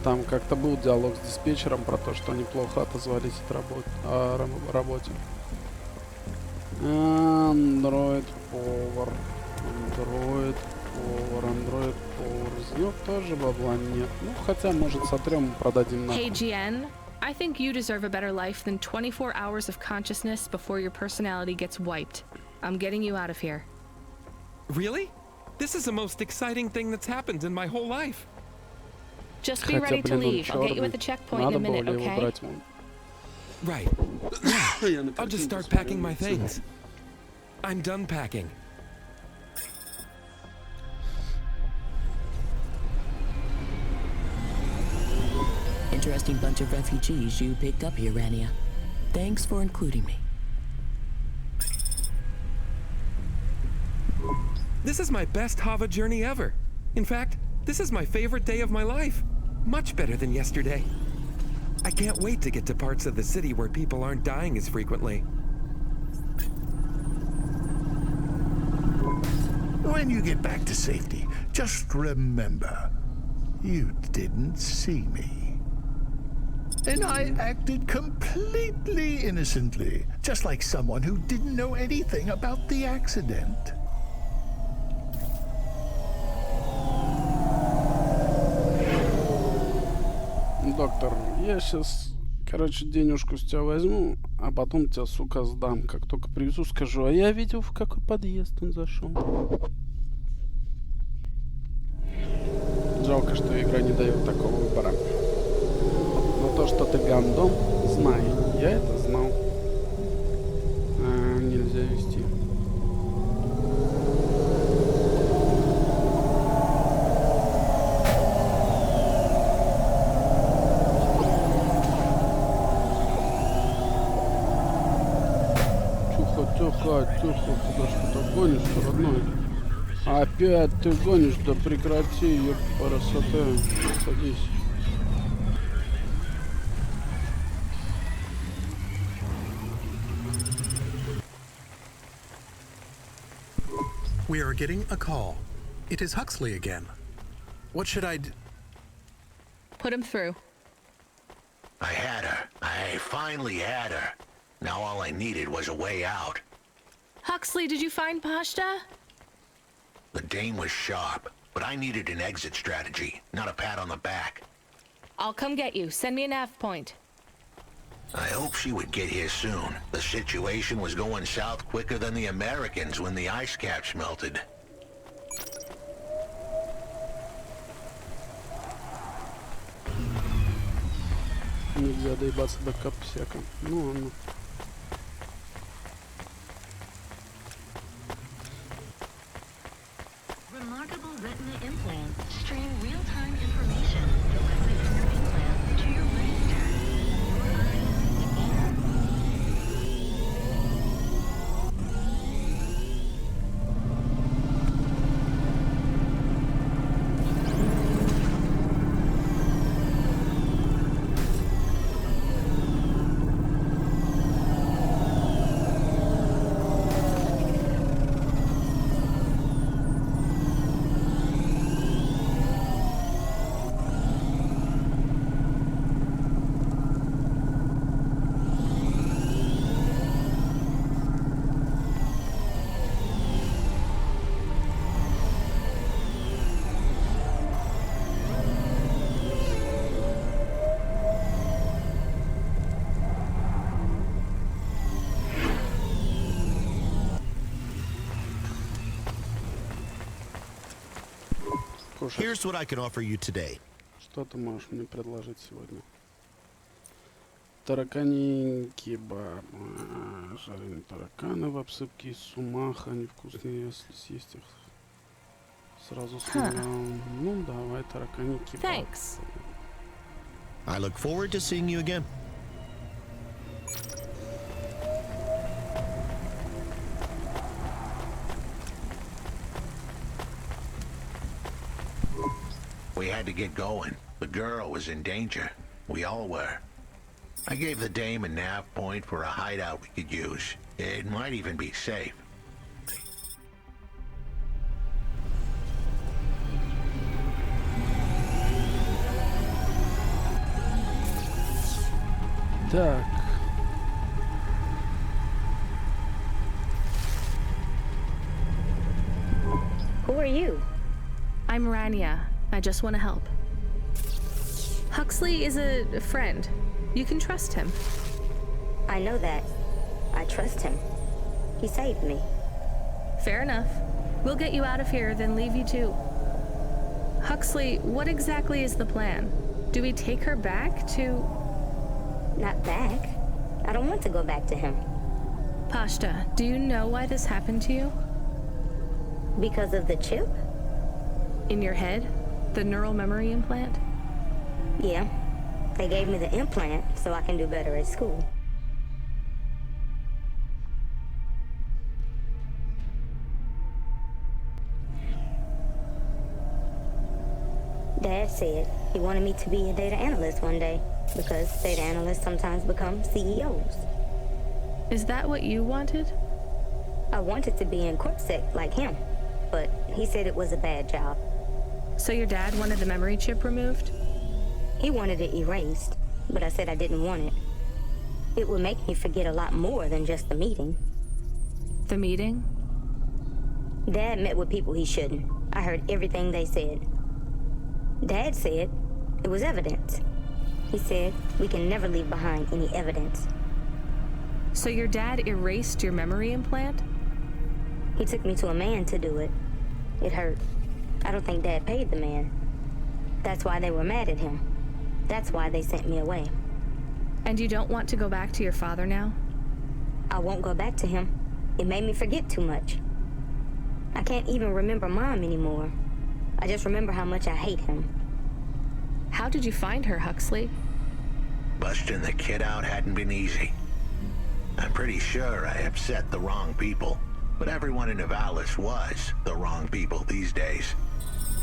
Там как-то был диалог с диспетчером про то, что они плохо отозвались о работе. Андроид-повар. Андроид-повар. Андроид-повар. Из него тоже бабла нет. Ну, хотя, может, сотрем и продадим нахуй. Hey, GN. I think you deserve a better life than 24 hours of consciousness before your personality gets wiped. I'm getting you out of here. Really? This is the most exciting thing that's happened in my whole life. Just be ready to leave. I'll get you at the checkpoint in a minute, okay? Right. Yeah. I'll just start packing my things. I'm done packing. interesting bunch of refugees you picked up here, Rania. Thanks for including me. This is my best Hava journey ever. In fact, this is my favorite day of my life. Much better than yesterday. I can't wait to get to parts of the city where people aren't dying as frequently. When you get back to safety, just remember, you didn't see me. And I acted completely innocently, just like someone who didn't know anything about the accident. Доктор, я сейчас, короче, денежку с тебя возьму, а потом тебя, сука, сдам. Как только привезу, скажу, а я видел, в какой подъезд он зашел. Жалко, что игра не дает такого выбора. Но то, что ты гандон, знай. Я это знал. Нельзя вести. Тихо, куда ж ты гонишь, родной? Опять ты гонишь, да прекрати, ёпарасоте. Садись. We are getting a call. It is Huxley again. What should I do? Put him through. I had her. I finally had her. Now all I needed was a way out. Huxley, did you find Pashta? The dame was sharp, but I needed an exit strategy, not a pat on the back. I'll come get you. Send me a nav point. I hope she would get here soon. The situation was going south quicker than the Americans when the ice caps melted. Нельзя доебаться до капсека. Ну ладно. Remarkable retina implant. Stream real-time information directly from your implant to your brain stats. Your eyes Here's what I can offer you today. Что ты можешь мне предложить сегодня? Таракани кебаб. Жареные тараканы в обсыпке из сумаха. Они вкусные, если съесть их сразу с ножом. Ну, давай таракани кебаб. Thanks. I look forward to seeing you again. We had to get going. The girl was in danger. We all were. I gave the dame a nav point for a hideout we could use. It might even be safe. Так. Who are you? I'm Rania. I just want to help. Huxley is a friend. You can trust him. I know that. I trust him. He saved me. Fair enough. We'll get you out of here, then leave you too. Huxley, what exactly is the plan? Do we take her back to... Not back. I don't want to go back to him. Pashta, do you know why this happened to you? Because of the chip? In your head? The neural memory implant? Yeah. They gave me the implant so I can do better at school. Dad said he wanted me to be a data analyst one day because data analysts sometimes become CEOs. Is that what you wanted? I wanted to be in CorpSec like him, but he said it was a bad job. So your dad wanted the memory chip removed? He wanted it erased, but I said I didn't want it. It would make me forget a lot more than just the meeting. The meeting? Dad met with people he shouldn't. I heard everything they said. Dad said it was evidence. He said we can never leave behind any evidence. So your dad erased your memory implant? He took me to a man to do it. It hurt. I don't think Dad paid the man. That's why they were mad at him. That's why they sent me away. And you don't want to go back to your father now? I won't go back to him. It made me forget too much. I can't even remember Mom anymore. I just remember how much I hate him. How did you find her, Huxley? Busting the kid out hadn't been easy. I'm pretty sure I upset the wrong people, but everyone in Nivalis was the wrong people these days.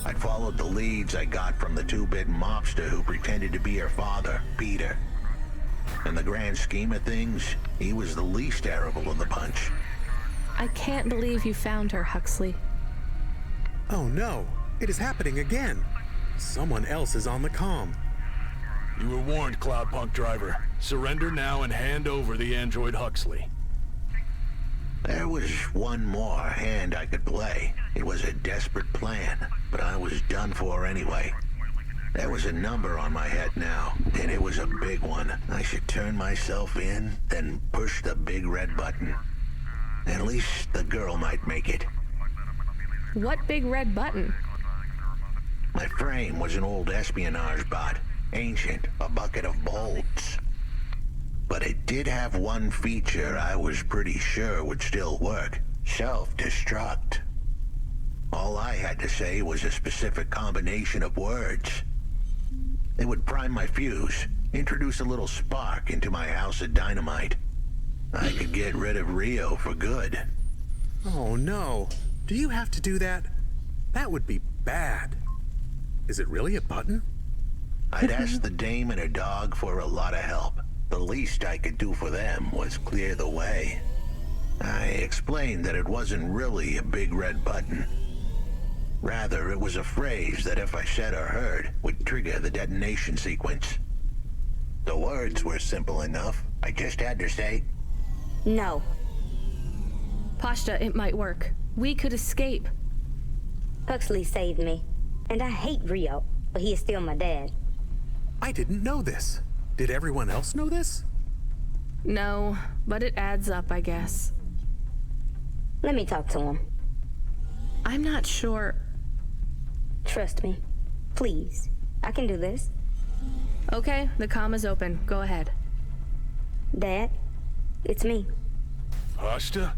I'd followed the leads I got from the two-bit mobster who pretended to be her father, Peter. In the grand scheme of things, he was the least terrible of the bunch. I can't believe you found her, Huxley. Oh no, it is happening again. Someone else is on the comm. You were warned, Cloudpunk driver. Surrender now and hand over the android Huxley. There was one more hand I could play. It was a desperate plan, but I was done for anyway. There was a number on my head now, and it was a big one. I should turn myself in, then push the big red button. At least the girl might make it. What big red button? My frame was an old espionage bot. Ancient, a bucket of bolts. But it did have one feature I was pretty sure would still work. Self-destruct. All I had to say was a specific combination of words. It would prime my fuse, introduce a little spark into my house of dynamite. I could get rid of Rio for good. Oh no. Do you have to do that? That would be bad. Is it really a button? I'd asked the dame and her dog for a lot of help. The least I could do for them was clear the way. I explained that it wasn't really a big red button. Rather, it was a phrase that if I said or heard, would trigger the detonation sequence. The words were simple enough. I just had to say, no. Pashta, it might work. We could escape. Huxley saved me. And I hate Rio, but he is still my dad. I didn't know this. Did everyone else know this? No, but it adds up, I guess. Let me talk to him. I'm not sure. Trust me. Please. I can do this. Okay, the comm is open. Go ahead. Dad, it's me. Pashta?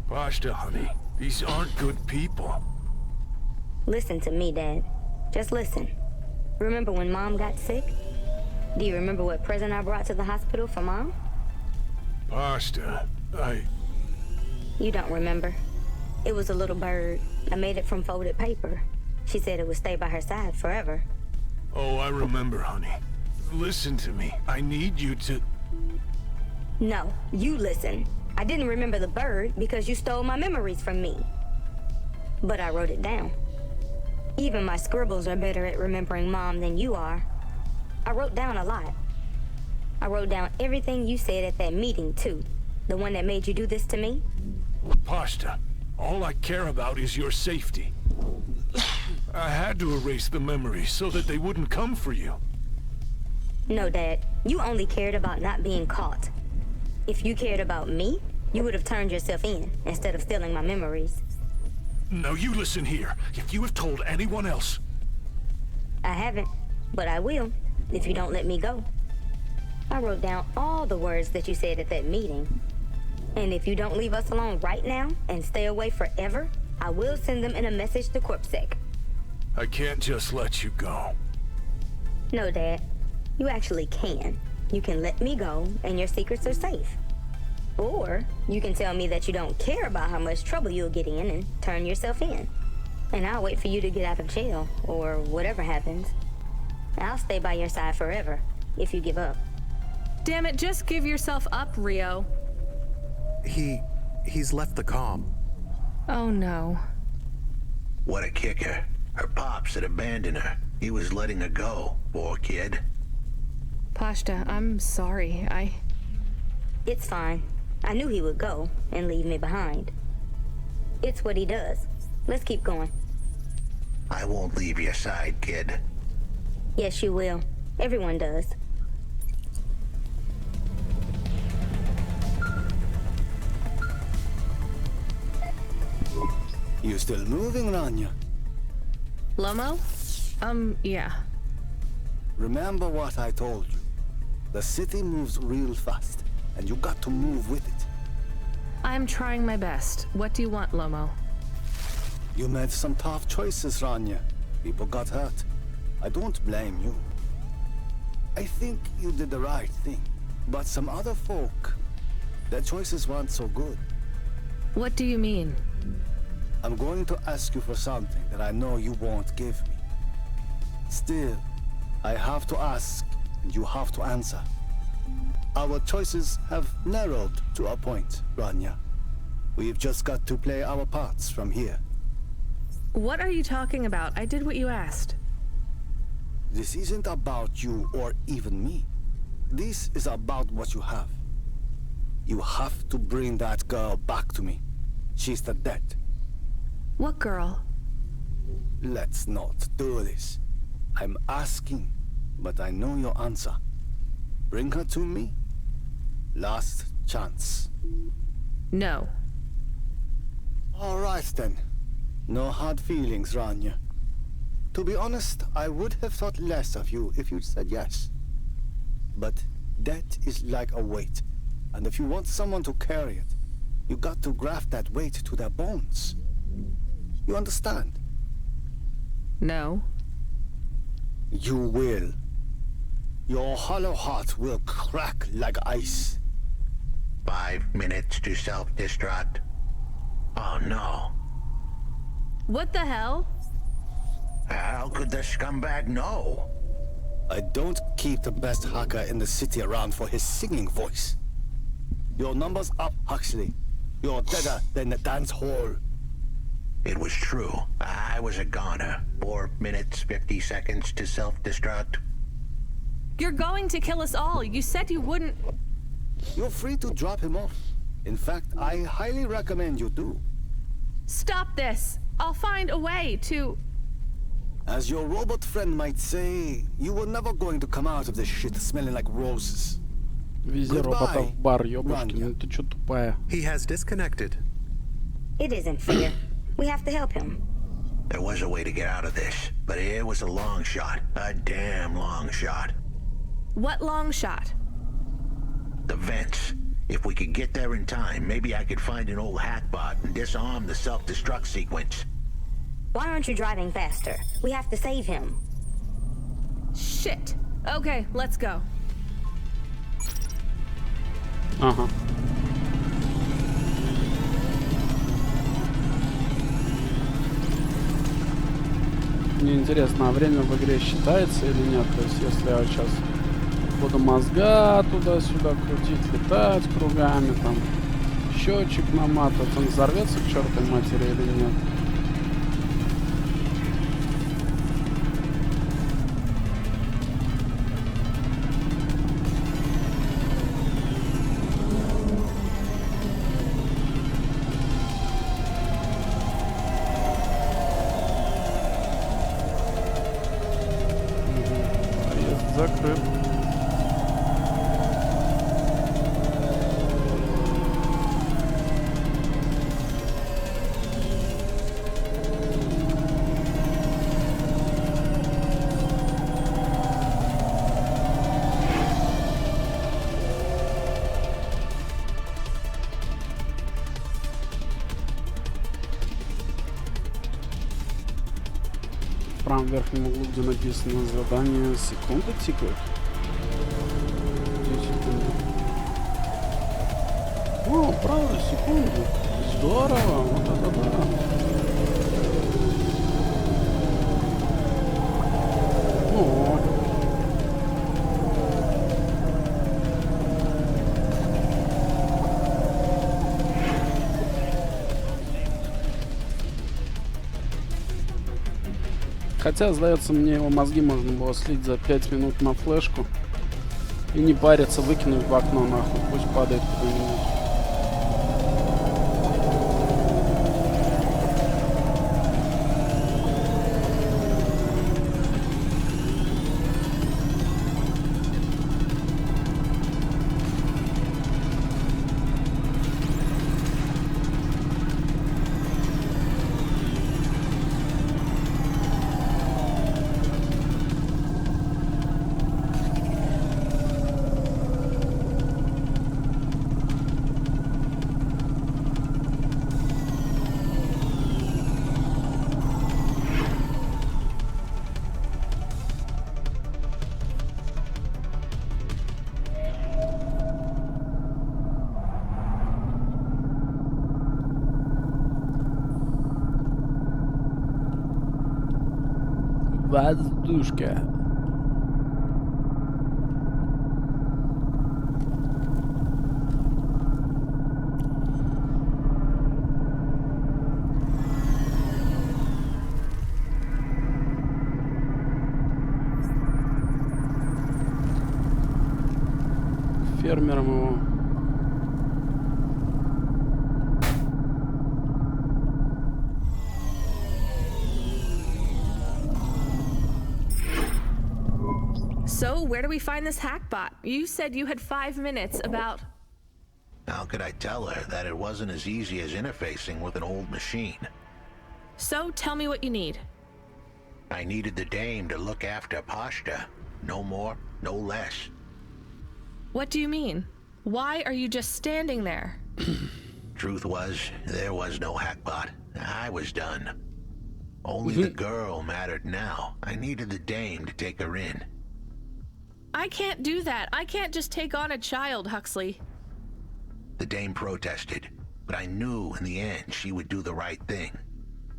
Pashta, honey. These aren't good people. Listen to me, Dad. Just listen. Remember when Mom got sick? Do you remember what present I brought to the hospital for Mom? Pashta, You don't remember. It was a little bird. I made it from folded paper. She said it would stay by her side forever. Oh, I remember, honey. Listen to me. I need you to... No, you listen. I didn't remember the bird because you stole my memories from me. But I wrote it down. Even my scribbles are better at remembering Mom than you are. I wrote down a lot. I wrote down everything you said at that meeting, too. The one that made you do this to me. Pashta, all I care about is your safety. I had to erase the memories so that they wouldn't come for you. No, Dad. You only cared about not being caught. If you cared about me, you would have turned yourself in instead of stealing my memories. Now you listen here. If you have told anyone else... I haven't, but I will, if you don't let me go. I wrote down all the words that you said at that meeting. And if you don't leave us alone right now and stay away forever, I will send them in a message to CorpSec. I can't just let you go. No, Dad. you actually can. You can let me go, and your secrets are safe. Or you can tell me that you don't care about how much trouble you'll get in and turn yourself in. And I'll wait for you to get out of jail, or whatever happens. I'll stay by your side forever, if you give up. Damn it, just give yourself up, Rio. He's left the comm. Oh no. What a kicker. Her pops had abandoned her. He was letting her go, poor kid. Pashta, I'm sorry. It's fine. I knew he would go and leave me behind. It's what he does. Let's keep going. I won't leave your side, kid. Yes, you will. Everyone does. You still moving, Rania? Lomo? Yeah. Remember what I told you. The city moves real fast, and you got to move with it. I'm trying my best. What do you want, Lomo? You made some tough choices, Rania. People got hurt. I don't blame you. I think you did the right thing. But some other folk, their choices weren't so good. What do you mean? I'm going to ask you for something that I know you won't give me. Still, I have to ask, and you have to answer. Our choices have narrowed to a point, Rania. We've just got to play our parts from here. What are you talking about? I did what you asked. This isn't about you or even me. This is about what you have. You have to bring that girl back to me. She's the dead. What girl? Let's not do this. I'm asking, but I know your answer. Bring her to me. Last chance. No. All right then. No hard feelings, Rania. To be honest, I would have thought less of you if you'd said yes. But death is like a weight, and if you want someone to carry it, you got to graft that weight to their bones. You understand? No. You will. Your hollow heart will crack like ice. 5 minutes to self-destruct. Oh no. What the hell? How could the scumbag know? I don't keep the best hacker in the city around for his singing voice. Your number's up, Huxley. You're deader than the dance hall. It was true. I was a goner. 4 minutes, 50 seconds to self-destruct. You're going to kill us all. You said you wouldn't. You're free to drop him off. In fact, I highly recommend you do. Stop this. I'll find a way to... As your robot friend might say, you were never going to come out of this shit smelling like roses. Вези робота в бар, ёбушки, ну ты чё тупая? He has disconnected. It isn't fair. We have to help him. There was a way to get out of this, but it was a long shot. A damn long shot. What long shot? The vents. If we could get there in time, maybe I could find an old hackbot and disarm the self-destruct sequence. Why aren't you driving faster? We have to save him. Shit. Okay, let's go. Ага. Мне интересно, а время в игре считается или нет? То есть, если я сейчас буду мозга туда-сюда крутить, летать кругами, там, счетчик наматывать, он взорвется к чертовой матери или нет? Закрыт. В правом верхнем углу, где написано задание, секунды тикают. О, правда, секунду. Здорово, вот это да. О. Хотя, сдается мне, его мозги можно было слить за 5 минут на флешку и не париться, выкинуть в окно нахуй, пусть падает куда-нибудь. Воздушка. Фермером его. So, where do we find this hackbot? You said you had 5 minutes about... How could I tell her that it wasn't as easy as interfacing with an old machine? So, tell me what you need. I needed the dame to look after Pashta. No more, no less. What do you mean? Why are you just standing there? Truth was, there was no hackbot. I was done. Only the girl mattered now. I needed the dame to take her in. I can't do that. I can't just take on a child, Huxley. The dame protested, but I knew in the end she would do the right thing.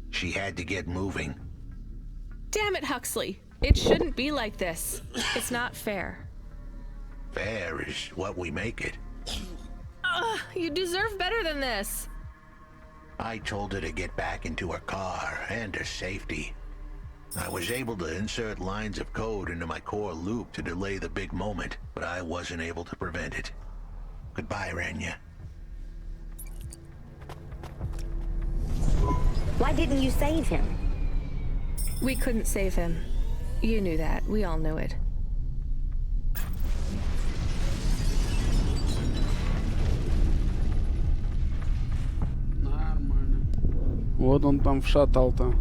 She had to get moving. Damn it, Huxley. It shouldn't be like this. It's not fair. Fair is what we make it. You deserve better than this. I told her to get back into her car and her safety. I was able to insert lines of code into my core loop to delay the big moment, but I wasn't able to prevent it. Goodbye, Rania. Why didn't you save him? We couldn't save him. You knew that. We all knew it. Нормально. Вот он там вшатал-то.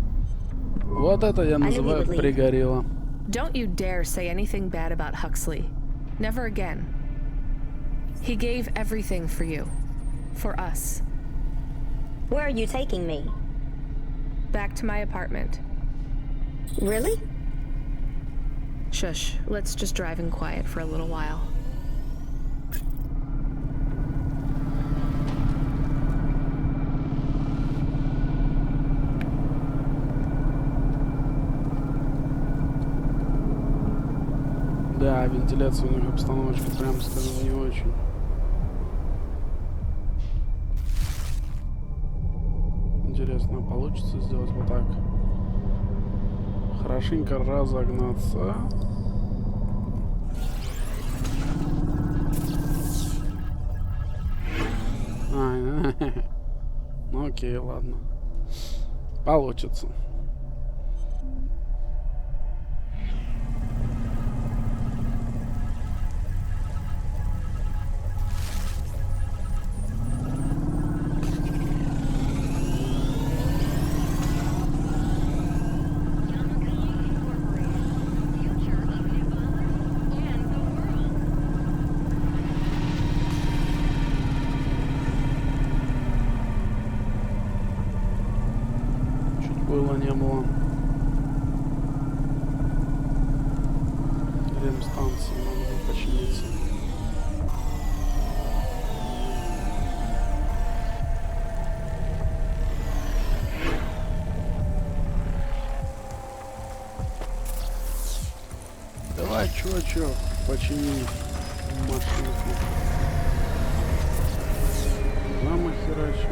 Вот это я называю пригорело. Don't you dare say anything bad about Huxley. Never again. He gave everything for you. For us. Where are you taking me? Back to my apartment. Really? Shush. Let's just drive in quiet for a little while. Да, вентиляция у них обстановочка, прям скажем, не очень. Интересно, получится сделать вот так? Хорошенько разогнаться. Ну окей, ладно. Получится. Было не Давай, чувачок, почини машинку. Замахерачу.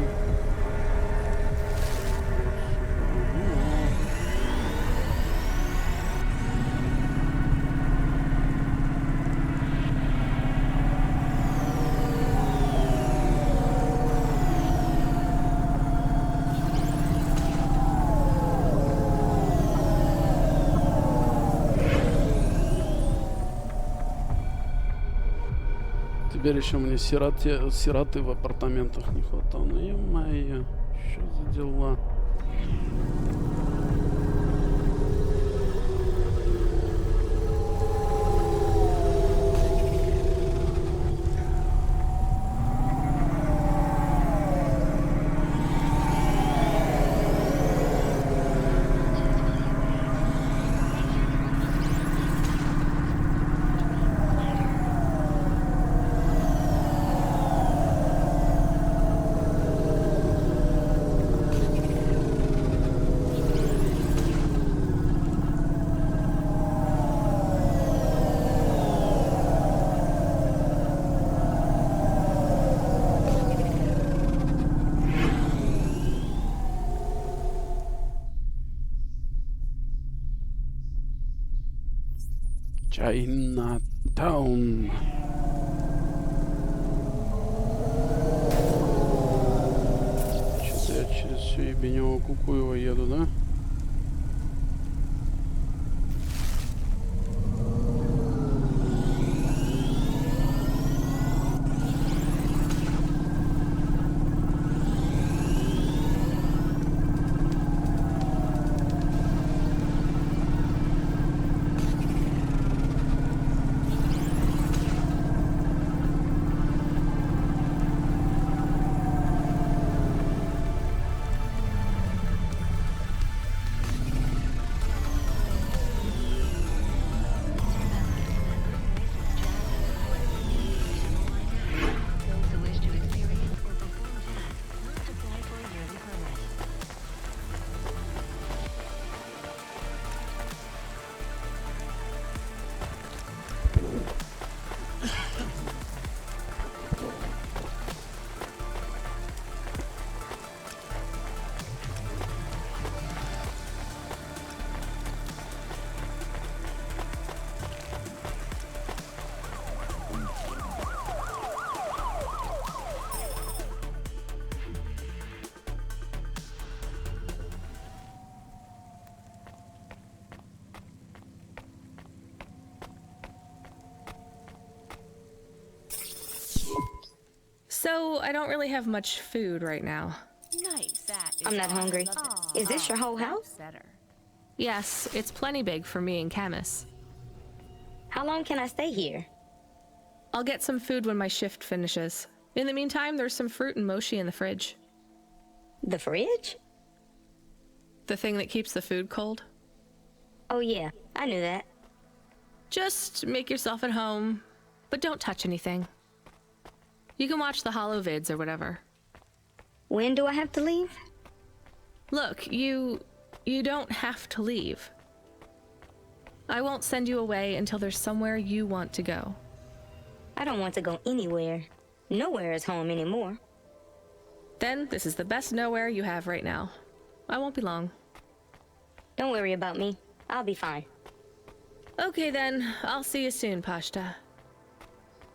Теперь еще мне сироты в апартаментах не хватало. Ну, ё-моё, что за дела? Чайнатаун. Что-то я через всю ебенево Кукуево еду, да? So, I don't really have much food right now. Nice. I'm not hungry. Is this your whole house? Yes, it's plenty big for me and Camus. How long can I stay here? I'll get some food when my shift finishes. In the meantime, there's some fruit and mochi in the fridge. The fridge? The thing that keeps the food cold? Oh yeah, I knew that. Just make yourself at home, but don't touch anything. You can watch the holo vids or whatever. When do I have to leave? Look, you don't have to leave. I won't send you away until there's somewhere you want to go. I don't want to go anywhere. Nowhere is home anymore. Then this is the best nowhere you have right now. I won't be long. Don't worry about me. I'll be fine. Okay then, I'll see you soon, Pashta.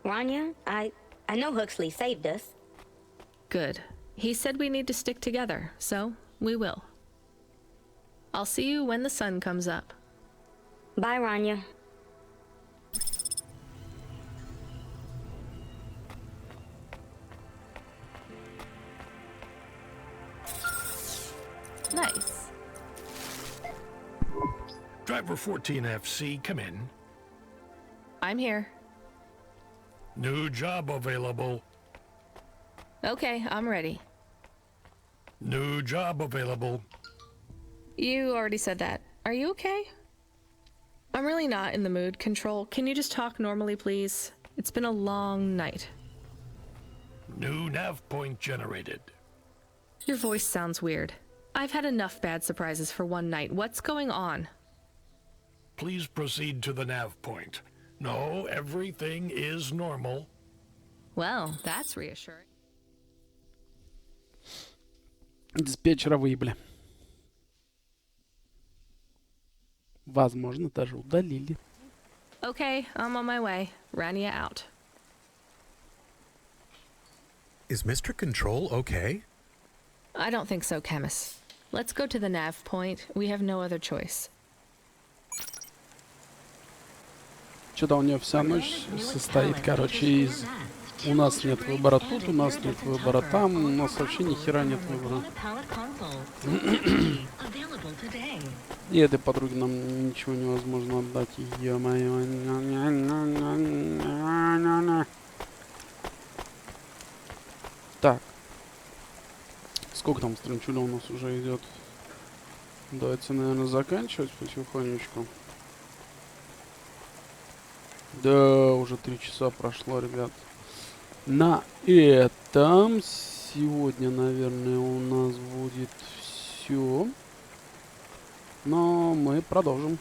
Rania, I know Huxley saved us. Good. He said we need to stick together, so we will. I'll see you when the sun comes up. Bye, Rania. Nice. Driver 14FC, come in. I'm here. New job available. Okay, I'm ready. New job available. You already said that. Are you okay? I'm really not in the mood. Control, can you just talk normally, please? It's been a long night. New nav point generated. Your voice sounds weird. I've had enough bad surprises for one night. What's going on? please proceed to the nav point. No, everything is normal. Well, that's reassuring. Диспетчера выебли. Возможно, даже удалили. Okay, I'm on my way. Rania out. Is Mr. Control okay? I don't think so, Camus. Let's go to the nav point. We have no other choice. Что-то у нее вся ночь состоит, короче, из... У нас нет выбора тут, у нас нет выбора там, у нас вообще ни хера нет выбора. И этой подруге нам ничего невозможно отдать. Ё-моё. Так. Сколько там стринчуля у нас уже идет? Давайте, наверное, заканчивать потихонечку. Да, уже 3 часа прошло, ребят. На этом сегодня, наверное, у нас будет все. Но мы продолжим.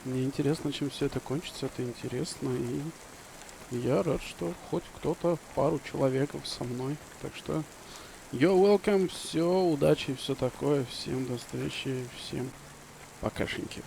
Мне интересно, чем все это кончится. Это интересно. И я рад, что хоть кто-то, пару человеков со мной. Так что, you're welcome. Все, удачи и все такое. Всем до встречи. Всем покашеньки.